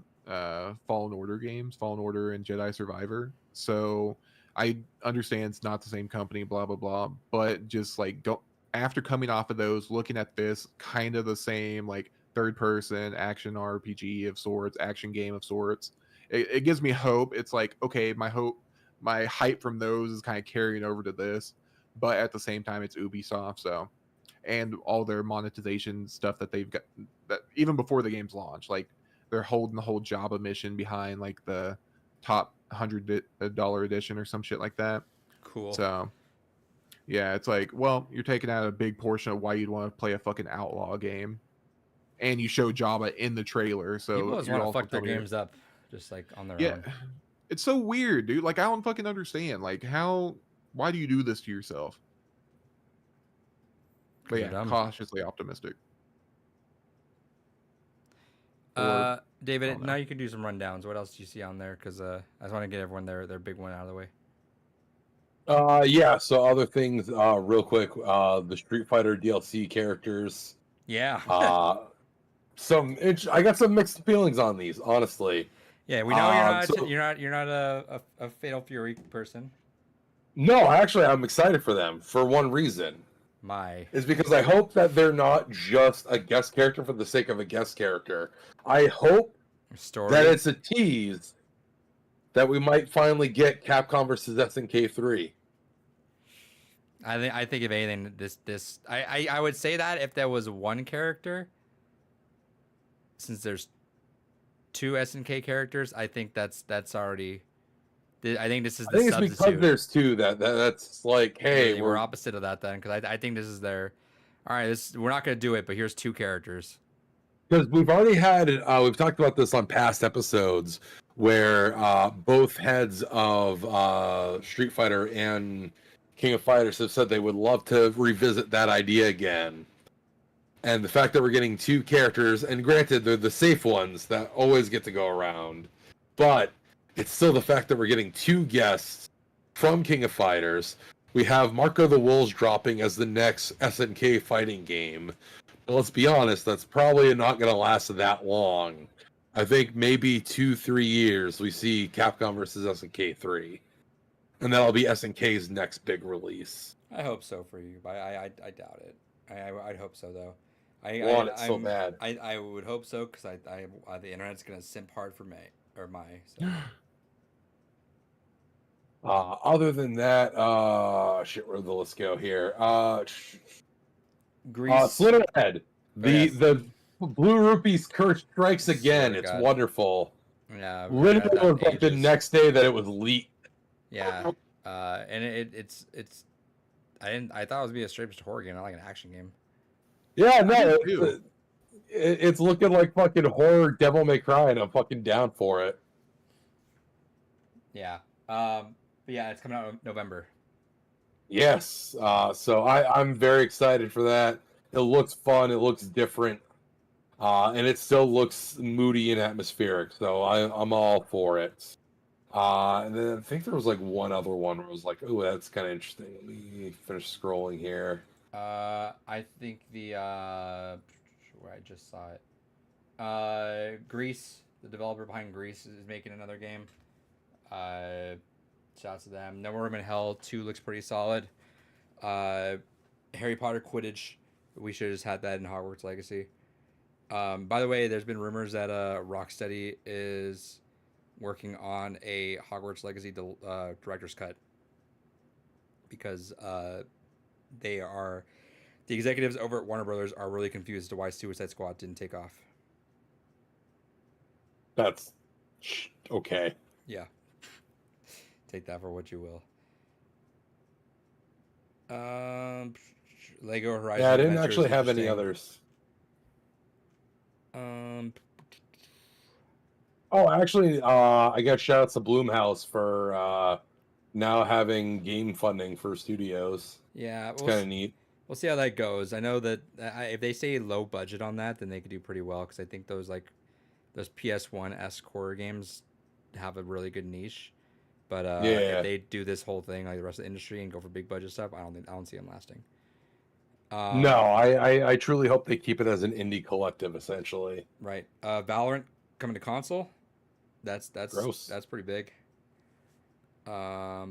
Fallen Order games, Fallen Order and Jedi Survivor. So I understand it's not the same company, blah blah blah, but just like go after coming off of those, looking at this kind of the same like third person action RPG of sorts, action game of sorts. It gives me hope. It's like, okay, my hype from those is kind of carrying over to this, but at the same time, it's Ubisoft, so and all their monetization stuff that they've got that even before the game's launch, like they're holding the whole Jabba mission behind like the top $100 edition or some shit like that. Cool. So yeah, it's like, well, you're taking out a big portion of why you'd want to play a fucking outlaw game, and you show Jabba in the trailer. So People just you're want to also fuck their telling me- games up, just like on their Yeah, own. it's so weird, dude. Like I don't fucking understand. Like why do you do this to yourself? But You're yeah, dumb. cautiously optimistic. Or- I David, don't know. now you can do some rundowns. What else do you see on there? Because I just want to get everyone their big one out of the way. Yeah, so other things, real quick, the Street Fighter DLC characters. Yeah. I got some mixed feelings on these, honestly. Yeah, we know you're not so- you're not a Fatal Fury person. No, actually, I'm excited for them for one reason. My Is because I hope that they're not just a guest character for the sake of a guest character. I hope story. that it's a tease that we might finally get Capcom versus SNK 3. I think if anything, I would say that if there was one character, since there's two SNK characters, I think that's already. I think this is I the think it's because substitute. there's two that's like, hey, We're opposite of that then, because I think this is their. All right, we're not gonna do it, but here's two characters. because we've already had we've talked about this on past episodes where both heads of Street Fighter and King of Fighters have said they would love to revisit that idea again. And the fact that we're getting two characters, and granted, they're the safe ones that always get to go around, but it's still the fact that we're getting two guests from King of Fighters. We have Marco the Wolves dropping as the next SNK fighting game. But let's be honest, that's probably not going to last that long. I think maybe 2-3 years we see Capcom versus SNK 3. And that'll be SNK's next big release. I hope so for you, but I doubt it. I'd hope so though. Want it so I'm- bad. I would hope so because the internet's gonna simp hard for Mai. So. Other than that, shit, where'd the list go here? Greece. Slitterhead. Yes. The Blue Rupees curse strikes again. Swear to It's God. wonderful. Yeah. Literally, I've it had was like the ages. next day that it was leaked. Yeah. And it's. I thought it was gonna be a straight just horror game, not like an action game. Yeah, no, did too. it's looking like fucking horror Devil May Cry, and I'm fucking down for it. Yeah. But yeah, it's coming out in November. Yes, so I'm very excited for that. It looks fun. It looks different, and it still looks moody and atmospheric. So I'm all for it. And then I think there was like one other one where I was like, oh, that's kind of interesting. Let me finish scrolling here. I think where I just saw it. Greece, the developer behind Greece, is making another game. Shouts to them. No More Room in Hell 2 looks pretty solid. Harry Potter Quidditch. We should have just had that in Hogwarts Legacy. By the way, there's been rumors that Rocksteady is working on a Hogwarts Legacy director's cut because the executives over at Warner Brothers are really confused as to why Suicide Squad didn't take off. That's okay. Yeah. Take that for what you will. Lego Horizon. Yeah, I didn't Adventures actually is have any interesting. others. Um, Oh, actually, I got shout outs to Bloomhouse for now having game funding for studios. yeah, It's kind of neat. we'll see how that goes. I know that if they say low budget on that, then they could do pretty well because I think those PS1 horror games have a really good niche. But Yeah. if they do this whole thing like the rest of the industry and go for big budget stuff, I don't see them lasting. No, I truly hope they keep it as an indie collective, essentially. Right. Valorant coming to console. That's Gross. That's pretty big. I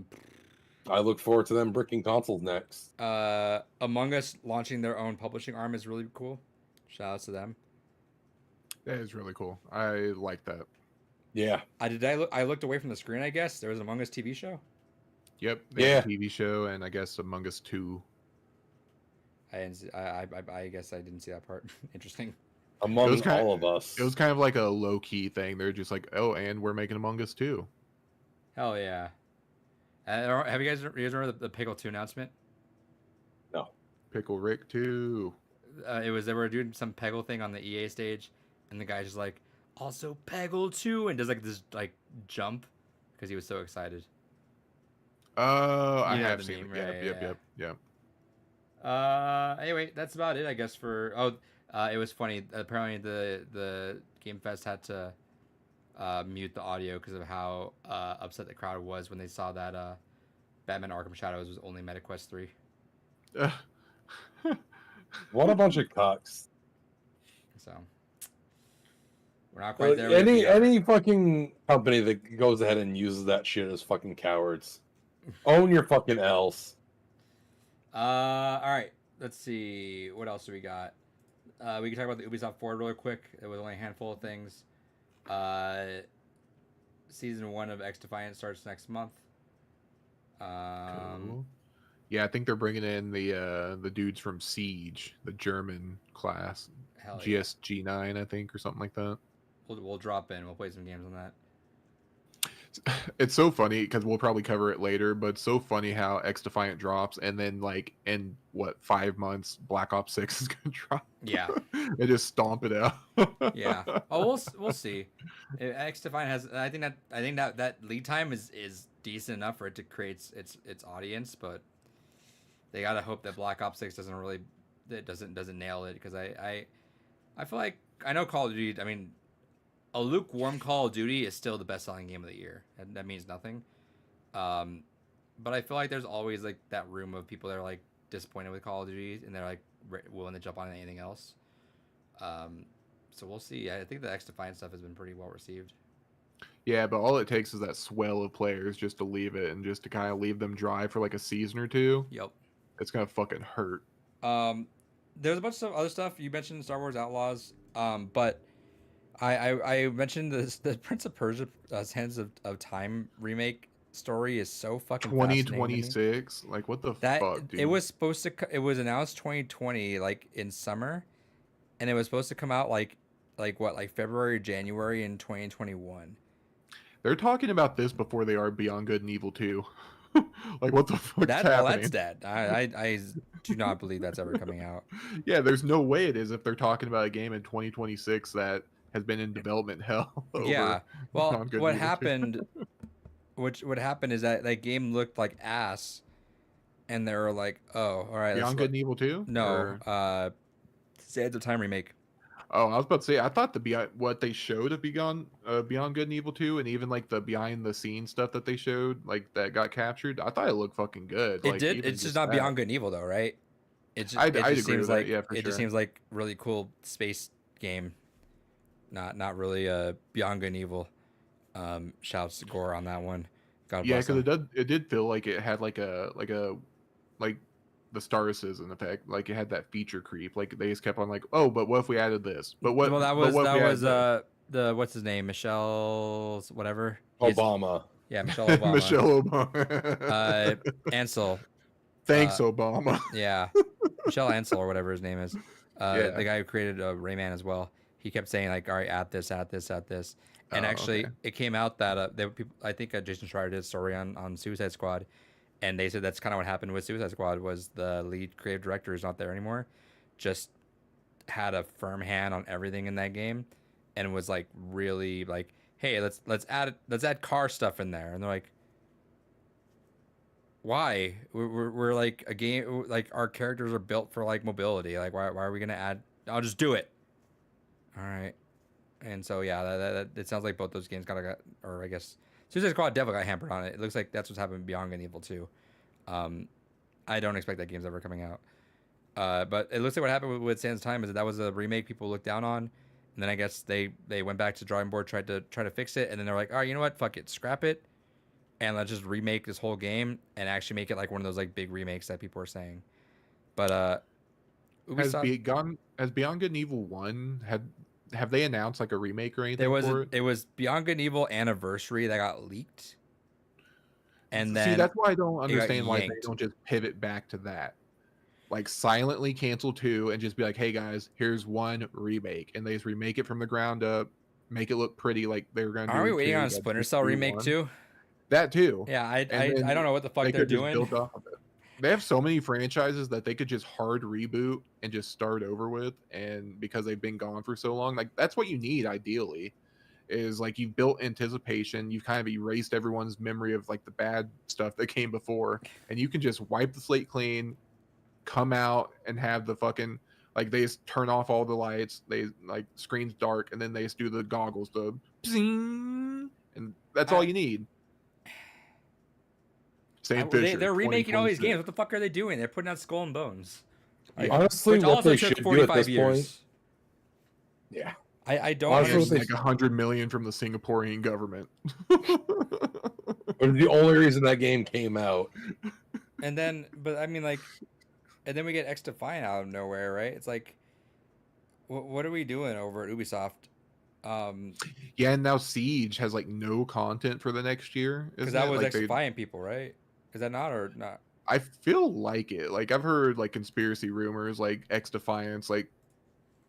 look forward to them bricking consoles next. Among Us launching their own publishing arm is really cool. Shout outs to them. That is really cool. I like that. Yeah. I looked away from the screen. I guess there was an Among Us TV show. Yep. They have Yeah. a TV show and I guess Among Us 2. I didn't see, I guess I didn't see that part. Interesting. Among kinda- all of us. It was kind of like a low key thing. They're just like, oh, and we're making Among Us 2. Hell yeah. Have you guys remember the Pickle 2 announcement? Pickle Rick 2. They were doing some Peggle thing on the EA stage, and the guy's just like, also Peggle 2, and does like this like jump because he was so excited. Oh, I You know have the seen meme, it. right? Yep. Yeah. Anyway, that's about it, I guess. It was funny. Apparently, the Game Fest had to mute the audio because of how upset the crowd was when they saw that Batman: Arkham Shadows was only MetaQuest 3. What a bunch of cucks. So we're not quite there. yet, but yeah. Any fucking company that goes ahead and uses that shit is fucking cowards. Own your fucking L's. All right. Let's see. What else do we got? We can talk about the Ubisoft Forward really quick. It was only a handful of things. Season 1 of X Defiant starts next month. Cool. Yeah, I think they're bringing in the dudes from Siege, the German class, Hell yeah. GSG9, I think, or something like that. We'll drop in. We'll play some games on that. It's so funny because we'll probably cover it later, but it's so funny how X Defiant drops, and then like in what 5 months, Black Ops 6 is gonna drop. Yeah. And just stomp it out. Yeah. Oh, we'll see. X Defiant has. I think that lead time is decent enough for it to create its audience, but they gotta hope that Black Ops 6 doesn't nail it, because I feel like, I know Call of Duty. I mean, a lukewarm Call of Duty is still the best selling game of the year. That means nothing. But I feel like there's always like that room of people that are like disappointed with Call of Duty, and they're like willing to jump on anything else. So we'll see. I think the X Defiant stuff has been pretty well received. Yeah, but all it takes is that swell of players just to leave it, and just to kind of leave them dry for like a season or two. Yep. It's gonna fucking hurt. There's a bunch of other stuff. You mentioned Star Wars Outlaws, but I mentioned the Prince of Persia Sands of Time remake story is so fucking fascinating to me. 2026, like what the That fuck, dude? it was supposed to. It was announced 2020, like in summer, and it was supposed to come out like February, January in 2021. They're talking about this before they are Beyond Good and Evil 2. Like what the fuck? That's dead. I do not believe that's ever coming out. Yeah, there's no way it is if they're talking about a game in 2026 that has been in development hell. Yeah. Well, Beyond Good what and Evil 2. happened? What happened is that game looked like ass, and they were like, "Oh, all right." Beyond Good and Evil 2? No, Sands of Time remake. Oh, I was about to say, I thought what they showed of Beyond Good and Evil 2, and even like the behind the scenes stuff that they showed, like that got captured, I thought it looked fucking good. It like, did. even It's just not that. Beyond Good and Evil though, right? It just, I'd it agree just with seems that, like yeah, for it just sure. seems like really cool space game. Not really Beyond Good and Evil. Shouts to Gore on that one. God Yeah, bless because him. it did feel like it had like the Star Citizen effect, like it had that feature creep. Like they just kept on like, oh, but what if we added this? But what? Well, that but was what if we added the what's his name, Michelle's whatever. Obama. Yeah, Michelle this? Obama. Michelle Obama. Ansel. Thanks, Obama. Yeah, Michelle Ansel or whatever his name is. Yeah. The guy who created Rayman as well. He kept saying like, "All right, add this," and Oh, actually, okay. it came out that there were people. I think Jason Schreier did a story on Suicide Squad, and they said that's kind of what happened with Suicide Squad. Was the lead creative director is not there anymore, just had a firm hand on everything in that game, and was like really like, "Hey, let's add car stuff in there," and they're like, why? We're like a game, like our characters are built for like mobility. Like why are we gonna add? I'll just do it. All right. And so yeah, that it sounds like both those games or I guess Suicide Squad definitely got hampered on it. It looks like that's what's happened with Beyond Good and Evil 2. I don't expect that game's ever coming out. But it looks like what happened with Sans Time is that was a remake people looked down on, and then I guess they went back to drawing board, tried to fix it, and then they're like, all right, you know what, fuck it, scrap it, and let's just remake this whole game and actually make it like one of those like big remakes that people are saying. But Has Ubisoft, Beyond Good and Evil 1 have they announced like a remake or anything for it? it was Beyond Good and Evil Anniversary that got leaked, and then See, that's why I don't got understand why they yanked. don't just pivot back to that. Like silently cancel 2 and just be like, hey guys, here's one remake, and they just remake it from the ground up, make it look pretty like they were gonna do. Aren't we waiting 2, on a but Splinter just Cell do remake 1. too? That too. Yeah, I then don't know what the fuck they they're could just doing. build off of it. They have so many franchises that they could just hard reboot and just start over with, and because they've been gone for so long, like that's what you need ideally. Is like you've built anticipation, you've kind of erased everyone's memory of like the bad stuff that came before, and you can just wipe the slate clean, come out and have the fucking like they just turn off all the lights, they like screens dark, and then they just do the goggles, the psing, and that's all you need. Sam Fisher. They're remaking all these 2026. games. What the fuck are they doing? They're putting out Skull and Bones. Like, Honestly, which what also they took should do at this point, yeah. I don't Honestly, There's what understand. they like 100 million from the Singaporean government. But the only reason that game came out. And then, but I mean, like, and then we get X Defiant out of nowhere, right? It's like, what are we doing over at Ubisoft? Yeah, and now Siege has like no content for the next year. Because Isn't that it? was Like X Defiant people, right? Is that not or not? I feel like it. Like I've heard like conspiracy rumors, like X Defiance, like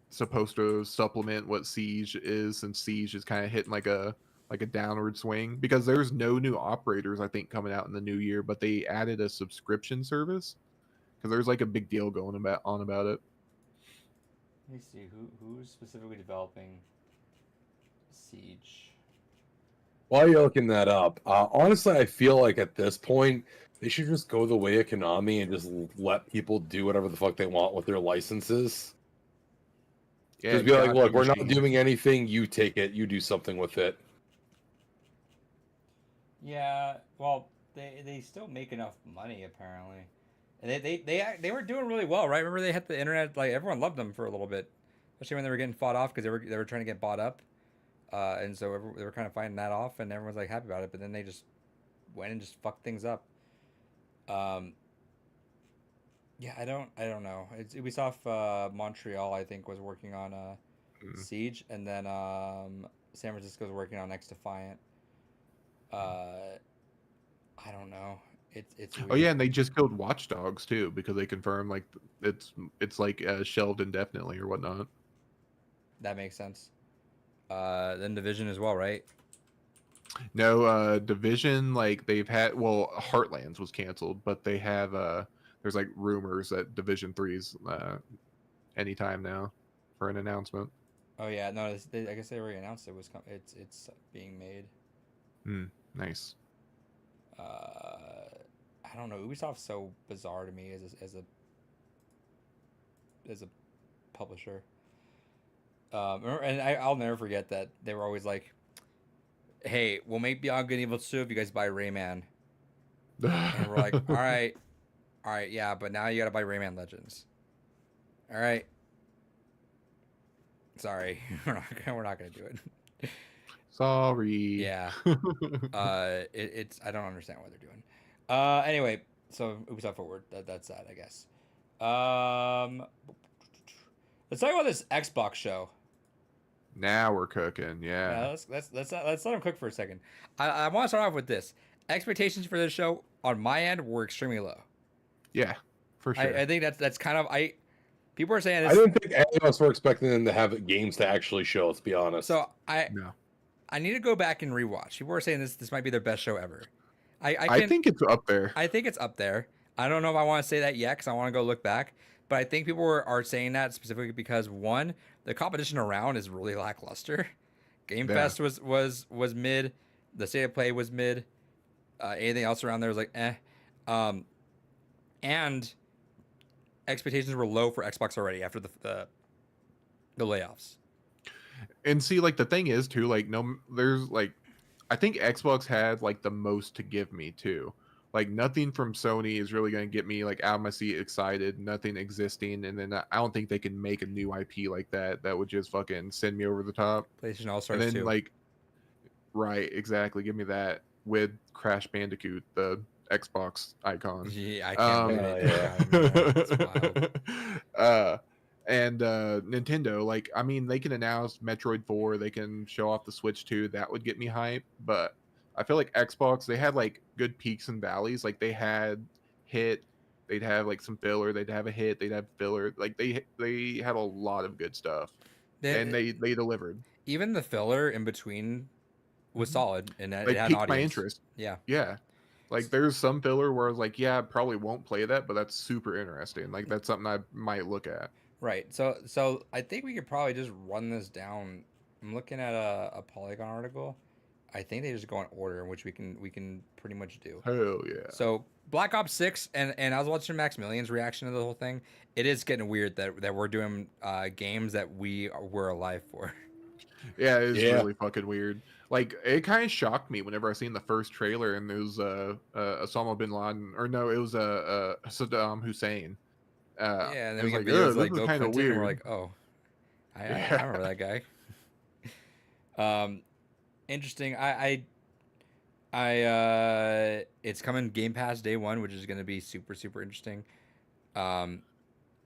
supposed to supplement what Siege is, since Siege is kind of hitting like a downward swing because there's no new operators I think coming out in the new year, but they added a subscription service because there's like a big deal going about it. Let me see who's specifically developing Siege. While you're looking that up, honestly, I feel like at this point they should just go the way of Konami and just let people do whatever the fuck they want with their licenses. Yeah, Just be like, gotcha look, we're not machines. doing anything. You take it. You do something with it. Yeah, well, they still make enough money apparently, and they were doing really well, right? Remember they had the internet, like everyone loved them for a little bit, especially when they were getting fought off because they were trying to get bought up, and so they were kind of fighting that off, and everyone's like happy about it. But then they just went and just fucked things up. Yeah, I don't know. It's Ubisoft Montreal, I think, was working on Mm. Siege, and then San Francisco's working on X Defiant. I don't know. It's Oh weird. yeah, and they just killed Watch Dogs too because they confirmed like it's like shelved indefinitely or whatnot. That makes sense. Then Division as well, right? No, Division, like they've had, well, Heartlands was canceled, but they have there's like rumors that Division 3's anytime now for an announcement. Oh yeah, no, I guess they already announced it was it's being made. Nice. I don't know. Ubisoft's so bizarre to me as a publisher. And I'll never forget that they were always like, "Hey, we'll make Beyond Good and Evil 2 if you guys buy Rayman." And we're like, all right, yeah, but now you gotta buy Rayman Legends. All right, sorry, we're not gonna do it. Sorry. Yeah, it's I don't understand what they're doing. Anyway, so Ubisoft Forward, that's that, I guess. Let's talk about this Xbox show. Now we're cooking. Yeah, Yeah. let's let them cook for a second. I want to start off with this. Expectations for this show on my end were extremely low. Yeah, for sure. I think that's kind of people are saying this. I didn't think any of us were expecting them to have games to actually show. Let's be honest. So No. I need to go back and rewatch. People are saying this might be their best show ever. I think it's up there. I think it's up there. I don't know if I want to say that yet because I want to go look back. But I think people are saying that specifically because one, the competition around is really lackluster. Game Yeah. Fest was mid. The State of Play was mid. Anything else around there was like eh. And expectations were low for Xbox already after the layoffs. And see, like the thing is too, like there's like, I think Xbox had like the most to give me too. Like nothing from Sony is really going to get me like out of my seat excited. Nothing existing, and then I don't think they can make a new IP like that that would just fucking send me over the top. PlayStation All And Stars then 2. like, right, exactly. Give me that with Crash Bandicoot, the Xbox icon. Yeah, I can't believe yeah, it. yeah. It's wild. And Nintendo, like, I mean, they can announce Metroid 4, they can show off the Switch 2, that would get me hype. But I feel like Xbox, they had like good peaks and valleys. Like they had hit, they'd have like some filler, they'd have a hit, they'd have filler. Like they had a lot of good stuff, and they delivered. Even the filler in between was solid, and it Like had an piqued audience. my interest. Yeah. Yeah. Like there's some filler where I was like, yeah, I probably won't play that, but that's super interesting. Like that's something I might look at. Right. So I think we could probably just run this down. I'm looking at a Polygon article. I think they just go in order, which we can pretty much do. Hell yeah. So Black Ops 6, and I was watching Max Million's reaction to the whole thing. It is getting weird that we're doing games that were alive for. Yeah, it's Yeah. really fucking weird. Like it kind of shocked me whenever I seen the first trailer and it was Osama bin Laden, or no, it was Saddam Hussein. Yeah, and it then we was get like, videos "Ugh, like this is Bill kind of Clinton, and weird. we're like, oh, I Yeah. remember that guy. Interesting. It's coming Game Pass day one, which is going to be super interesting.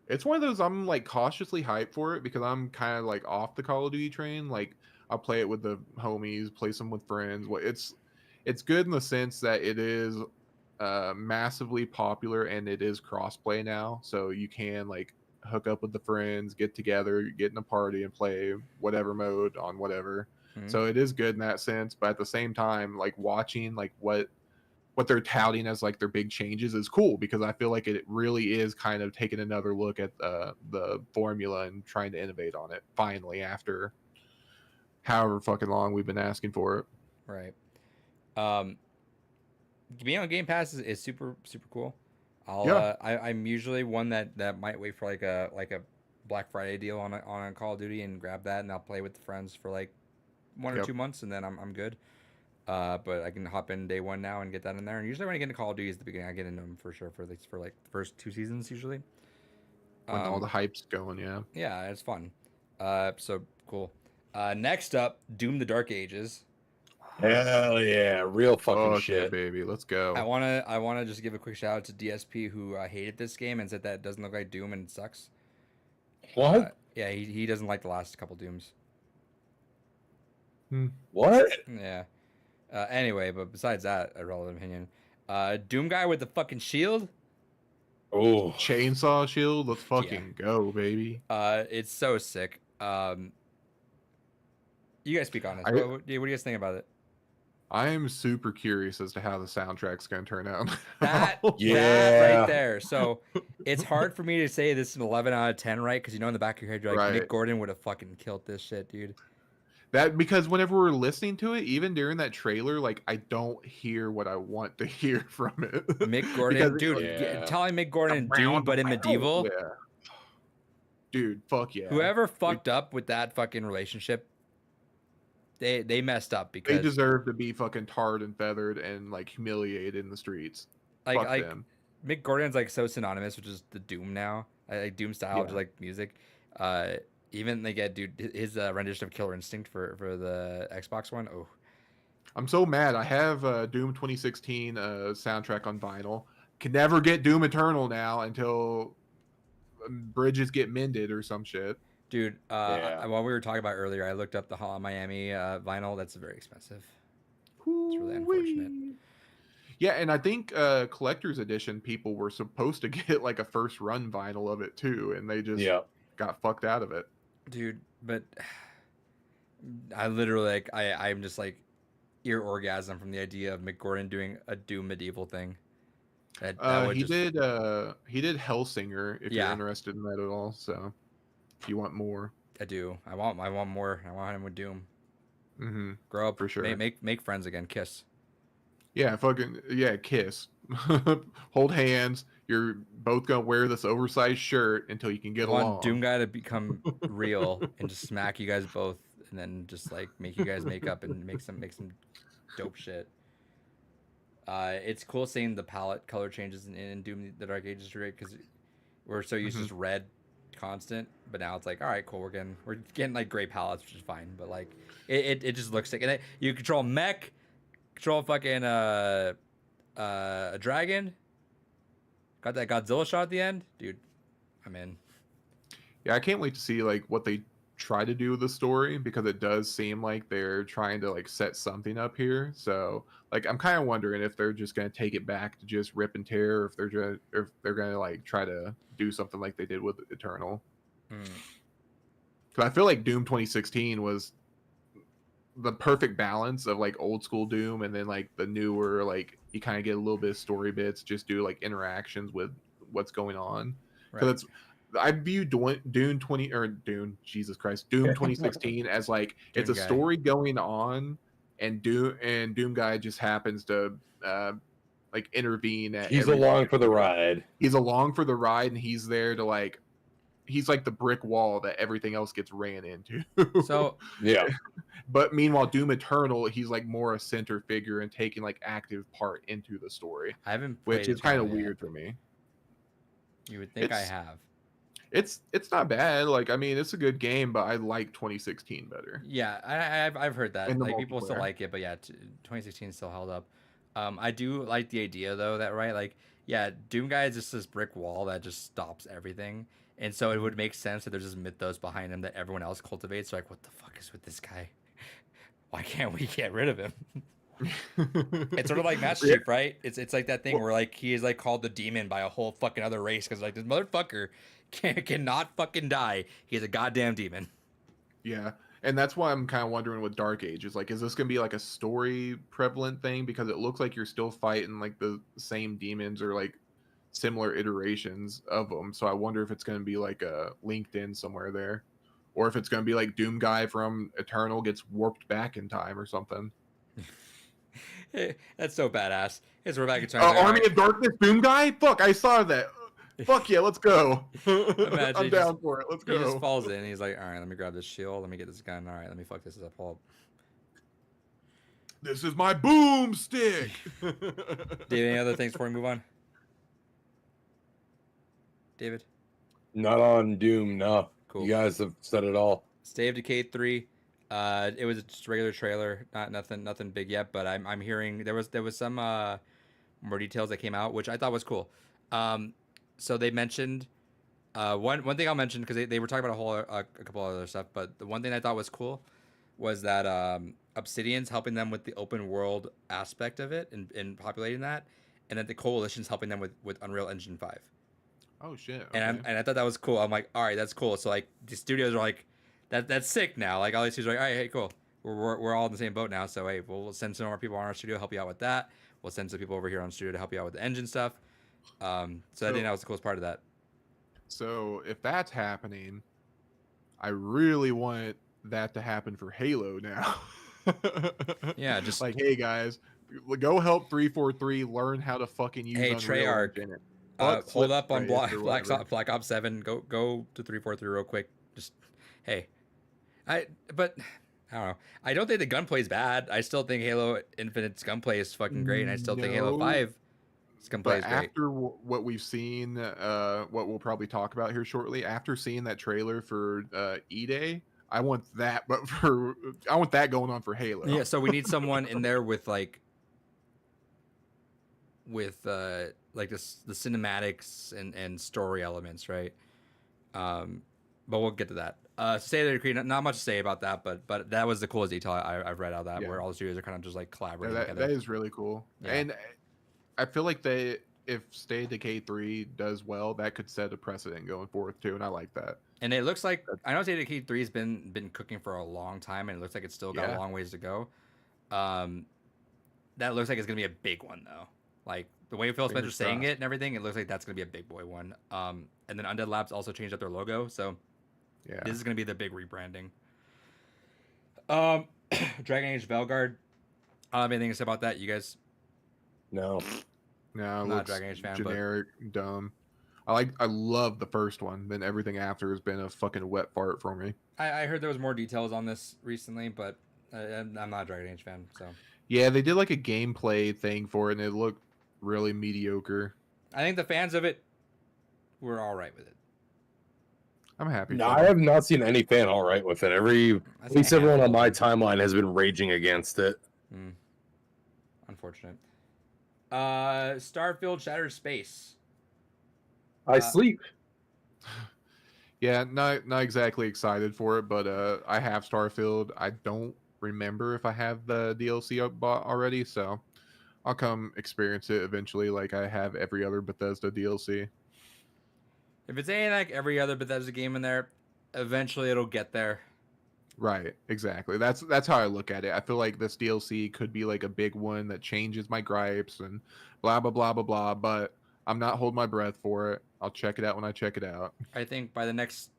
It's one of those I'm like cautiously hyped for it because I'm kind of like off the Call of Duty train. Like I'll play it with the homies, play some with friends. It's good in the sense that it is massively popular, and it is crossplay now, so you can like hook up with the friends, get together, get in a party, and play whatever mode on whatever. Mhm. So it is good in that sense, but at the same time, like watching like what they're touting as like their big changes is cool because I feel like it really is kind of taking another look at the formula and trying to innovate on it finally after however fucking long we've been asking for it. Right. Um, being on Game Pass is super super cool. Yeah. I'm usually one that might wait for like a Black Friday deal on a Call of Duty and grab that, and I'll play with the friends for like 1 or Yep. 2 months, and then I'm good. But I can hop in day one now and get that in there. And usually when I get into Call of Duty at the beginning, I get into them for sure for like the first 2 seasons usually. When all the hype's going, yeah. Yeah, it's fun. So cool. Next up, Doom: The Dark Ages. Hell yeah, real fucking Oh shit. yeah, baby, let's go. I wanna just give a quick shout out to DSP who hated this game and said that it doesn't look like Doom and it sucks. What? Yeah, he doesn't like the last couple Dooms. What? Yeah. Anyway, but besides that, irrelevant opinion. Doom guy with the fucking shield. Oh, Chainsaw shield, let's fucking go, baby. It's so sick. You guys speak on this. I- What do you guys think about it? I am super curious as to how the soundtrack's gonna turn out. That Yeah. right there. So it's hard for me to say this is an 11 out of 10, right? Because you know in the back of your head, you're like, Right. Mick Gordon would have fucking killed this shit, dude. That because whenever we're listening to it, even during that trailer, like I don't hear what I want to hear from it. Mick Gordon, Because- dude, Yeah. telling Mick Gordon in Doom, but in medieval. Yeah. Dude, fuck yeah. Whoever fucked up with that fucking relationship, they messed up They because deserve to be fucking tarred and feathered and like humiliated in the streets. like Fuck like them. Mick Gordon's like so synonymous with just the Doom now. Like Doom style, Yeah. just like music. Even they get dude his rendition of Killer Instinct for the Xbox One. Oh, I'm so mad. I have Doom 2016 soundtrack on vinyl. Can never get Doom Eternal now until bridges get mended or some shit. dude. Yeah. While we were talking about earlier, I looked up the Hot Miami vinyl. That's very expensive. really unfortunate. Whoo-wee. Yeah, and I think collector's edition people were supposed to get like a first run vinyl of it too, and they just yeah. got fucked out of it. Dude, but I literally like I'm just like ear orgasm from the idea of Mick Gordon doing a Doom medieval thing. That would He just, did Hellsinger if Yeah. you're interested in that at all. So if you want more, I do. I want more. I want him with Doom. hmm Grow up For sure. Make friends again. Kiss. yeah, fucking yeah, kiss, hold hands. You're both gonna wear this oversized shirt until you can get I want along. Doom guy to become real and just smack you guys both, and then just like make you guys make up and make some dope shit. It's cool seeing the palette color changes in Doom: The Dark Ages, right? Because we're so used to just red constant, but now it's like, all right, cool. We're getting like gray palettes, which is fine. But like, it just looks sick. And you control mech, control fucking a dragon. Got that Godzilla shot at the end, dude. I'm in. Yeah, I can't wait to see like what they try to do with the story because it does seem like they're trying to like set something up here. So like I'm kind of wondering if they're just gonna take it back to just rip and tear, or if they're gonna like try to do something like they did with Eternal. Hmm. Because I feel like Doom 2016 was the perfect balance of like old school Doom and then like the newer, like you kind of get a little bit of story bits, just do like interactions with what's going on. Because Right. it's I view Dune 20 or Dune, Jesus Christ, Doom 2016 as like it's a Dune guy. story going on, and Doom guy just happens to like intervene at He's every along point. for the ride. He's along for the ride, and he's there to like he's like the brick wall that everything else gets ran into. So Yeah. But meanwhile, Doom Eternal, he's like more a center figure and taking like active part into the story, I haven't which played is kind of Eternal yet. weird for me. You would think I It's- have. It's not bad. Like I mean, it's a good game, but I like 2016 better. Yeah, I've heard that. In the Like people still multiplayer. like it, but yeah, 2016 still held up. I do like the idea though that right, like yeah, Doom guy is just this brick wall that just stops everything, and so it would make sense that there's this mythos behind him that everyone else cultivates. So like, what the fuck is with this guy? Why can't we get rid of him? It's sort of like Master Chief, right? It's like that thing where like he is like called the demon by a whole fucking other race because like this motherfucker cannot fucking die. He's a goddamn demon. Yeah. And that's why I'm kind of wondering with Dark Age is like, is this gonna be like a story prevalent thing? Because it looks like you're still fighting like the same demons or like similar iterations of them. So I wonder if it's gonna be like a linked in somewhere there, or if it's gonna be like Doom Guy from Eternal gets warped back in time or something. That's so badass. It's Rebecca trying Army of Darkness Doom Guy. Fuck, I saw that. Fuck yeah, let's go. I'm down for it. Let's He just go. falls in. He's like, all right, let me grab this shield. Let me get this gun. All right, let me fuck this up. Hold up. This is my boomstick. David, any other things before we move on? David? Not on Doom, no. Cool. You guys have said it all. State of Decay 3. It was just a regular trailer, nothing big yet, but I'm hearing there was some more details that came out, which I thought was cool. So they mentioned one thing I'll mention because they were talking about a couple other stuff, but the one thing I thought was cool was that Obsidian's helping them with the open world aspect of it and populating that, and that the Coalition's helping them with Unreal Engine 5. Oh shit. Okay. And I thought that was cool. I'm like, all right, that's cool. So like the studios are like, that's sick now. Like all these studios are like, all right, hey, cool. We're all in the same boat now. So hey, we'll send some more people on our studio to help you out with that. We'll send some people over here on studio to help you out with the engine stuff. So I think that was the coolest part of that. So if that's happening, I really want that to happen for Halo now. Yeah, just like, hey guys, go help 343 learn how to fucking use. Hey, Unreal Treyarch, Engine. hold up on Black Black Ops 7. Go to 343 real quick. Just hey, but I don't know. I don't think the gunplay is bad. I still think Halo Infinite's gunplay is fucking great, and I still think Halo 5's gunplay is great. After what we've seen, what we'll probably talk about here shortly, after seeing that trailer for E-Day, I want that, but I want that going on for Halo. Yeah, so we need someone in there with like the cinematics and story elements, right? But we'll get to that. State of Decay, not much to say about that, but that was the coolest detail I've read out of that, Yeah. where all the studios are kind of just like collaborating together. That is really cool. Yeah. And I feel like if State of Decay 3 does well, that could set a precedent going forth too, and I like that. And it looks like I know State of Decay 3 has been cooking for a long time, and it looks like it's still got a long ways to go. That looks like it's gonna be a big one though. Like the way Phil Spencer's saying it and everything, it looks like that's gonna be a big boy one. And then Undead Labs also changed up their logo, so Yeah. this is gonna be the big rebranding. Dragon Age Velguard. I don't have anything to say about that. You guys? No. No, I'm not a Dragon Age fan, but generic, dumb. I love the first one. Then everything after has been a fucking wet fart for me. I heard there was more details on this recently, but I'm not a Dragon Age fan, so Yeah, they did like a gameplay thing for it, and it looked really mediocre. I think the fans of it were all right with it. I'm happy. No, for I it. have not seen any fan all right with it. At least everyone on my timeline has been raging against it. Unfortunate. Starfield Shattered Space. I sleep. Yeah, not exactly excited for it, but I have Starfield. I don't remember if I have the DLC bought already, so I'll come experience it eventually, like I have every other Bethesda DLC. If it's anything like every other Bethesda game in there, eventually it'll get there. Right, exactly. That's how I look at it. I feel like this DLC could be like a big one that changes my gripes and blah blah blah blah blah, but I'm not holding my breath for it. I'll check it out when I check it out. I think by the next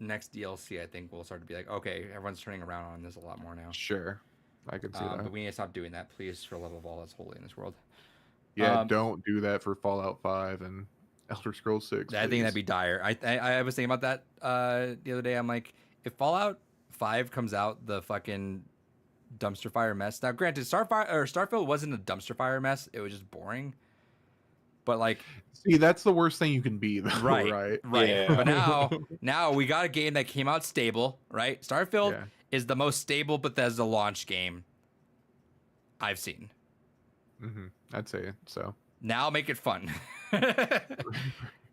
DLC, I think we'll start to be like, okay, everyone's turning around on this a lot more now. Sure. I can see that. But we need to stop doing that, please, for the love of all that's holy in this world. Yeah, don't do that for Fallout 5 and Elder Scrolls 6. I think that'd be dire. I was thinking about that the other day. I'm like, if Fallout 5 comes out the fucking dumpster fire mess. Now, granted, Starfield wasn't a dumpster fire mess. It was just boring. But like, see, that's the worst thing you can be, though, right? Yeah. But now we got a game that came out stable, right? Starfield is the most stable Bethesda launch game I've seen. I'd say so. Now make it fun.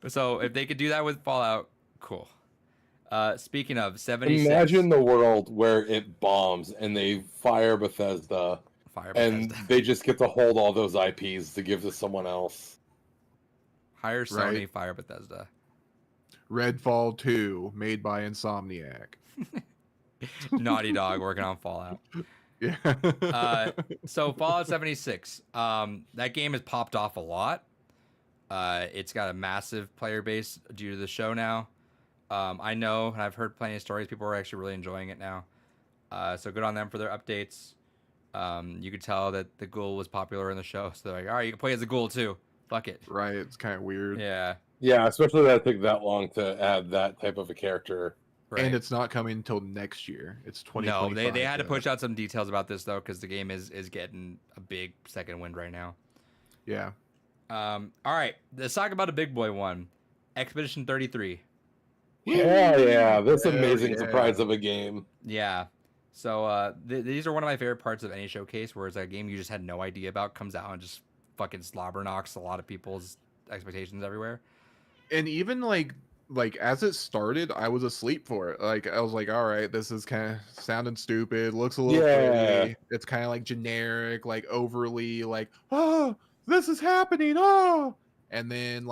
So if they could do that with Fallout, cool. Speaking of 76, Imagine the world where it bombs and they fire Bethesda Fire and Bethesda. they just get to hold all those IPs to give to someone else. Hire Sony, Right. fire Bethesda. Redfall 2, made by Insomniac. Naughty Dog working on Fallout. Yeah. So Fallout 76, that game has popped off a lot. It's got a massive player base due to the show now. I know, and I've heard plenty of stories. People are actually really enjoying it now. So good on them for their updates. You could tell that the ghoul was popular in the show, so they're like, all right, you can play as a ghoul too. Fuck it. Right, it's kind of weird. Yeah. Yeah, especially that it took that long to add that type of a character. Right. And it's not coming until next year. It's No, 2025. they had to push out some details about this though, because the game is getting a big second wind right now. Yeah. All right, let's talk about a big boy one, Expedition 33. Yeah, this Hell amazing yeah. surprise of a game. Yeah. So these are one of my favorite parts of any showcase, where it's a game you just had no idea about comes out and just fucking slobber knocks a lot of people's expectations everywhere. And even like as it started, I was asleep for it. Like I was like, all right, this is kind of sounding stupid, looks a little Yeah. pretty. It's kind of like generic, like overly like, oh, this is happening, oh. And then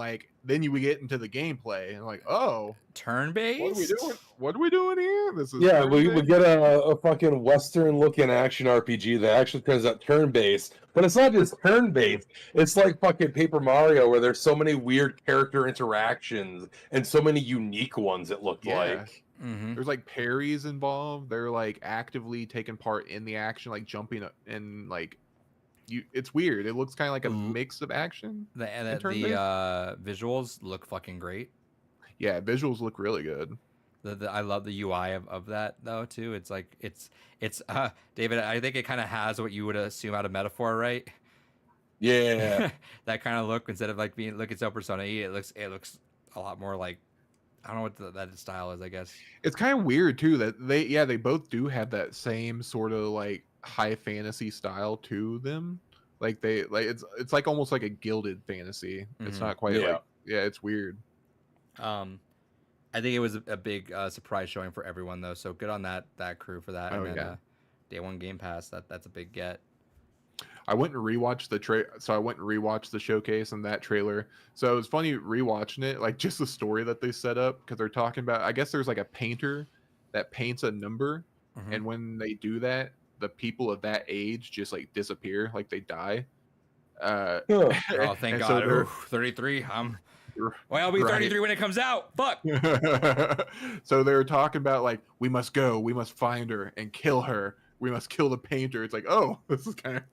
you would get into the gameplay and like, oh, Turn based. what are we doing? What are we doing here? This is Yeah, we turn-based? get a fucking Western looking action RPG that actually turns out turn based. But it's not just turn based. It's like fucking Paper Mario, where there's so many weird character interactions and so many unique ones, it looked Yeah. like. Mm-hmm. There's like parries involved. They're like actively taking part in the action, like jumping and like it's weird. It looks kind of like a mix of action. The turn-based? visuals look fucking great. Yeah, visuals look really good. I love the UI of that though too. It's like it's David, I think it kind of has what you would assume out of Metaphor, right? Yeah. That kind of look, instead of like being looking so Persona-y, it looks a lot more like, I don't know what that style is, I guess. It's kind of weird too that they both do have that same sort of like high fantasy style to them. Like it's like almost like a gilded fantasy. It's Mhm. not quite Yeah. like it's weird. I think it was a big surprise showing for everyone though. So good on that crew for that. Oh, and then yeah. Day One Game Pass, that's a big get. I went and rewatched the showcase and that trailer. So it was funny rewatching it, like just the story that they set up, because they're talking about, I guess there's like a painter that paints a number, Mhm. and when they do that, the people of that age just like disappear, like they die. Huh. Oh, thank and so God. they're- Oof, 33. Well, I'll be 33 when it comes out. Fuck. So they were talking about like, we must go, we must find her and kill her. We must kill the painter. It's like, oh, this is kind of.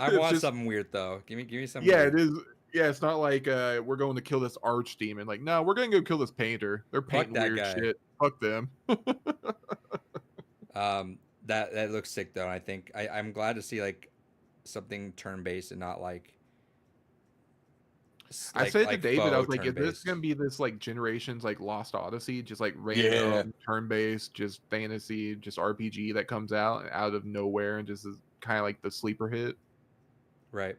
I want something weird though. Give me something. Yeah, weird. it is. Yeah, it's not like we're going to kill this archdemon. Like, no, we're gonna go kill this painter. They're painting that weird guy. shit. Fuck them. That looks sick though. And I think I'm glad to see like something turn based and not like. I said to David, I was faux like, is this turn-based. gonna be this like generations like Lost Odyssey, just like random turn-based, just fantasy, just RPG that comes out of nowhere and just is kind of like the sleeper hit? Right.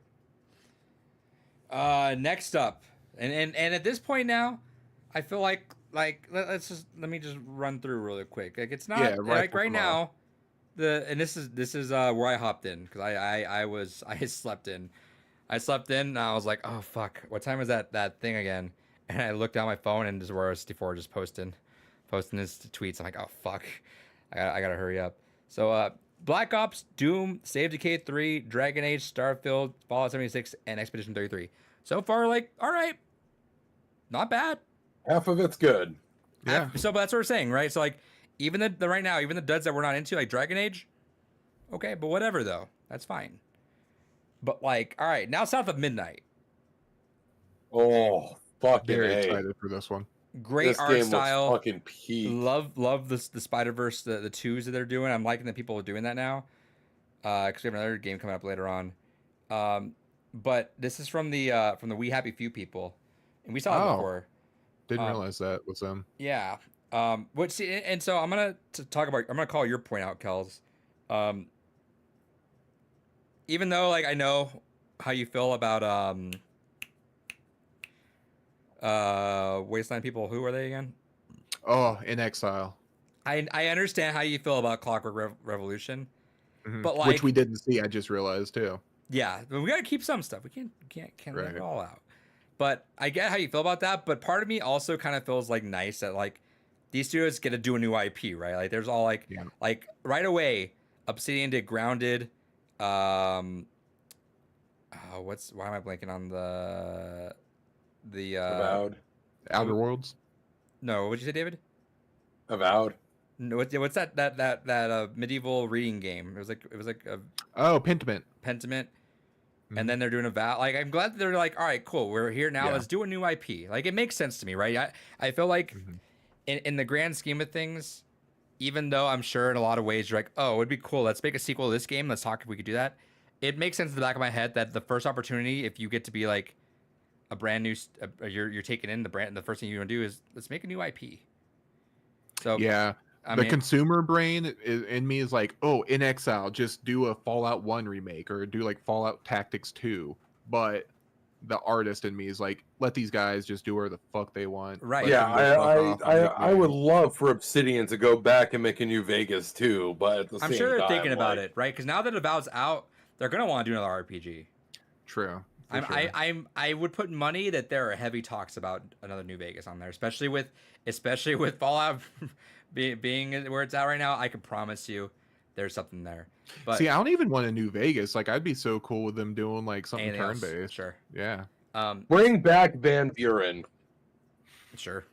Next up, and at this point now, I feel like let me just run through really quick. Like it's not Yeah, like rifle right them now. This is where I hopped in because I slept in. I slept in and I was like, oh fuck, what time is that thing again? And I looked down my phone and just where War just posting his tweets. I'm like, oh fuck, I gotta hurry up. So Black Ops, Doom, Save Decay 3, Dragon Age, Starfield, Fallout 76, and Expedition 33. So far, like, all right, not bad. Half of it's good. Yeah. So but that's what we're saying, right? So like, even the right now, even the duds that we're not into, like Dragon Age, okay, but whatever though, that's fine. But like, all right, now South of Midnight, Oh, fucking Very A. excited for this one. great This art game style. looks fucking peak. Love the Spider-Verse, the twos that they're doing. I'm liking that people are doing that now. Because we have another game coming up later on. But this is from the We Happy Few people, and we saw it Oh. before. Didn't Um, realize that was them. Yeah. So I'm gonna call your point out, Kels. Even though like I know how you feel about Wasteland people. Who are they again? Oh, In Exile. I understand how you feel about Clockwork Revolution. But like, which we didn't see. I just realized too. yeah, but we gotta keep some stuff. We can't let Right. it all out. But I get how you feel about that. But part of me also kind of feels like nice that like these studios get to do a new IP, right? Like there's all like Yeah. like right away, Obsidian did Grounded. Why am I blanking on the Avowed. Outer Worlds. no, what'd you say, David? Avowed. No, what's that medieval reading game? It was like a Oh, Pentiment. Pentiment. Mhm. And then they're doing a vow. Like I'm glad that they're like, all right, cool, we're here now. Yeah. Let's do a new IP. Like it makes sense to me, right? I feel like Mhm. in the grand scheme of things, even though I'm sure in a lot of ways you're like, oh, it'd be cool. Let's make a sequel to this game. Let's talk if we could do that. It makes sense in the back of my head that the first opportunity, if you get to be like a brand new, you're taking in the brand, the first thing you want to do is let's make a new IP. So Yeah. I The mean, consumer brain in me is like, oh, in Exile, just do a Fallout 1 remake or do like Fallout Tactics 2. But the artist in me is like, let these guys just do whatever the fuck they want. Right. Let Yeah, them go fuck off and make I would new- love for Obsidian to go back and make a new Vegas too, but at the I'm same sure they're time, thinking about like, it, right? Because now that Avowed's out, they're gonna want to do another RPG. True. for sure. I would put money that there are heavy talks about another New Vegas on there, especially with Fallout being where it's at right now. I can promise you, there's something there. But See, I don't even want a new Vegas. Like, I'd be so cool with them doing like something anything else, turn-based. sure, Yeah. bring back Van Buren. sure.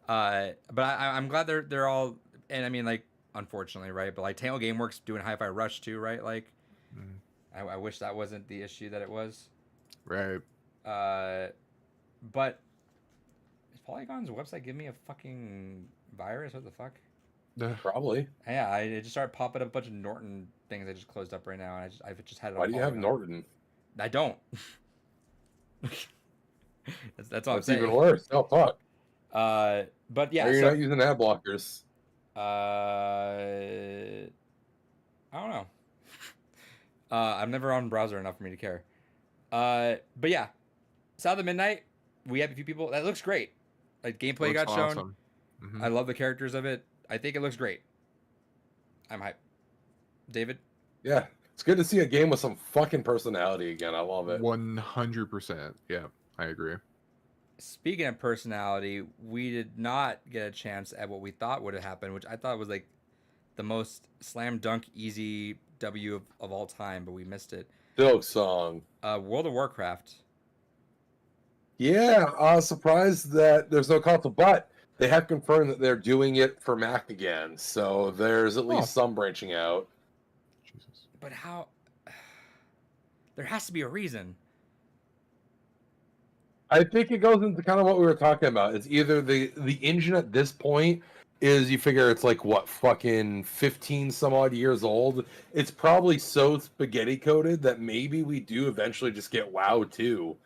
But I'm glad they're all, and I mean like unfortunately, right? But like Tango GameWorks doing Hi-Fi Rush too, right? Like Mhm. I wish that wasn't the issue that it was. Right. But is Polygon's website giving me a fucking virus? What the fuck? Ugh. Probably. Yeah, it just started popping up a bunch of Norton things I just closed up right now, and I've just had it. Why on do you have Polygon. Norton? I don't. that's all I'm That's saying. even worse. Oh fuck. But yeah, Are you so, not using ad blockers? I don't know. I'm never on browser enough for me to care. But yeah, South of Midnight. We have a few people. That looks great. Like gameplay Looks got shown. awesome. Mhm. I love the characters of it. I think it looks great. I'm hyped. David? Yeah. It's good to see a game with some fucking personality again. I love it. 100%. Yeah, I agree. Speaking of personality, we did not get a chance at what we thought would have happened, which I thought was like the most slam dunk easy W of all time, but we missed it. Silk Song. World of Warcraft. Yeah, surprised that there's no console, but they have confirmed that they're doing it for Mac again. So there's at least some branching out. Jesus. But how? There has to be a reason. I think it goes into kind of what we were talking about. It's either the engine at this point is, you figure it's like what, fucking 15 some odd years old. It's probably so spaghetti coated that maybe we do eventually just get WoW 2.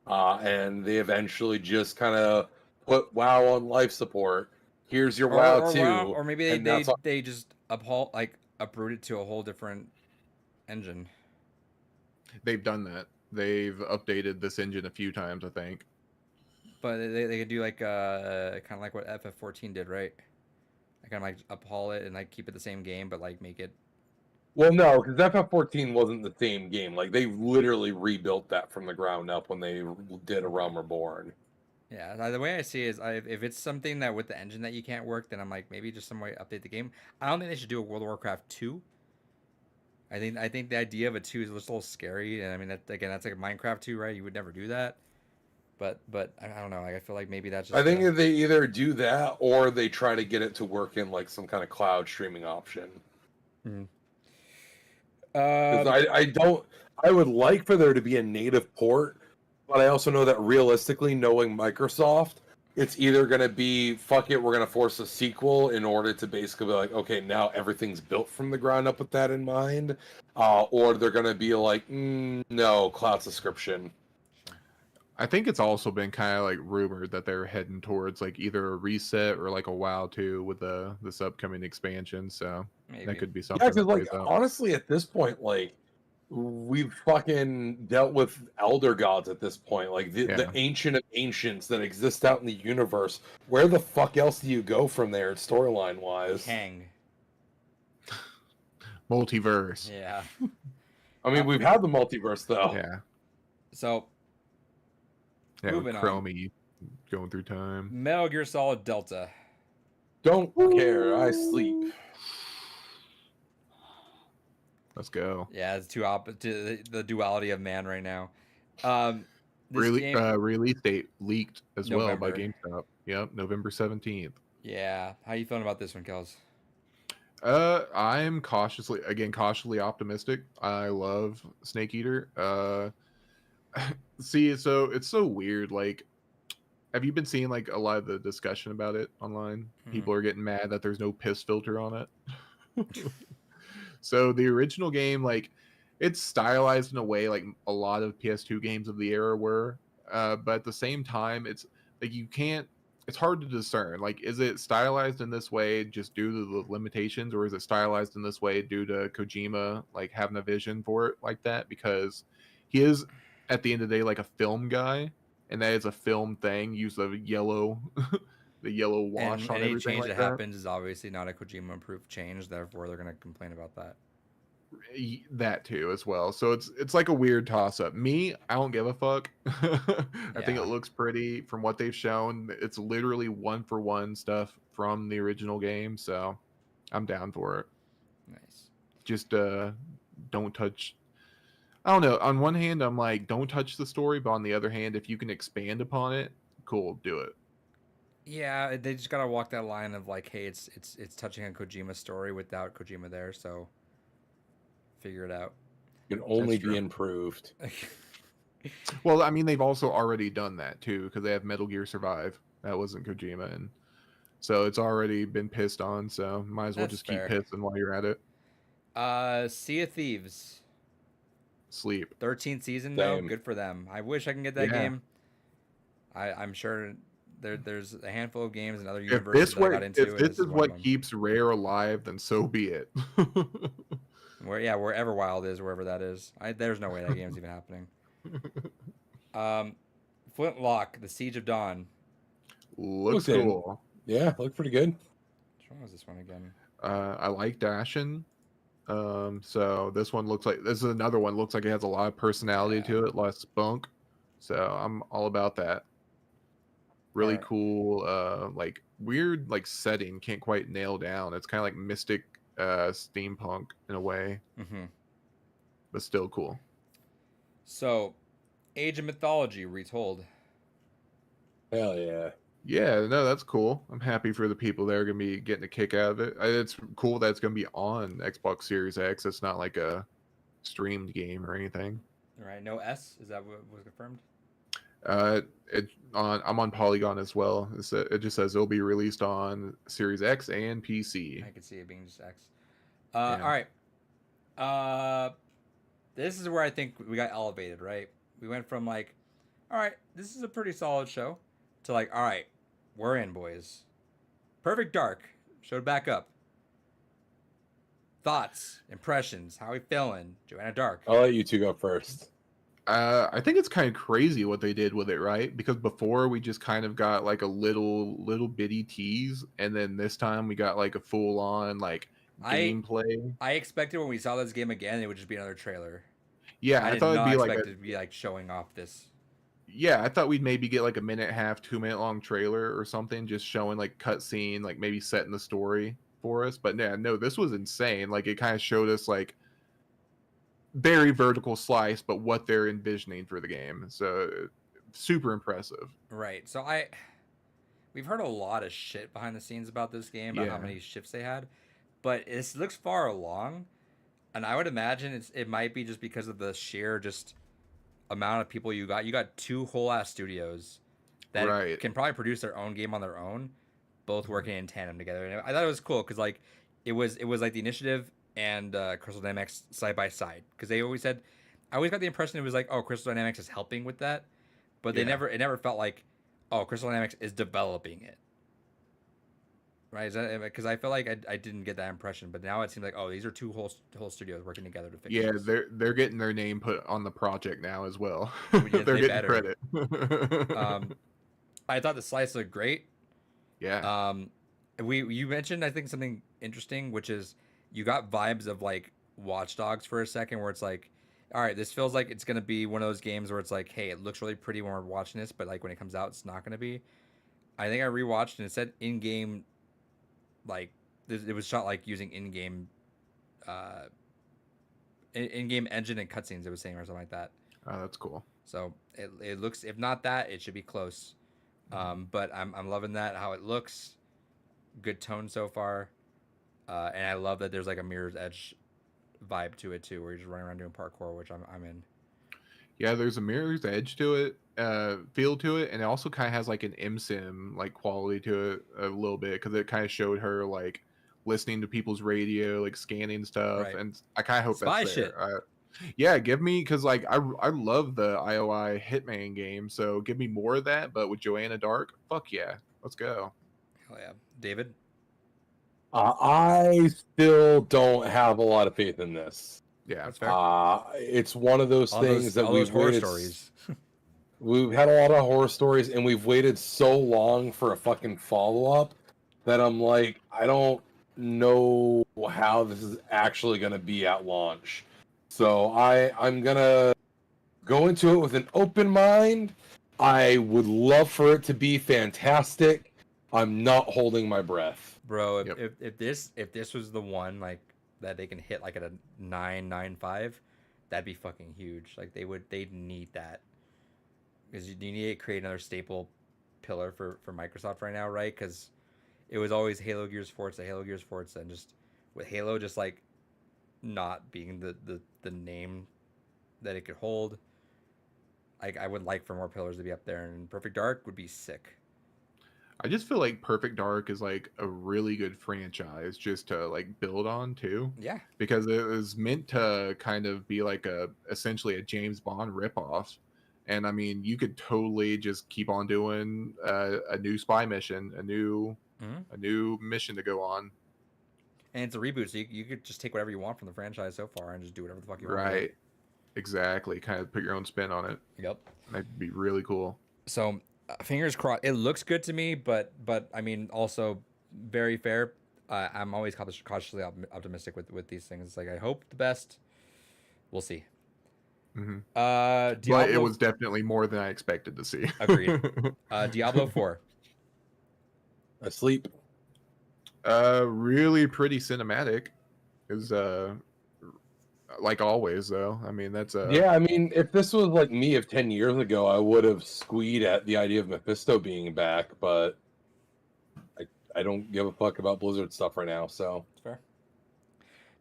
And they eventually just kind of put WoW on life support. Here's your WoW 2. Or maybe and that's all- they just uproot it to a whole different engine. They've done that. They've updated this engine a few times, I think. But they could do like kind of like what FF14 did, right? I kind of like uphaul it and like keep it the same game, but like make it. Well, no, because FF14 wasn't the same game. Like, they literally rebuilt that from the ground up when they did A Realm Reborn. Yeah, the way I see it is, if it's something that with the engine that you can't work, then I'm like maybe just some way update the game. I don't think they should do a World of Warcraft 2. I think the idea of a 2 is just a little scary, and I mean that's like a Minecraft 2, right? You would never do that. But I don't know. Like I feel like maybe that's just. I think they either do that or they try to get it to work in like some kind of cloud streaming option. Mm-hmm. 'Cause I would like for there to be a native port, but I also know that realistically, knowing Microsoft, it's either going to be, fuck it, we're going to force a sequel in order to basically be like, okay, now everything's built from the ground up with that in mind, or they're going to be like, no, cloud subscription. I think it's also been kind of like rumored that they're heading towards like either a reset or like a WoW 2 with this upcoming expansion. So Maybe. that could be something. Yeah, because that like plays out. honestly, at this point, like we've fucking dealt with elder gods at this point, like the ancient of ancients that exist out in the universe. Where the fuck else do you go from there, storyline wise? Kang. Multiverse. Yeah. I mean, we've had the multiverse though. Yeah. So Yeah. Moving with on. Chromie going through time. Metal Gear Solid Delta. Don't care. I sleep. Let's go. Yeah, it's the duality of man right now. This Really, game, release date leaked as well by November. GameStop. Yep, November 17th. yeah. How you feeling about this one, Kels? I'm cautiously optimistic. I love Snake Eater. See, so it's so weird. Like, have you been seeing like a lot of the discussion about it online? Mhm. People are getting mad that there's no piss filter on it. So the original game, like, it's stylized in a way like a lot of PS2 games of the era were, but at the same time, it's like you can't. It's hard to discern. Like, is it stylized in this way just due to the limitations, or is it stylized in this way due to Kojima like having a vision for it like that? Because he is, at the end of the day, like a film guy, and that is a film thing. Use the yellow, the yellow wash And on any everything change like that that. happens is obviously not a Kojima-approved change. Therefore, they're going to complain about that. That too as well. So it's like a weird toss up. Me, I don't give a fuck. I think Yeah. it looks pretty from what they've shown. It's literally one for one stuff from the original game, so I'm down for it. Nice. Just don't touch. I don't know. On one hand, I'm like, don't touch the story, but on the other hand, if you can expand upon it, cool, do it. Yeah, they just gotta walk that line of like, hey, it's touching on Kojima's story without Kojima there, so figure it out. Can only That's true. be improved. Well, I mean, they've also already done that too because they have Metal Gear Survive. That wasn't Kojima, and so it's already been pissed on. So might as well That's just fair. keep pissing while you're at it. Sea of Thieves, Sleep. 13th season though. Same. Good for them. I wish I can get that Yeah. game. I'm sure there's a handful of games and other If universes this that I got what into. if and this is one of what them. keeps Rare alive, then so be it. Wherever Wild is, wherever that is, there's no way that game's even happening. Flintlock, The Siege of Dawn. Looks Looks in. cool. Yeah, look pretty good. Which one was this one again? I like Dashin. So this one looks like this is another one. Looks like it has a lot of personality to it, a lot of spunk. So I'm all about that. Really Alright. cool, like weird, like setting. Can't quite nail down. It's kind of like mystic, steampunk in a way, Mm-hmm. but still cool. So, Age of Mythology retold. Hell yeah. Yeah, no, that's cool. I'm happy for the people that are gonna be getting a kick out of it. It's cool that it's gonna be on Xbox Series X. It's not like a streamed game or anything. All right, no S. Is that what was confirmed? I'm on Polygon as well. It just says it'll be released on Series X and PC. I could see it being just X. Yeah. All right. This is where I think we got elevated, right? We went from like, all right, this is a pretty solid show, to like, all right, we're in, boys. Perfect Dark showed back up. Thoughts, impressions, how we feeling? Joanna Dark. I'll let you two go first. I think it's kind of crazy what they did with it, right? Because before we just kind of got like a little bitty tease, and then this time we got like a full on like gameplay. I expected when we saw this game again, it would just be another trailer. Yeah, I I did thought not it'd be like expect it to be like showing off this. yeah, I thought we'd maybe get like a minute and a half, 2 minute long trailer or something, just showing like cutscene, like maybe setting the story for us. But yeah, no, this was insane. Like it kind of showed us like very vertical slice, but what they're envisioning for the game. So super impressive. Right. So we've heard a lot of shit behind the scenes about this game, about how Yeah. many shifts they had, but this looks far along, and I would imagine it might be just because of the sheer just amount of people you got. You got two whole ass studios that Right. can probably produce their own game on their own, both working in tandem together. And I thought it was cool because like it was like the Initiative and Crystal Dynamics side by side, because they always said, I always got the impression it was like, oh, Crystal Dynamics is helping with that, but Yeah. it never felt like, oh, Crystal Dynamics is developing it. Right? Is that because I felt like I didn't get that impression, but now it seems like, oh, these are two whole studios working together to fix Yeah, this. they're getting their name put on the project now as well. Yeah, they're they getting better. credit. I thought the slice looked great. Yeah. You mentioned I think something interesting, which is you got vibes of like Watch Dogs for a second, where it's like, all right, this feels like it's gonna be one of those games where it's like, hey, it looks really pretty when we're watching this, but like when it comes out, it's not gonna be. I think I rewatched and it said in game, like it was shot like using in game, uh, in game engine and cutscenes. It was saying or something like that. Oh, that's cool. So it looks, if not that, it should be close. But I'm loving that how it looks. Good tone so far, and I love that there's like a Mirror's Edge vibe to it too, where you're just running around doing parkour, which I'm in. Yeah, there's a Mirror's Edge to it, feel to it, and it also kind of has like an MSIM like quality to it a little bit because it kind of showed her like listening to people's radio, like scanning stuff, Right. and I kind of hope Spy that's shit. there. Yeah, give me because like I love the IOI Hitman game, so give me more of that. But with Joanna Dark, fuck yeah, let's go. Hell yeah, David. I still don't have a lot of faith in this. Yeah, That's fair. It's one of those things that all those we've horror waited. stories. We've had a lot of horror stories, and we've waited so long for a fucking follow up that I'm like, I don't know how this is actually going to be at launch. So I'm gonna go into it with an open mind. I would love for it to be fantastic. I'm not holding my breath. Bro, Yep. if this was the one like that they can hit like at a 9.95, that'd be fucking huge. Like they'd need that, because you need to create another staple pillar for Microsoft right now, right? Because it was always Halo, Gears, Forza, and just with Halo just like not being the name that it could hold. I would like for more pillars to be up there, and Perfect Dark would be sick. I just feel like Perfect Dark is like a really good franchise just to like build on too. Yeah, Because it was meant to kind of be like essentially a James Bond ripoff. And I mean, you could totally just keep on doing a new spy mission, a new mission to go on. and it's a reboot, so you could just take whatever you want from the franchise so far and just do whatever the fuck you want. Right. Exactly. Kind of put your own spin on it. Yep. That'd be really cool. So fingers crossed. It looks good to me, but I mean, also very fair. I'm always cautiously optimistic with these things. It's like I hope the best. We'll see. Hmm Diablo. But it was definitely more than I expected to see. Agreed. Diablo 4. Asleep. Really pretty cinematic. Is like always though. I mean that's Yeah, I mean, if this was like me of 10 years ago, I would have squeed at the idea of Mephisto being back, but I don't give a fuck about Blizzard stuff right now, so. It's fair.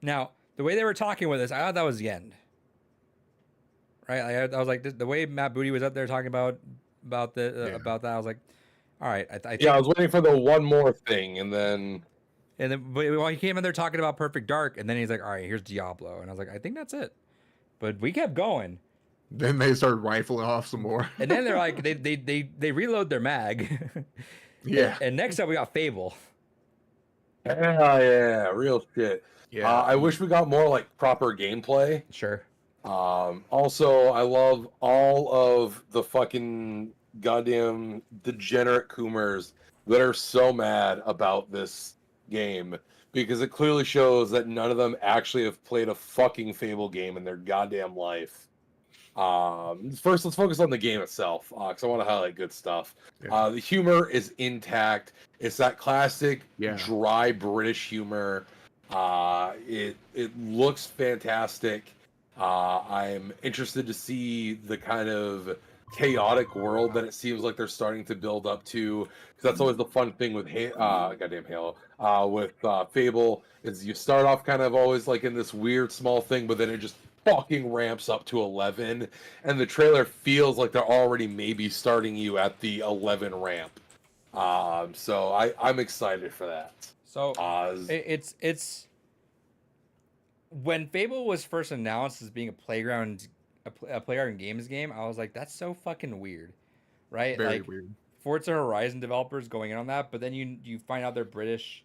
Now, the way they were talking with this, I thought that was the end. Right? I was like, the way Matt Booty was up there talking about that, I was like, all right. I think, Yeah, I was waiting for the one more thing, and then but he came in there talking about Perfect Dark, and then he's like, all right, here's Diablo, and I was like, I think that's it. But we kept going, then they started rifling off some more. and then they're like, they reload their mag. Yeah. And next up we got Fable. yeah, real shit. Yeah. I wish we got more like proper gameplay. Sure. Also, I love all of the fucking goddamn degenerate Coomers that are so mad about this game because it clearly shows that none of them actually have played a fucking Fable game in their goddamn life. First, let's focus on the game itself because I want to highlight good stuff. Yeah. The humor is intact. It's that classic Yeah. dry British humor. It looks fantastic. I'm interested to see the kind of chaotic world that it seems like they're starting to build up to. Because that's always the fun thing with goddamn Halo. With Fable is you start off kind of always like in this weird small thing, but then it just fucking ramps up to 11, and the trailer feels like they're already maybe starting you at the 11 ramp. So I'm excited for that. So it's when Fable was first announced as being a playground games game, I was like, that's so fucking weird, right? Very like weird. Forza Horizon developers going in on that, but then you find out they're British.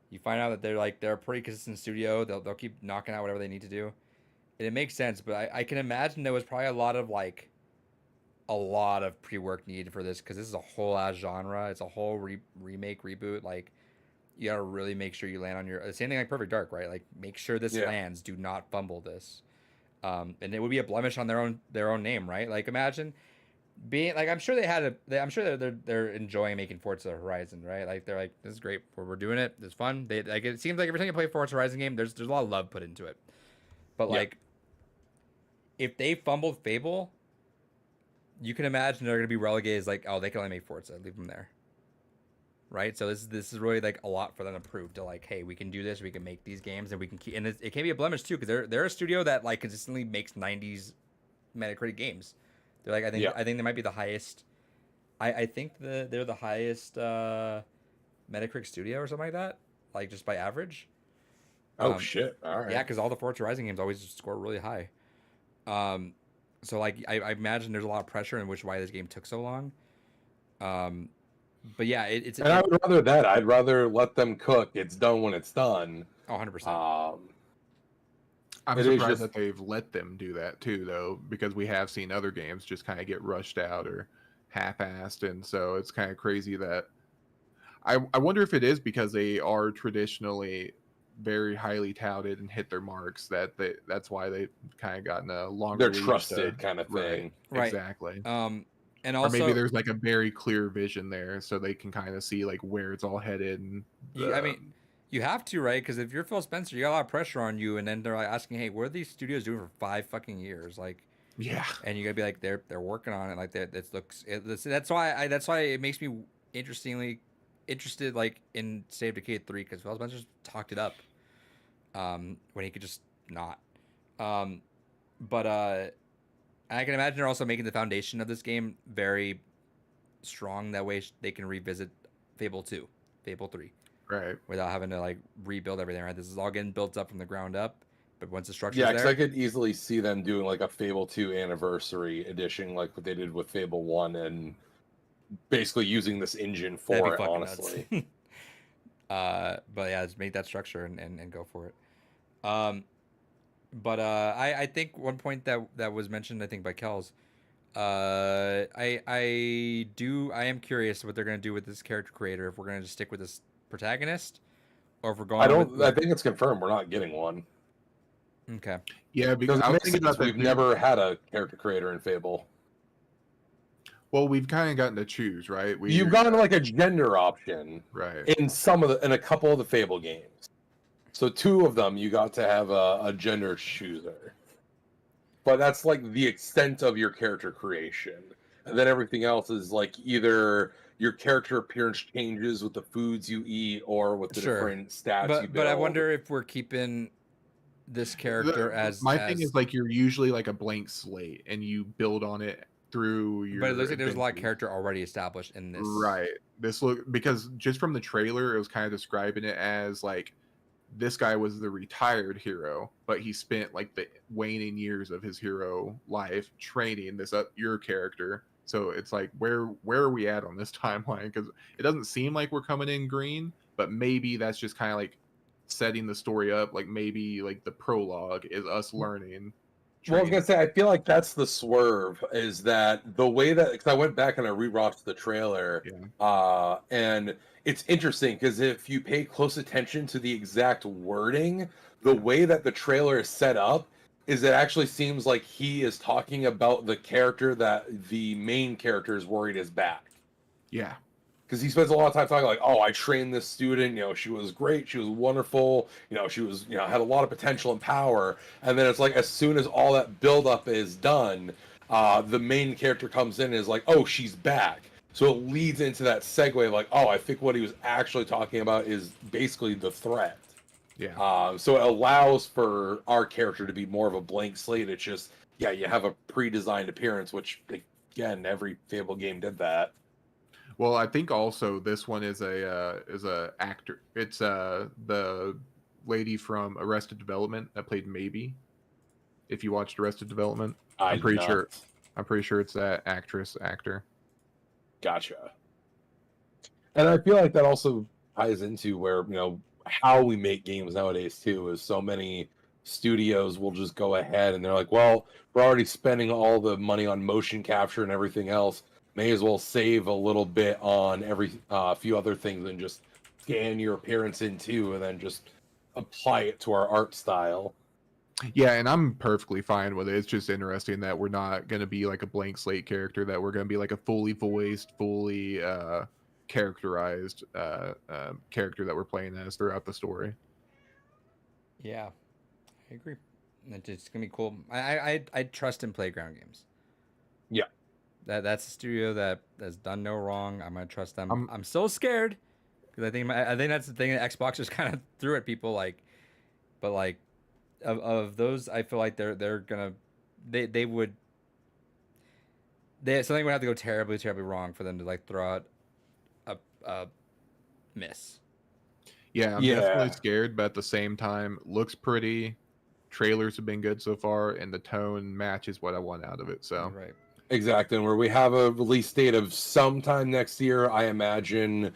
You find out that they're a pretty consistent studio. They'll keep knocking out whatever they need to do. And it makes sense, but I can imagine there was probably a lot of pre-work needed for this because this is a whole ass genre. It's a whole remake, reboot. Like, you gotta really make sure you land on your same thing like Perfect Dark, right? Like make sure this Yeah. lands. Do not fumble this. And it would be a blemish on their own name, right? Like imagine being like I'm sure I'm sure they're enjoying making Forza Horizon, right? Like they're like this is great. We're doing it. It's fun. They like it seems like every time you play a Forza Horizon game, there's a lot of love put into it. But Yeah. like if they fumbled Fable, you can imagine they're gonna be relegated as like, oh, they can only make Forza, leave them there. Right? So this is really like a lot for them to prove to like, hey, we can do this, we can make these games, and we can keep and it can be a blemish too, because they're a studio that like consistently makes 90s Metacritic games. They're like Yeah. I think they might be the highest. I think they're the highest Metacritic studio or something like that, like just by average. Oh shit! All right. Yeah, because all the Forza Horizon games always score really high. So like I imagine there's a lot of pressure in why this game took so long. But yeah, it's And I would rather that. I'd rather let them cook. It's done when it's done. 100%. I'm It is surprised just- that they've let them do that too, though, because we have seen other games just kind of get rushed out or half-assed, and so it's kind of crazy that I wonder if it is because they are traditionally very highly touted and hit their marks that's why they've kind of gotten a longer. They're leash trusted to- kind of thing. Right. Exactly. And Or also maybe there's like a very clear vision there, so they can kind of see like where it's all headed. And I mean, you have to, right? Because if you're Phil Spencer, you got a lot of pressure on you, and then they're like asking, "Hey, what are these studios doing for 5 fucking years?" Like, yeah, and you gotta be like, they're working on it. Like that. That's why it makes me interested, like in State of Decay 3, because Phil Spencer talked it up, when he could just not. But I can imagine they're also making the foundation of this game very strong. That way they can revisit Fable 2, Fable 3. right. Without having to like rebuild everything, right? This is all getting built up from the ground up. But once the structure's Yeah, because there, I could easily see them doing like a Fable 2 anniversary edition, like what they did with Fable 1, and basically using this engine that'd be for it, fucking honestly. nuts. But yeah, just make that structure and go for it. But I think one point that was mentioned, I think by Kells, I am curious what they're gonna do with this character creator, if we're gonna just stick with this protagonist, or if we're going. I think it's confirmed we're not getting one. Okay. Yeah, because Because I it was makes thinking sense. about that We've too. never had a character creator in Fable. Well, we've kind of gotten to choose, right? You've gotten like a gender option right. in a couple of the Fable games. So 2 of them you got to have a gender chooser. But that's like the extent of your character creation. And then everything else is like either your character appearance changes with the foods you eat or with the Sure. different stats you build. But I wonder if we're keeping this character My thing is like you're usually like a blank slate, and you build on it through your. But it looks like there's a lot of adventures. character already established in this. Right. This look because just from the trailer, it was kind of describing it as like this guy was the retired hero, but he spent like the waning years of his hero life training this your character. So it's like where are we at on this timeline? Because it doesn't seem like we're coming in green, but maybe that's just kind of like setting the story up. Like maybe like the prologue is us learning. Well, I was gonna training. say, I feel like that's the swerve. Is that the way that? Because I went back and I rewatched the trailer, and it's interesting because if you pay close attention to the exact wording, the way that the trailer is set up is it actually seems like he is talking about the character that the main character is worried is back. Yeah. Because he spends a lot of time talking like, oh, I trained this student, she was great, she was wonderful, she was, had a lot of potential and power. And then it's like, as soon as all that buildup is done, the main character comes in and is like, oh, she's back. So it leads into that segue, like, oh, I think what he was actually talking about is basically the threat. Yeah. So it allows for our character to be more of a blank slate. It's just, yeah, you have a pre-designed appearance, which, again, every Fable game did that. Well, I think also this one is a actor. It's the lady from Arrested Development that played Maybe. If you watched Arrested Development, I'm pretty sure it's that actor. Gotcha. And I feel like that also ties into where, how we make games nowadays too, is so many studios will just go ahead and they're like, well, we're already spending all the money on motion capture and everything else. May as well save a little bit on every few other things and just scan your appearance in too, and then just apply it to our art style. Yeah, and I'm perfectly fine with it. It's just interesting that we're not going to be like a blank slate character, that we're going to be like a fully voiced, fully characterized character that we're playing as throughout the story. Yeah, I agree. It's gonna be cool. I trust in Playground Games. Yeah. That's a studio that has done no wrong. I'm gonna trust them. I'm- I'm still scared because I think that's the thing that Xbox just kind of threw at people. Like, but like of those, I feel like they're gonna they would something would have to go terribly wrong for them to like throw out a miss. Yeah, I'm Yeah. definitely scared, but at the same time, looks pretty. Trailers have been good so far, and the tone matches what I want out of it. So You're right. Exactly, and where we have a release date of sometime next year, I imagine,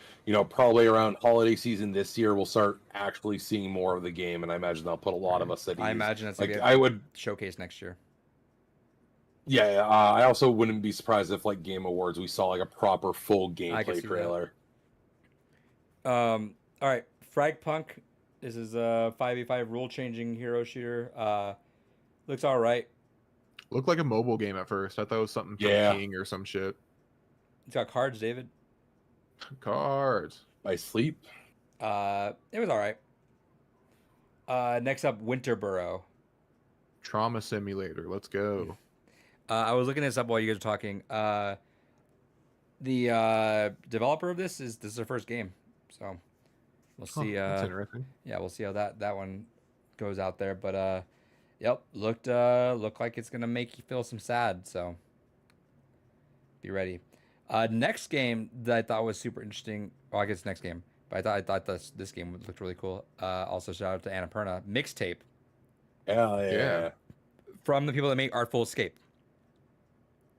probably around holiday season this year, we'll start actually seeing more of the game, and I imagine they'll put a lot of us at I ease. imagine it's Like, like I would, showcase next year. yeah, I also wouldn't be surprised if, like, Game Awards, we saw, like, a proper full I can gameplay see that. trailer. All right, Fragpunk. This is a 5v5 rule changing hero shooter. Looks all right. looked like a mobile game at first. I thought it was something from Yeah. King or some shit. It's got cards, David. Cards. By Sleep? It was all right. Next up, Winterboro. Trauma Simulator. Let's go. I was looking this up while you guys were talking. The developer of this is their first game, so we'll Huh, see. that's interesting. Yeah, we'll see how that one goes out there. But yep, looked like it's gonna make you feel some sad. So be ready. Next game that I thought was super interesting. Oh, I guess next game, but I thought this game looked really cool. Also, shout out to Annapurna Mixtape Hell Yeah. yeah. from the people that make Artful Escape.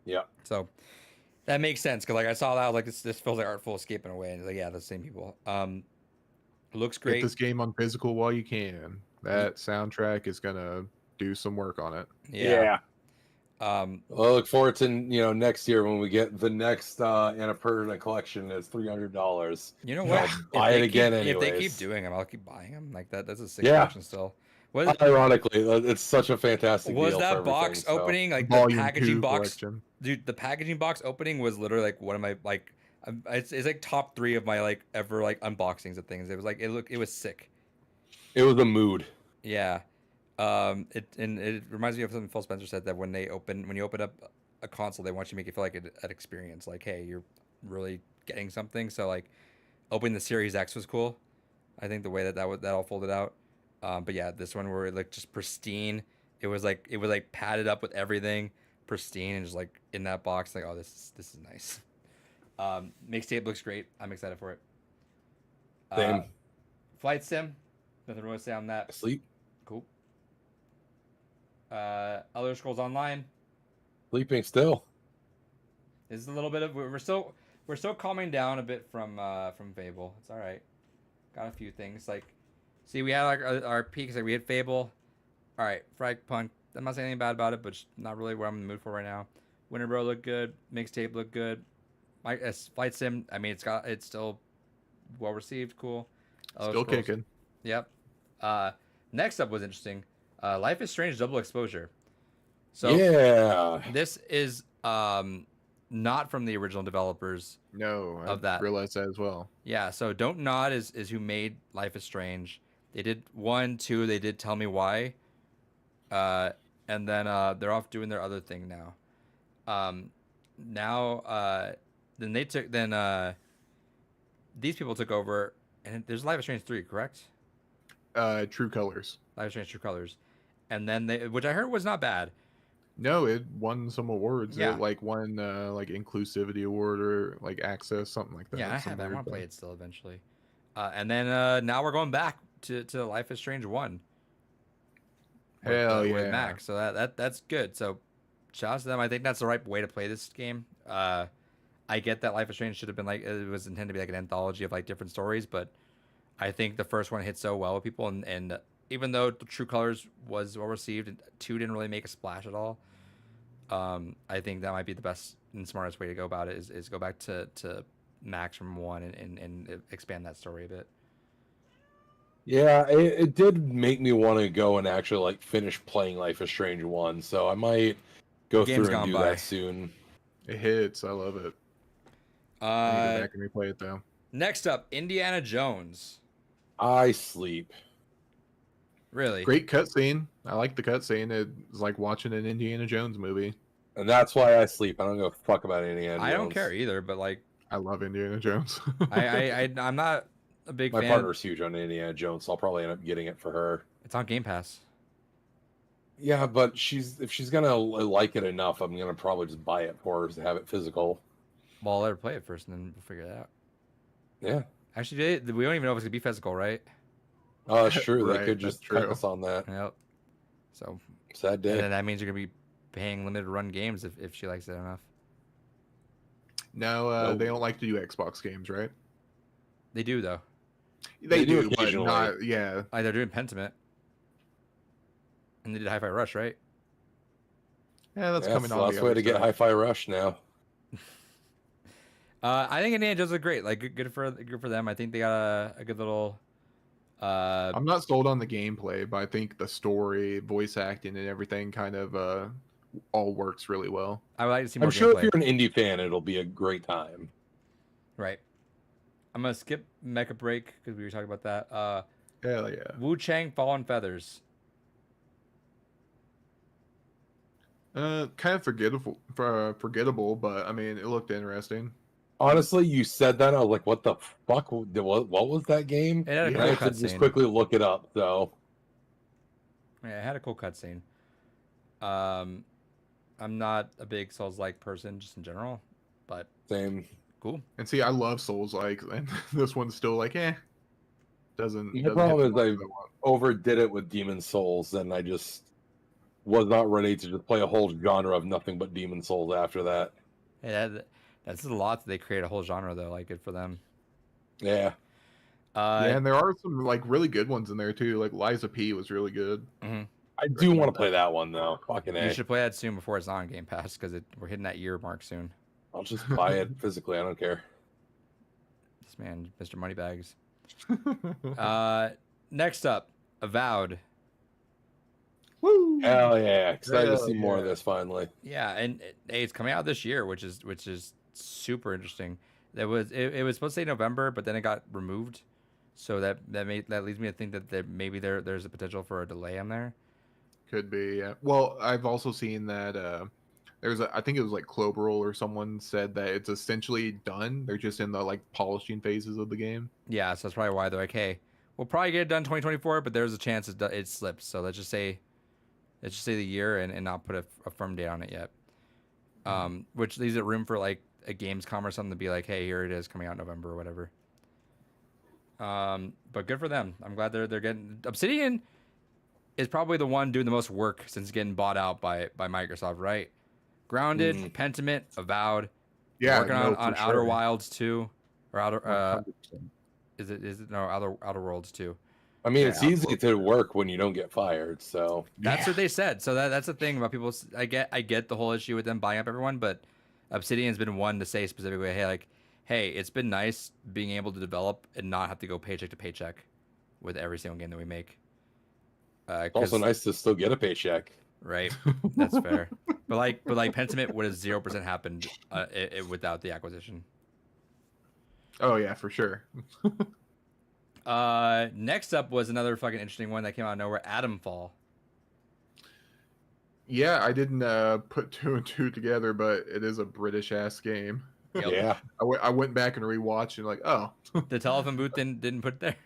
Yeah. So that makes sense because like I saw that I was like this feels like Artful Escape in a way, and like yeah, the same people. Looks Get great. this game on physical while you can. That soundtrack is gonna do some work on it. Yeah. Well, I look forward to next year when we get the next Annapurna collection. It's $300. You know what? Buy it they again keep, if they keep anyways. doing them, I'll keep buying them. Like that's a sick Yeah. collection still. Was Ironically, it's such a fantastic was deal that for box everything, so. opening like the Volume packaging 2 box? collection. Dude, the packaging box opening was literally like one of my like it's like top 3 of my like ever like unboxings of things. It was like it was sick. It was a mood. Yeah. It reminds me of something Phil Spencer said that when you open up a console, they want you to make it feel like an experience. Like, hey, you're really getting something. So like opening the Series X was cool. I think the way that all folded out. But yeah, this one where it looked just pristine. It was like padded up with everything, pristine, and just like in that box, like, oh, this is nice. Mixtape looks great. I'm excited for it. Same. Flight Sim. Nothing really to say on that. Sleep. Cool. Elder Scrolls Online. Sleeping still. This is a little bit of we're still calming down a bit from Fable. It's all right. Got a few things like, see, we had like our peaks. Like we had Fable. All right, Fragpunk. I'm not saying anything bad about it, but it's not really what I'm in the mood for right now. Winterboro looked good. Mixtape looked good. My Flight Sim. I mean, it's still well received. Cool. Elder Still Scrolls. kicking. Yep. Next up was interesting. Life is Strange Double Exposure. So yeah. this is not from the original developers. No, Of I that. realized that as well. Yeah, so Don't Nod is who made Life is Strange. They did 1, 2, they did Tell Me Why. And then they're off doing their other thing now. These people took over, and there's Life is Strange 3, correct? True Colors. Life is Strange True Colors. And then which I heard was not bad. No, it won some awards. Yeah. It like won like inclusivity award or like access, something like that. Yeah, I Some have. I weird want to play thing. it still eventually. And then now we're going back to Life is Strange 1. Hell with yeah. Max. So that's good. So shout out to them. I think that's the right way to play this game. I get that Life is Strange should have been like it was intended to be like an anthology of like different stories, but I think the first one hit so well with people, and even though the True Colors was well received, 2 didn't really make a splash at all. I think that might be the best and smartest way to go about it is go back to Max from 1 and expand that story a bit. Yeah, it did make me want to go and actually like finish playing Life is Strange 1, so I might go Game's through and gone do by. that soon. It hits. I love it. I need to go back and replay it though. Next up, Indiana Jones. I sleep. Really? Great cutscene. I like the cutscene. It's like watching an Indiana Jones movie. And that's why I sleep. I don't give a fuck about Indiana Jones. I don't care either, but like I love Indiana Jones. I'm not a big My fan. partner's huge on Indiana Jones, so I'll probably end up getting it for her. It's on Game Pass. Yeah, but if she's gonna like it enough, I'm gonna probably just buy it for her to have it physical. Well, I'll let her play it first, and then we'll figure it out. Yeah. Actually, we don't even know if it's gonna be physical, right? Oh, that's true. Right, They could that's just cut true. us on that. Yep. So, Sad and day. then that means you're gonna be paying limited run games if she likes it enough. No, Nope. they don't like to do Xbox games, right? They do though. They do do, but occasionally. not. Yeah, Like they're doing Pentiment, and they did Hi-Fi Rush, right? yeah, that's Yeah, coming it's the on. last the way other to get side. Hi-Fi Rush now. I think Indiana Jones are great. Like good for them. I think they got a good little. I'm not sold on the gameplay, but I think the story, voice acting, and everything kind of all works really well. I would like to see more I'm sure gameplay. if you're an indie fan, it'll be a great time. Right. I'm gonna skip Mecha Break because we were talking about that. Hell yeah. Wu Chang Fallen Feathers. Kind of forgettable, but I mean, it looked interesting. Honestly, you said that, I was like, what the fuck? What was that game? It had a And cool I had to just cutscene. quickly look it up, so... Yeah, it had a cool cutscene. I'm not a big Souls-like person just in general, but Same. cool. And see, I love Souls like, and this one's still like, doesn't. The doesn't problem hit is the mark I that I want. overdid it with Demon Souls, and I just was not ready to just play a whole genre of nothing but Demon Souls after that. Yeah, that's a lot that they create a whole genre though. Like good for them. Yeah. Yeah, and there are some like really good ones in there too. Like Liza P was really good. Mhm. I do want to play that one, though. Fucking You A. should play that soon before it's on Game Pass because we're hitting that year mark soon. I'll just buy it physically. I don't care. This man, Mr. Moneybags. Next up, Avowed. Woo! Hell yeah. Excited to Hell see more of yeah. this finally. Yeah, and hey, it's coming out this year, which is super interesting. It was supposed to say November, but then it got removed, so that leads me to think that maybe there's a potential for a delay on there. Could be. Yeah. Well, I've also seen that I think it was like Cloverall or someone said that it's essentially done. They're just in the like polishing phases of the game. Yeah, so that's probably why they're like, hey, we'll probably get it done 2024, but there's a chance it slips. So let's just say the year and not put a firm date on it yet. Which leaves it room for like a Gamescom or something to be like, hey, here it is coming out in November or whatever. But good for them. I'm glad they're getting Obsidian is probably the one doing the most work since getting bought out by Microsoft, right? Grounded, Pentiment, Avowed. Yeah, working no, on for Outer sure. Wilds 2 or Outer 100%. is it no Outer Worlds 2. I mean, Yeah, it's easy to work when you don't get fired, so... That's what they said. So that's the thing about people. I get the whole issue with them buying up everyone, but Obsidian's been one to say specifically, hey, it's been nice being able to develop and not have to go paycheck to paycheck with every single game that we make. It's also nice to still get a paycheck. Right? That's fair. But like Pentiment would have 0% happened without the acquisition. Oh yeah, for sure. Next up was another fucking interesting one that came out of nowhere, Atomfall. Yeah, I didn't put 2 and 2 together, but it is a British ass game. Yep. Yeah. I went back and rewatched and like, oh, The telephone booth didn't put it there.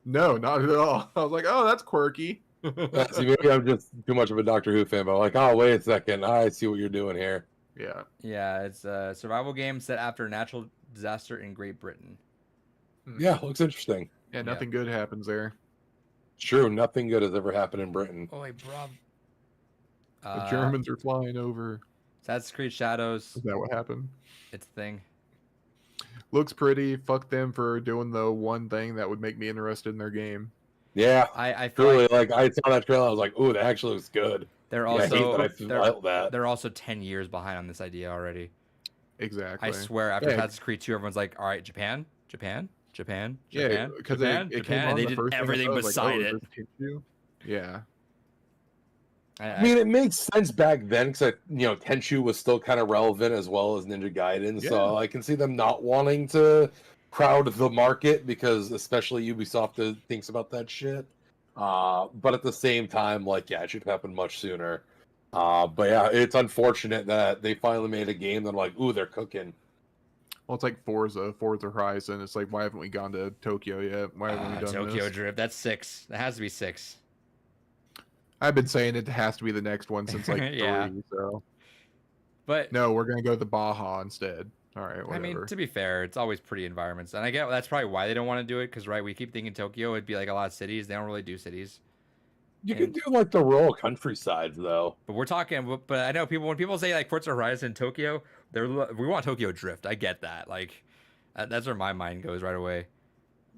no, not at all. I was like, oh, that's quirky. See, maybe I'm just too much of a Doctor Who fan, but I'm like, oh, wait a second. I see what you're doing here. Yeah. Yeah, it's a survival game set after a natural disaster in Great Britain. Yeah, looks interesting. Yeah, nothing good happens there. True, nothing good has ever happened in Britain. Oh, wait, bro. The Germans are flying over. Assassin's Creed Shadows. Is that what happened? It's a thing. Looks pretty. Fuck them for doing the one thing that would make me interested in their game. Yeah, I feel truly. like Like, I saw that trailer, I was like, ooh, that actually looks good. they're Yeah, I hate also that I felt that. they're also 10 years behind on this idea already. exactly. I swear, after Yeah, Assassin's Creed 2, everyone's like, all right, Japan, Japan, Japan, yeah, Japan, because Japan, it came Japan, and on they the did first thing I everything thought was like, beside oh, it. is this Tenchu? Yeah, I mean, it makes sense back then because Tenchu was still kind of relevant as well as Ninja Gaiden, Yeah. so I can see them not wanting to crowd the market because especially Ubisoft thinks about that shit. But at the same time, like, yeah, it should happen much sooner. But yeah, it's unfortunate that they finally made a game that like, ooh, they're cooking. well, it's like Forza Horizon. It's like, why haven't we gone to Tokyo yet? Why haven't we done Tokyo this? Drift. That's 6. It has to be 6. I've been saying it has to be the next one since like Yeah. 3. So But no, we're gonna go to the Baja instead. All right, I mean, whatever. to be fair, it's always pretty environments, and I get that's probably why they don't want to do it. Because right, we keep thinking Tokyo would be like a lot of cities. They don't really do cities. You And- could do like the rural countryside though. But we're talking. But I know when people say like Forza Horizon Tokyo, we want Tokyo Drift. I get that. Like, that's where my mind goes right away.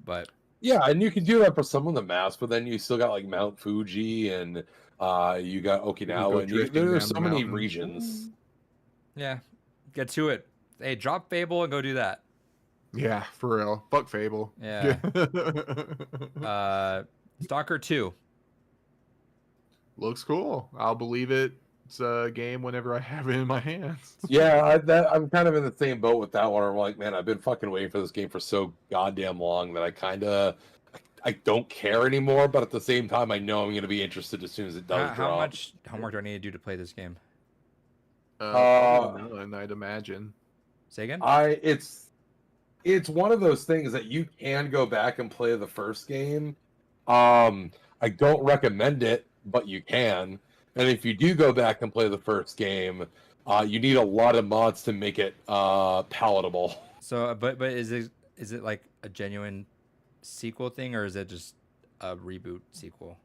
But Yeah, and you can do that for some of the maps, but then you still got like Mount Fuji and you got go Okinawa, and drifting there's down the so many mountain. regions. yeah, get to it. Hey, drop Fable and go do that. Yeah, for real. Fuck Fable. Yeah. Stalker 2. Looks cool. I'll believe it. It's a game whenever I have it in my hands. Yeah, I'm kind of in the same boat with that one. I'm like, man, I've been fucking waiting for this game for so goddamn long that I don't care anymore. But at the same time, I know I'm going to be interested as soon as it does How drop. much homework do I need to do to play this game? Probably none, I'd imagine. Say again. It's one of those things that you can go back and play the first game. I don't recommend it, but you can. And if you do go back and play the first game, you need a lot of mods to make it palatable. So, but is it like a genuine sequel thing, or is it just a reboot sequel?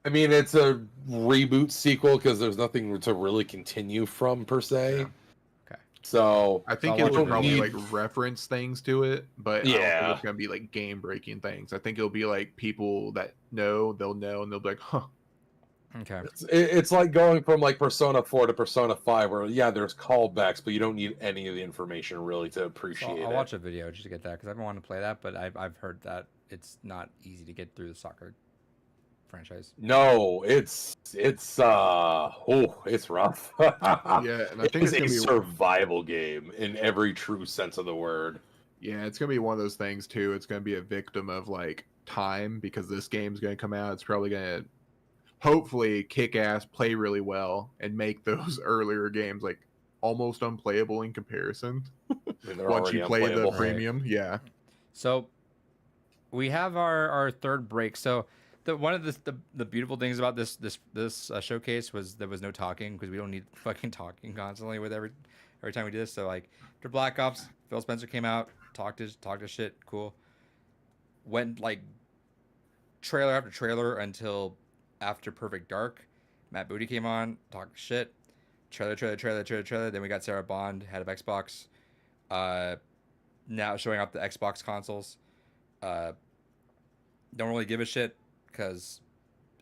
I mean, it's a reboot sequel because there's nothing to really continue from per se. Yeah. Okay. So I think So it will don't probably need- like reference things to it, but I don't think Yeah. it's gonna be like game breaking things. I think it'll be like people that they'll know and they'll be like, huh. Okay. it's like going from like Persona 4 to Persona 5, where yeah, there's callbacks, but you don't need any of the information really to So appreciate I'll it. watch a video just to get that because I've been wanting to play that, but I've heard that it's not easy to get through the soccer franchise. No, it's rough. Yeah, and I think it's it's a gonna be survival game in every true sense of the word. yeah, it's gonna be one of those things too. It's gonna be a victim of like time because this game's gonna come out. It's probably gonna hopefully kick ass, play really well, and make those earlier games like almost unplayable in comparison. I mean, they're Once already you play the unplayable. Right. premium, yeah. So we have our third break. So one of the beautiful things about this showcase was there was no talking because we don't need fucking talking constantly with every time we do this. So like after Black Ops, Phil Spencer came out, talked his shit, cool. Went like trailer after trailer until after Perfect Dark. Matt Booty came on, talked shit. Trailer. Then we got Sarah Bond, head of Xbox. Now showing off the Xbox consoles. Don't really give a shit because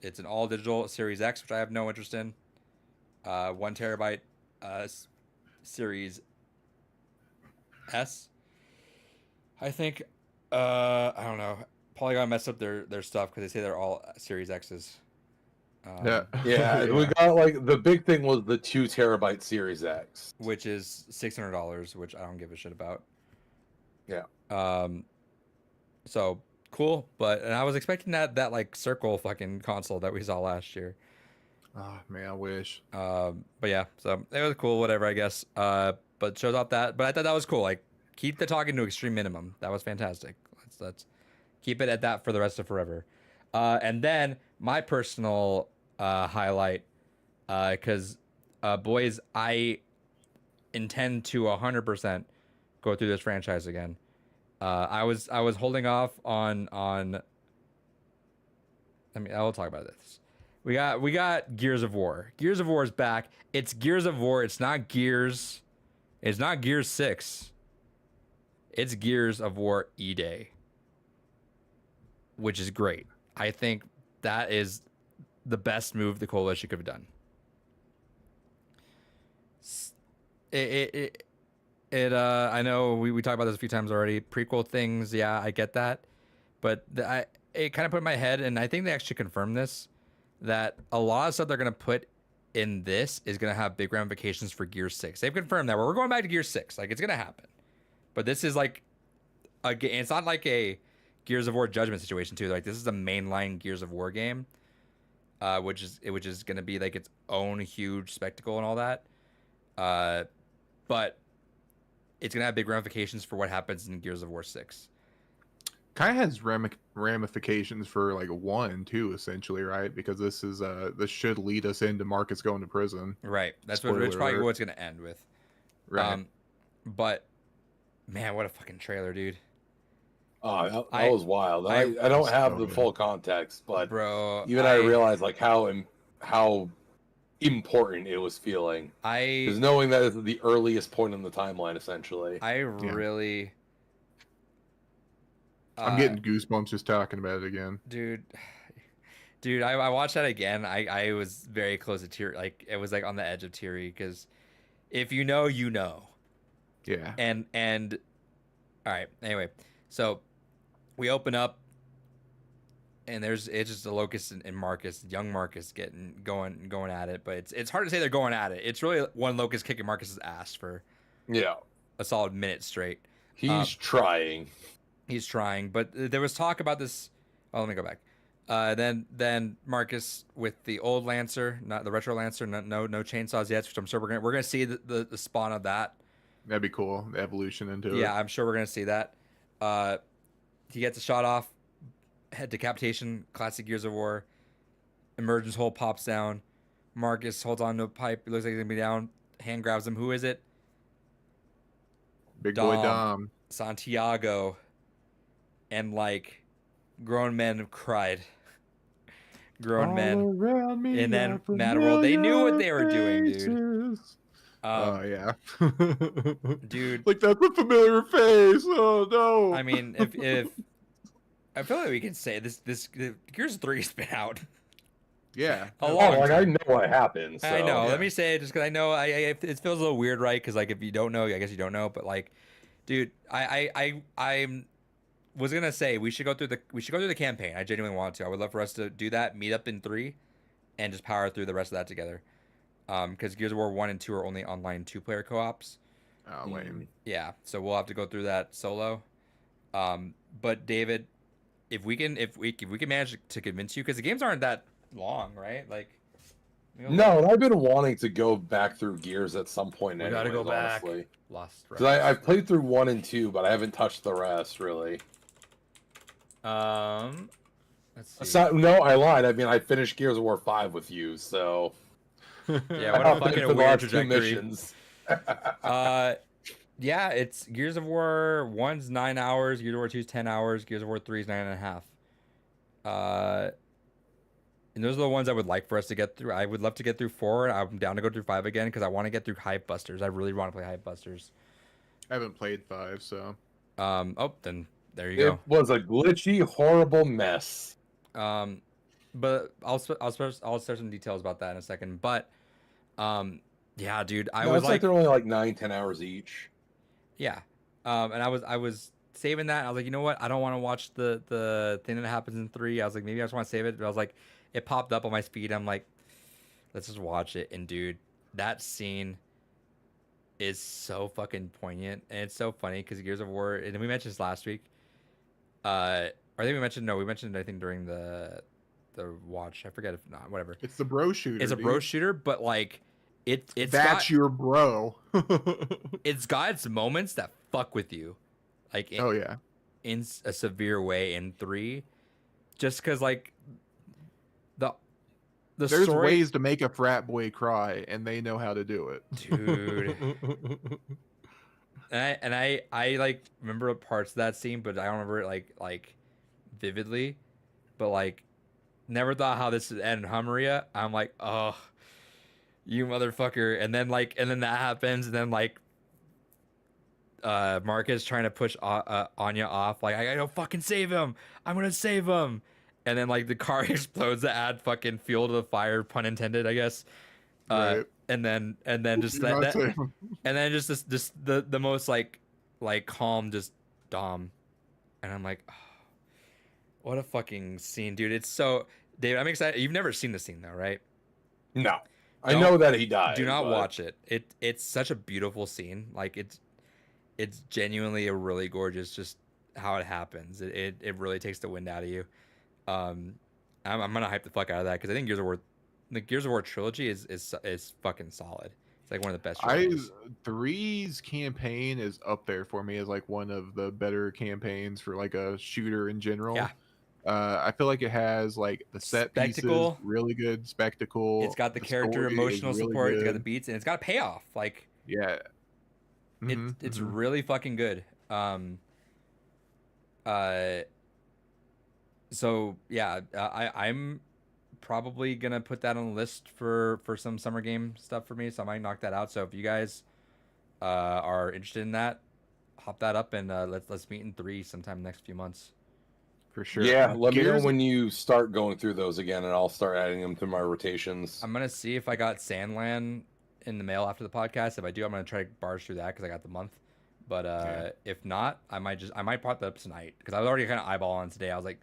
it's an all digital Series X, which I have no interest in. 1 terabyte Series S. I think. I don't know. Polygon messed up their stuff because they say they're all Series X's. Yeah. Yeah, we got like the big thing was the 2 terabyte Series X. Which is $600, which I don't give a shit about. Yeah. So cool, and I was expecting that like circle fucking console that we saw last year. Oh man, I wish. But yeah, so it was cool, whatever, I guess. But shows off that. But I thought that was cool. Like, keep the talking to extreme minimum. That was fantastic. Let's keep it at that for the rest of forever. And then my personal highlight, because boys, I intend to 100% go through this franchise again. I was holding off on. I mean, I will talk about this. We got Gears of War. Gears of War is back. It's Gears of War. It's not Gears. It's not Gears 6. It's Gears of War E-Day, which is great. I think that is the best move the Coalition could have done. I know we talked about this a few times already. Prequel things, yeah, I get that, but it kind of put in my head, and I think they actually confirmed this, that a lot of stuff they're gonna put in this is gonna have big ramifications for Gear 6. They've confirmed that we're going back to Gear 6, like it's gonna happen. But this is like it's not like a Gears of War Judgment situation too. Like this is a mainline Gears of War game, which is gonna be like its own huge spectacle and all that. But it's gonna have big ramifications for what happens in Gears of War 6. Kind of has ramifications for like 1 too, essentially, right? Because this should lead us into Marcus going to prison. Right. That's Spoiler it's probably alert. what it's gonna end with. Right. But man, what a fucking trailer, dude. Oh, that I- was wild. I- I don't have so the good. full context, but Bro, even I realized like how important it was feeling. Because knowing that is the earliest point in the timeline, essentially. I really I'm getting goosebumps just talking about it again. dude. I watched that again. I was very close to tear, like it was like on the edge of teary, because if you know, you know. Yeah. And all right, anyway, so we open up and it's just a Locust and Marcus, young Marcus, going at it, but it's hard to say they're going at it. It's really one Locust kicking Marcus's ass for Yeah, a solid minute straight. he's trying. He's trying, but there was talk about this. Oh, let me go back. Then Marcus with the old Lancer, not the retro Lancer, no chainsaws yet, which I'm sure we're gonna see the spawn of that. That'd be cool. The evolution into it. Yeah, I'm sure we're gonna see that. He gets a shot off, head decapitation, classic Gears of War. Emergence hole pops down. Marcus holds on to a pipe. It looks like he's gonna be down. Hand grabs him. Who is it? Big boy Dom. Dom. Santiago. And like, grown men have cried. Grown men. Around me And then are Mad World, they knew what they were doing, dude. faces. Oh yeah. Dude, Like that's a familiar face. Oh no. I mean, if I feel like we can say this Gears 3's been out yeah. a Oh, long like I time. know what happened. So, I know. yeah. Let me say it just because I know it feels a little weird, right? Because like if you don't know, I guess you don't know. But like, dude, I'm was gonna say we should go through the campaign. I genuinely want to. I would love for us to do that, meet up in 3, and just power through the rest of that together. Because Gears of War 1 and 2 are only online 2-player co-ops. Oh lame. Yeah, so we'll have to go through that solo. But David, if we can manage to convince you, because the games aren't that long, right? Like, No, and I've been wanting to go back through Gears at some point. We Anyways, gotta go back. honestly. Lost. Because I've played through 1 and 2, but I haven't touched the rest really. Let's see. No, I lied. I mean, I finished Gears of War 5 with you, so Yeah, what a I've been fucking for the weird last 2 trajectory. missions. Yeah, it's Gears of War 1's 9 hours, Gears of War 2's 10 hours, Gears of War 3's 9.5. And those are the ones I would like for us to get through. I would love to get through 4. I'm down to go through 5 again because I want to get through Hype Busters. I really want to play Hype Busters. I haven't played 5, so Oh, then there you It go. was a glitchy, horrible mess. But I'll share some details about that in a second. But yeah, dude, I No, was it's like like, they're only like 9-10 hours each. yeah, and I was saving that. I was like, you know what? I don't want to watch the thing that happens in 3. I was like, maybe I just want to save it. But I was like, it popped up on my feed. I'm like, let's just watch it. And dude, that scene is so fucking poignant, and it's so funny because Gears of War. And we mentioned this last week. Or I think we mentioned I think during the watch. I forget if not. Whatever. it's the bro shooter. It's a dude. bro shooter, but like it's That's got, your bro. it's got its moments that fuck with you, like Oh yeah. in a severe way in 3, just because like the There's story, ways to make a frat boy cry, and they know how to do it. dude. And I like remember parts of that scene, but I don't remember it like vividly. But like, never thought how this would end. Huh, Maria? I'm like, oh, you motherfucker. And then that happens, and then like, Marcus trying to push Anya off. Like, I gotta go fucking save him. I'm gonna save him. And then like the car explodes to add fucking fuel to the fire, pun intended, I guess. Right. And then just You're not that safe. and then just the most like calm just Dom, and I'm like, oh, what a fucking scene, dude. It's so, David, I'm excited. You've never seen the scene though, right? No, I Don't know that he died. Do not but watch it. It's such a beautiful scene. Like it's genuinely a really gorgeous just how it happens. It really takes the wind out of you. Um, I'm gonna hype the fuck out of that because I think the Gears of War trilogy is fucking solid. It's like one of the best I trilogies. 3's campaign is up there for me as like one of the better campaigns for like a shooter in general. Yeah. I feel like it has like the set Spectacle. pieces, really good spectacle. It's got the character story is emotional really support. It's got the good. beats, and it's got a payoff. Like Yeah. it's Mhm. really fucking good. Uh, so yeah, I'm probably gonna put that on the list for some summer game stuff for me. So I might knock that out. So if you guys are interested in that, hop that up and let's meet in 3 sometime next few months. For sure. Yeah, let me know Gears- when you start going through those again, and I'll start adding them to my rotations. I'm gonna see if I got Sandland in the mail after the podcast. If I do, I'm gonna try to barge through that because I got the month. But Yeah. if not, I might pop that up tonight because I was already kind of eyeballing today. I was like,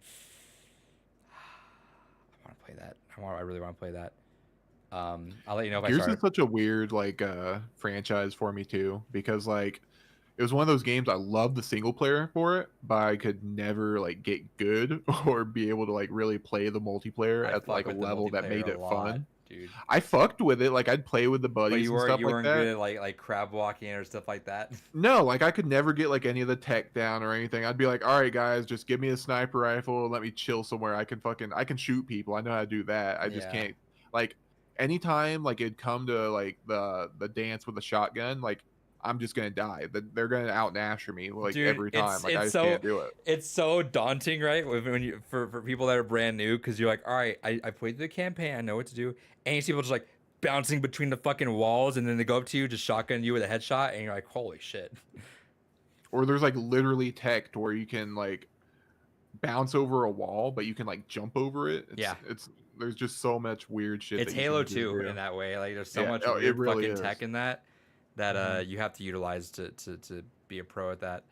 I want to play that. I really want to play that. I'll let you know if I Gears start. is such a weird like franchise for me too because like it was one of those games I loved the single player for it, but I could never like get good or be able to like really play the multiplayer I at fuck like a with the level that multiplayer made a it lot, fun. dude. I fucked with it, like I'd play with the But buddies you and stuff like weren't that. good at like crab walking or stuff like that. No, like I could never get like any of the tech down or anything. I'd be like, all right, guys, just give me a sniper rifle and let me chill somewhere. I can shoot people. I know how to do that. I just Yeah. can't like anytime like it'd come to like the dance with the shotgun, like I'm just gonna die. They're gonna out Nasher me like Dude, every time. Like I just so can't do it. it's so daunting, right? When you for people that are brand new, because you're like, all right, I played the campaign, I know what to do, and you see people just like bouncing between the fucking walls, and then they go up to you, just shotgun you with a headshot, and you're like, holy shit. Or there's like literally tech to where you can like bounce over a wall, but you can like jump over it. Yeah. It's there's just so much weird shit. It's that you Halo can do, 2 yeah. in that way. Like there's so Yeah, much oh, it weird really fucking is. tech in that you have to utilize to be a pro at that.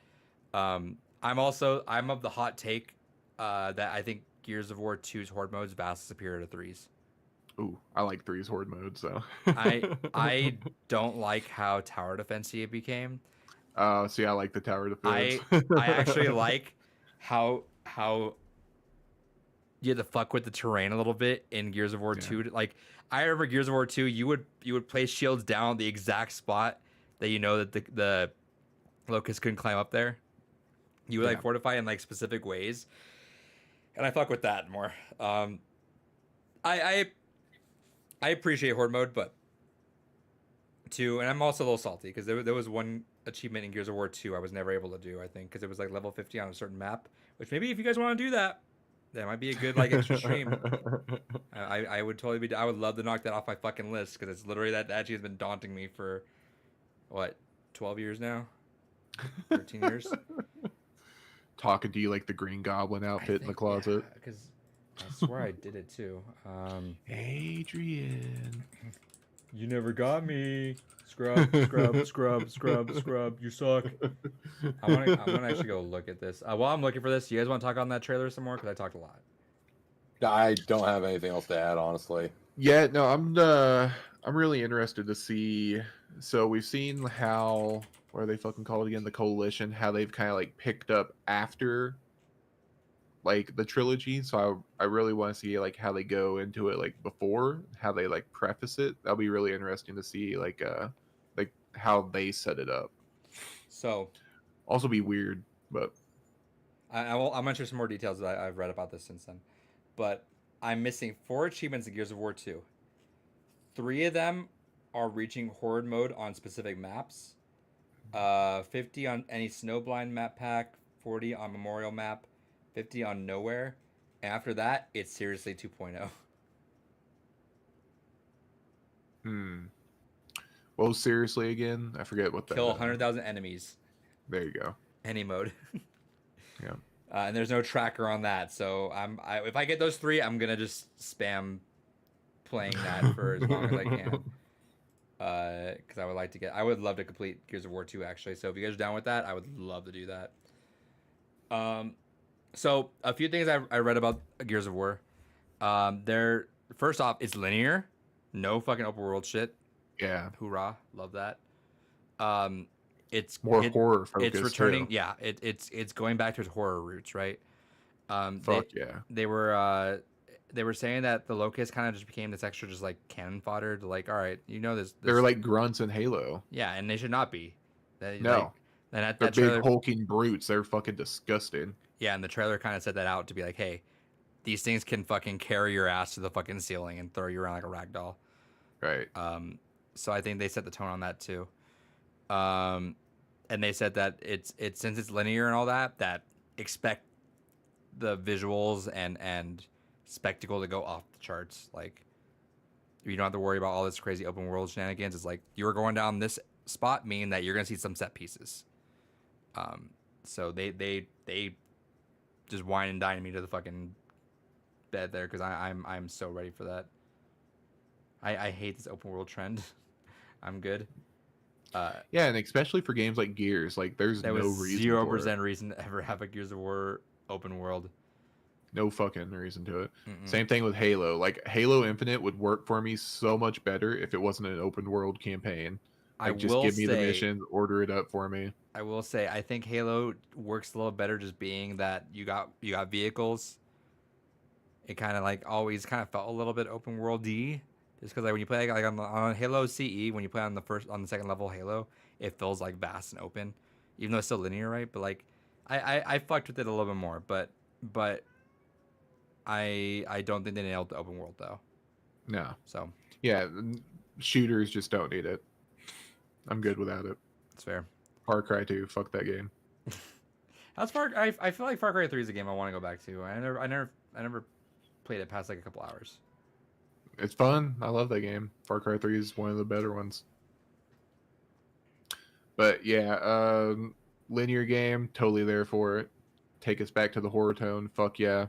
I'm of the hot take that I think Gears of War 2's horde mode is vastly superior to 3's. Ooh, I like 3's horde mode, so I don't like how tower defensey it became. see, I like the tower defense. I actually like how you had to fuck with the terrain a little bit in Gears of War Yeah. 2. Like I remember Gears of War 2, you would place shields down the exact spot that you know that the Locust couldn't climb up there. You would like Yeah. fortify in like specific ways, and I fuck with that more. I appreciate horde mode, but and I'm also a little salty because there was one achievement in Gears of War 2 I was never able to do. I think because it was like level 50 on a certain map, which maybe if you guys want to do that, that might be a good like extra stream. I would totally be. I would love to knock that off my fucking list because it's literally that actually has been daunting me for what 12 years now, 13 years. Talking to you like the Green Goblin outfit in the closet. Because I swear I did it too. Adrian. You never got me. Scrub. You suck. I want to actually go look at this. While I'm looking for this, you guys want to talk on that trailer some more? Because I talked a lot. I don't have anything else to add, honestly. Yeah, no, I'm really interested to see. So we've seen how, what are they fucking called again? The Coalition, how they've kind of like picked up after like the trilogy. So I really want to see like how they go into it, like before, how they like preface it. That'll be really interesting to see like how they set it up. So Also be weird, but I'm going to share some more details that I've read about this since then. But I'm missing 4 achievements in Gears of War 2. 3 of them are reaching horde mode on specific maps. 50 on any snowblind map pack, 40 on Memorial map, 50 on Nowhere. And after that, it's seriously 2.0. Well, seriously again, I forget what that Kill is. 100,000 enemies. There you go. Any mode. Yeah. And there's no tracker on that, so if I get those 3, I'm gonna just spam playing that for as long as I can. because I would love to complete Gears of War 2 actually. So if you guys are down with that, I would love to do that. So a few things I read about Gears of War. They're first off, it's linear, no fucking open world shit. Yeah, Hoorah, love that. Um, it's more it, horror focused. it's returning. Too. Yeah, it's going back to its horror roots, right? Fuck yeah. They were saying that the Locust kind of just became this extra just like cannon fodder to like, all right, this. They're like grunts in Halo. Yeah, and they should not be. No, Like, they're that big trailer, hulking brutes. They're fucking disgusting. yeah, and the trailer kind of set that out to be like, hey, these things can fucking carry your ass to the fucking ceiling and throw you around like a rag doll. Right. So I think they set the tone on that too. And they said that it's since it's linear and all that, that expect the visuals and spectacle to go off the charts. Like you don't have to worry about all this crazy open world shenanigans. It's like you're going down this spot, meaning that you're gonna see some set pieces. So they just wine and dine me to the fucking bed there because I'm so ready for that. I hate this open world trend. I'm good. Yeah, and especially for games like Gears, like there's There no was reason 0% reason to ever have a Gears of War open world. No fucking reason to it. Mm-mm. Same thing with Halo. Like Halo Infinite would work for me so much better if it wasn't an open world campaign. Like just give me the missions, order it up for me. I will say I think Halo works a little better just being that you got vehicles. It kind of like always kind of felt a little bit open world-y. Just because like when you play like on Halo CE, when you play on the second level Halo, it feels like vast and open, even though it's still linear, right? But like, I fucked with it a little bit more, but I don't think they nailed the open world though. No. So Yeah, shooters just don't need it. I'm good without it. it's fair. Far Cry 2, fuck that game. That's I feel like Far Cry 3 is a game I want to go back to. I never played it past like a couple hours. It's fun. I love that game. Far Cry 3 is one of the better ones. But yeah, linear game, totally there for it. Take us back to the horror tone. Fuck yeah.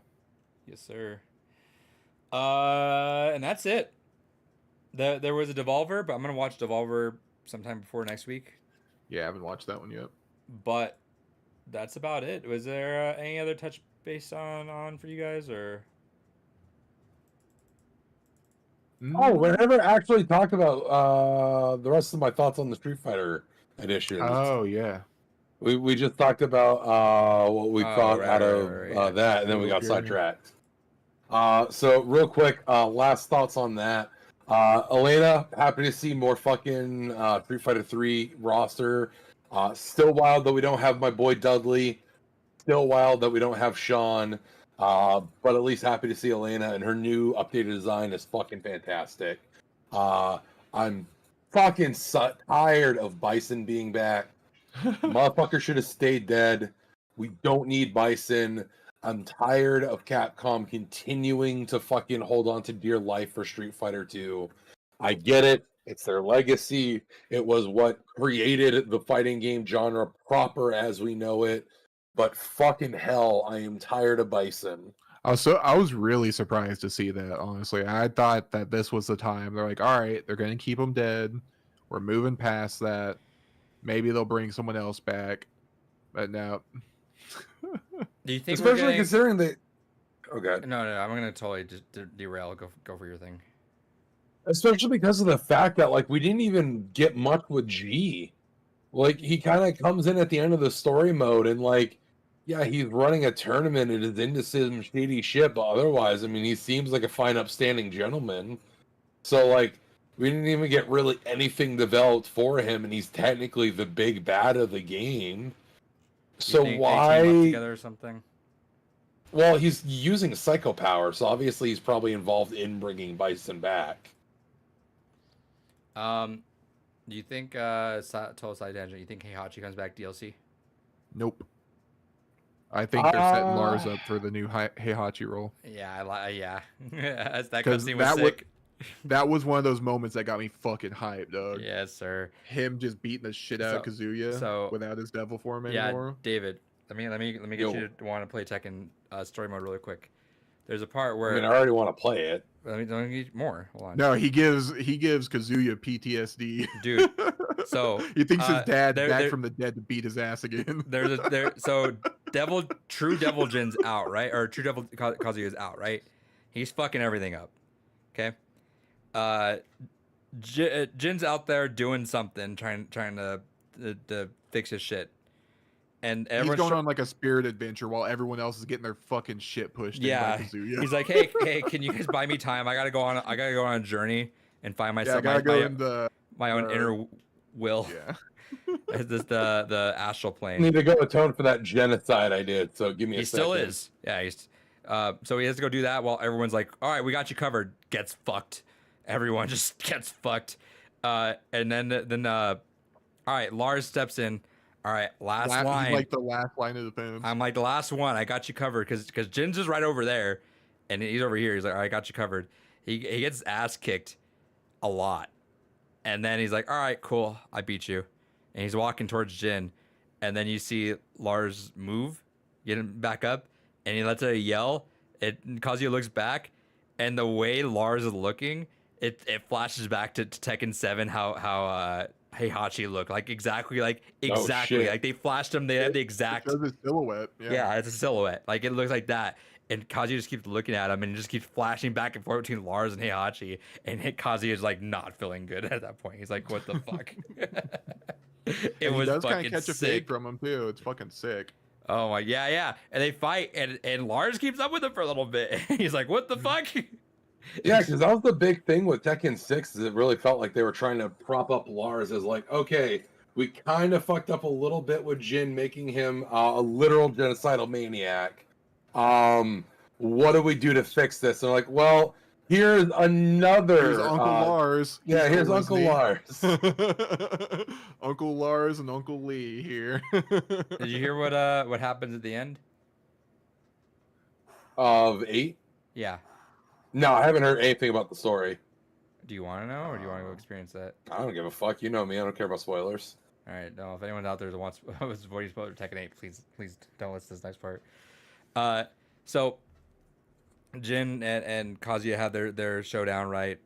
Yes, sir. And that's it. There was a Devolver, but I'm gonna watch Devolver sometime before next week. Yeah, I haven't watched that one yet. But that's about it. Was there any other touch base on for you guys or? Oh, we never actually talked about the rest of my thoughts on the Street Fighter edition. Oh yeah. We just talked about what we thought right, out of right, yeah. that, and then we got Okay. sidetracked. So real quick, last thoughts on that. Elena, happy to see more fucking Street Fighter 3 roster. Still wild that we don't have my boy Dudley. Still wild that we don't have Sean. But at least happy to see Elena, and her new updated design is fucking fantastic. I'm fucking tired of Bison being back. Motherfucker should have stayed dead. We don't need Bison. I'm tired of Capcom continuing to fucking hold on to dear life for Street Fighter 2. I get it. It's their legacy. It was what created the fighting game genre proper as we know it. But fucking hell, I am tired of Bison. I was really surprised to see that, honestly. I thought that this was the time. They're like, all right, they're going to keep him dead. We're moving past that. Maybe they'll bring someone else back. But no. Do you think Especially considering that. Okay. No, I'm gonna totally just derail. Go for your thing. Especially because of the fact that like we didn't even get much with G. Like he kind of comes in at the end of the story mode and like, yeah, he's running a tournament and is into some shady shit, but otherwise, I mean, he seems like a fine, upstanding gentleman. So like, we didn't even get really anything developed for him, and he's technically the big bad of the game. So They team up why? together or something? Well, he's using psycho power, so obviously he's probably involved in bringing Bison back. Do you think total side tangent? You think Heihachi comes back DLC? Nope. I think they're setting Lars up for the new Heihachi role. Yeah, yeah. As that 'Cause cutscene was that sick. That was one of those moments that got me fucking hyped, dog. Yes, sir. Him just beating the shit out of Kazuya so- without his devil form Yeah, anymore. David. Let me get Yo. you to want to play Tekken story mode really quick. there's a part I where mean, I already want to play it. let me get more. Hold on. No, he gives Kazuya PTSD. Dude, so, he thinks his dad's there- back there- from the dead to beat his ass again. So True Devil Jin's out, right? Or True Devil Kazuya's out, right? He's fucking everything up. Okay. Jin's out there doing something, trying to fix his shit, and He's everyone's going on like a spirit adventure while everyone else is getting their fucking shit pushed yeah. in by Kazuya. He's like, hey, can you guys buy me time? I gotta go on a journey and find yeah, I myself gotta go in the my own inner will. yeah. Is this the astral I plane? need to go atone for that genocide I did. So give me a He second. still is. Yeah, he's so he has to go do that while everyone's like, all right, we got you covered. Gets fucked. Everyone just gets fucked. And then all right, Lars steps in. All right, last line. He's like the last line of defense. I'm like the last one. I got you covered because Jin's is right over there, and he's over here. He's like, all right, I got you covered. He gets his ass kicked a lot, and then he's like, all right, cool, I beat you, and he's walking towards Jin, and then you see Lars move, get him back up, and he lets out a yell. Kazuya looks back, and the way Lars is looking, it flashes back to Tekken 7 how Heihachi looked exactly like shit. like they flashed him. They had the It exact shows his silhouette. yeah, it's a silhouette. Like it looks like that. And Kazuya just keeps looking at him and he just keeps flashing back and forth between Lars and Heihachi. And Kazuya is like not feeling good at that point. He's like, what the fuck? It And was he does kind fucking of catch a sick. fade from him too. It's fucking sick. Oh my, yeah. And they fight and Lars keeps up with him for a little bit. He's like, what the fuck? Yeah, because that was the big thing with Tekken 6 is it really felt like they were trying to prop up Lars as like, okay, we kind of fucked up a little bit with Jin, making him a literal genocidal maniac. What do we do to fix this? And like, well, here's another. Here's Uncle Lars. Yeah, He's here's still Uncle listening. Lars. Uncle Lars and Uncle Lee here. Did you hear what happens at the end? Of 8? Yeah. No, I haven't heard anything about the story. Do you want to know or do you want to go experience that? I don't give a fuck. You know me. I don't care about spoilers. All right. No, if anyone out there that wants was avoiding spoiler Tekken 8, please don't listen to this next part. So Jin and Kazuya have their showdown, right?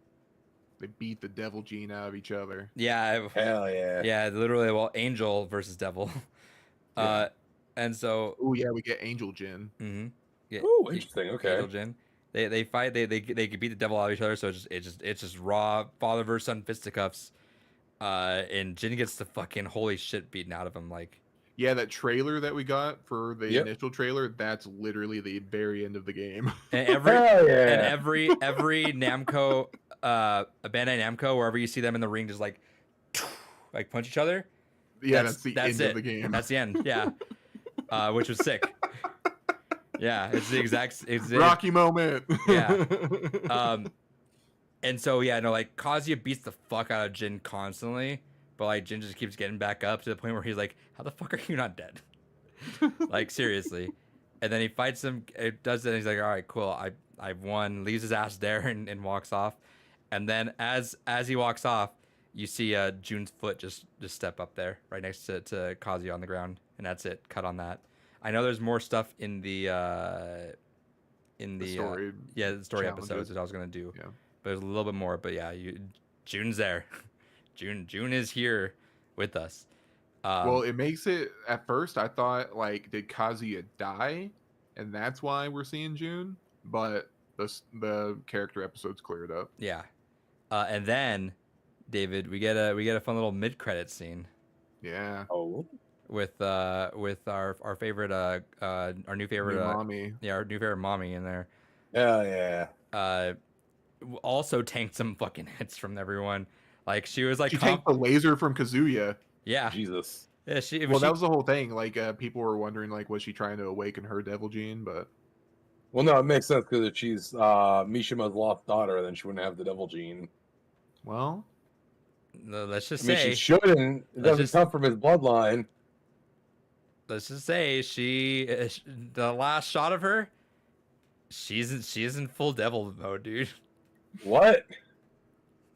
They beat the devil gene out of each other. Yeah. Hell yeah. Yeah, literally. Well, Angel versus Devil. Yeah. And so. Oh yeah, we get Angel Jin. Mm-hmm. Yeah. Ooh, interesting. Okay. Angel Jin. They fight. They could beat the devil out of each other. So it's just raw father versus son fisticuffs. And Jin gets the fucking holy shit beaten out of him. Like. Yeah, that trailer that we got for the Yep. initial trailer, that's literally the very end of the game. And every Hell yeah. and every Namco, Bandai Namco, wherever you see them in the ring, just like punch each other. Yeah, That's- that's the that's end it. of the game. That's the end. Yeah, which was sick. Yeah, it's the exact. It's Rocky moment. Yeah. And so yeah, no, like Kazuya beats the fuck out of Jin constantly, but like Jin just keeps getting back up to the point where he's like, "How the fuck are you not dead?" Like seriously. And then he fights him. It does it. And he's like, "All right, cool. I've won." Leaves his ass there and walks off. And then as he walks off, you see Jun's foot just step up there right next to Kazuya on the ground, and that's it. Cut on that. I know there's more stuff in the story. the story challenges. episodes that I was gonna do. Yeah. But there's a little bit more. But yeah, Jun's there. Jun is here with us. Well, it makes it. At first, I thought like, did Kazuya die, and that's why we're seeing June. But the character episodes cleared up. yeah. And then, David, we get a fun little mid credit scene Yeah. Oh. with our favorite our new favorite New mommy. yeah, our new favorite mommy in there. Hell yeah. Also tanked some fucking hits from everyone. Like she was like She tanked the laser from Kazuya. yeah. Jesus. Yeah, she Well, that was the whole thing. Like, people were wondering, like, was she trying to awaken her devil gene? But Well, no, it makes sense because if she's Mishima's lost daughter, then she wouldn't have the devil gene. well, let's just I mean, say she shouldn't. It let's doesn't just- come from his bloodline. let's just say the last shot of her, she's in full devil mode, dude. What?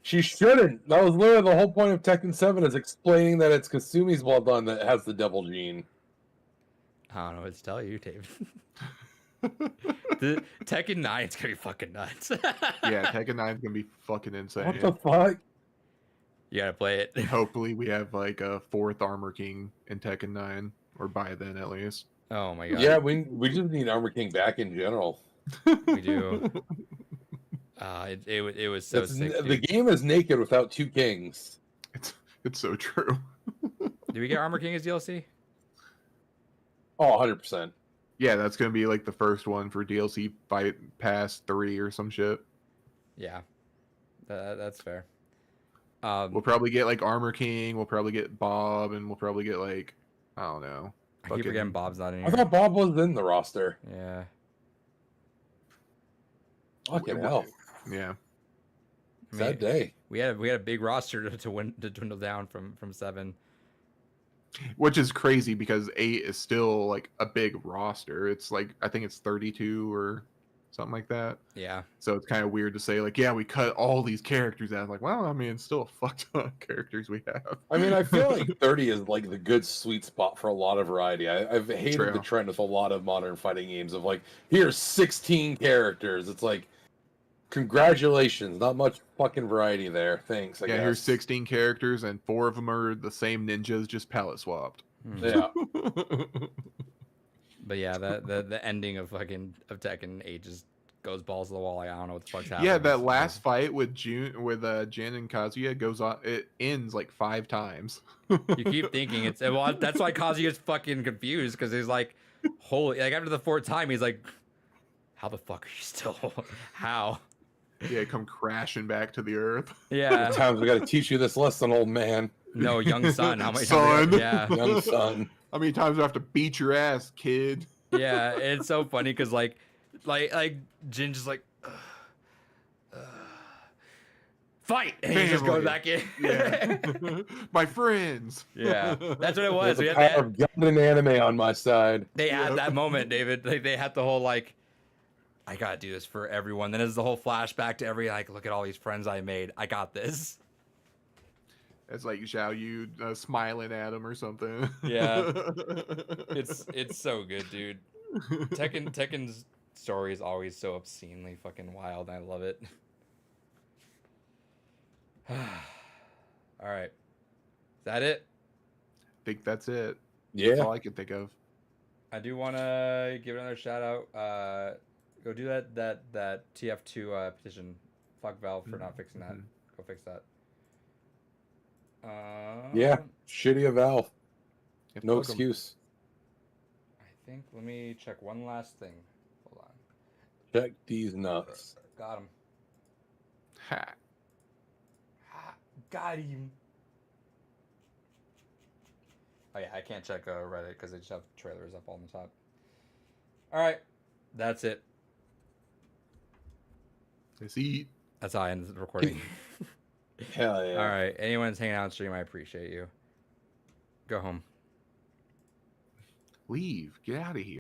She shouldn't. That was literally the whole point of Tekken 7 is explaining that it's Kasumi's bloodline that has the devil gene. I don't know what to tell you, David. The Tekken 9 is gonna be fucking nuts. Yeah, Tekken 9 is gonna be fucking insane. What the fuck? You gotta play it. And hopefully we have like a 4th Armor King in Tekken 9, or by then at least. Oh my god. Yeah, we just need Armor King back in general. We do. It was so sick. The Dude. game is naked without 2 kings. It's so true. Did we get Armor King as DLC? Oh, 100%. Yeah, that's gonna be like the first one for DLC Fight Pass 3 or some shit. Yeah, that's fair. We'll probably get like Armor King. We'll probably get Bob, and we'll probably get like I don't know. I keep forgetting Bob's not in I here. thought Bob was in the roster. Yeah. Fucking hell. Yeah. I mean, Sad day. we had a big roster to dwindle down from 7. Which is crazy because 8 is still like a big roster. It's like I think it's 32 or something like that. Yeah. So it's kind of weird to say like, yeah, we cut all these characters out. Like, well, I mean, it's still a fuck ton of characters we have. I mean, I feel like 30 is like the good sweet spot for a lot of variety. I've hated True. the trend with a lot of modern fighting games of like, here's 16 characters. It's like, congratulations, not much fucking variety there. Thanks. I Yeah, guess. here's 16 characters and 4 of them are the same ninjas, just palette swapped. Yeah. But yeah, the ending of Tekken 8 just goes balls to the wall. Like, I don't know what the fuck's happening. Yeah, that It's last fight with Jin and Kazuya goes on. It ends like 5 times. You keep thinking it's well. That's why Kazuya's fucking confused because he's like, holy! Like after the 4th time, he's like, how the fuck are you still? How? Yeah, come crashing back to the earth. Yeah. Times we got to teach you this lesson, old man. No, young son. How many Son. times? Yeah. Young son. How many times do I have to beat your ass, kid? Yeah. It's so funny because like Jin's just like, fight, and he's just going Family. back in. Yeah, my friends. Yeah. That's what it was. There's We a had power of God and anime on my side. They had Yeah. that moment, David. Like they had the whole like, I gotta do this for everyone. Then there's the whole flashback to every like, look at all these friends I made. I got this. It's like Xiao Yu smiling at him or something. Yeah. It's so good, dude. Tekken's story is always so obscenely fucking wild, and I love it. All right, is that it? think that's it. Yeah. That's all I can think of. I do want to give another shout out. Go do that TF2 petition. Fuck Valve for not fixing that. Mhm. Go fix that. Yeah. Shitty of Valve. Yeah, No fuck 'em. excuse. I think. Let me check one last thing. Hold on. Check these nuts. Got him. Ha. Got him. Oh yeah, I can't check Reddit because they just have trailers up on the top. All right, that's it. Let's eat. That's how I end the recording. Hell yeah. All right, anyone's hanging out on stream, I appreciate you. Go home. Leave. Get out of here.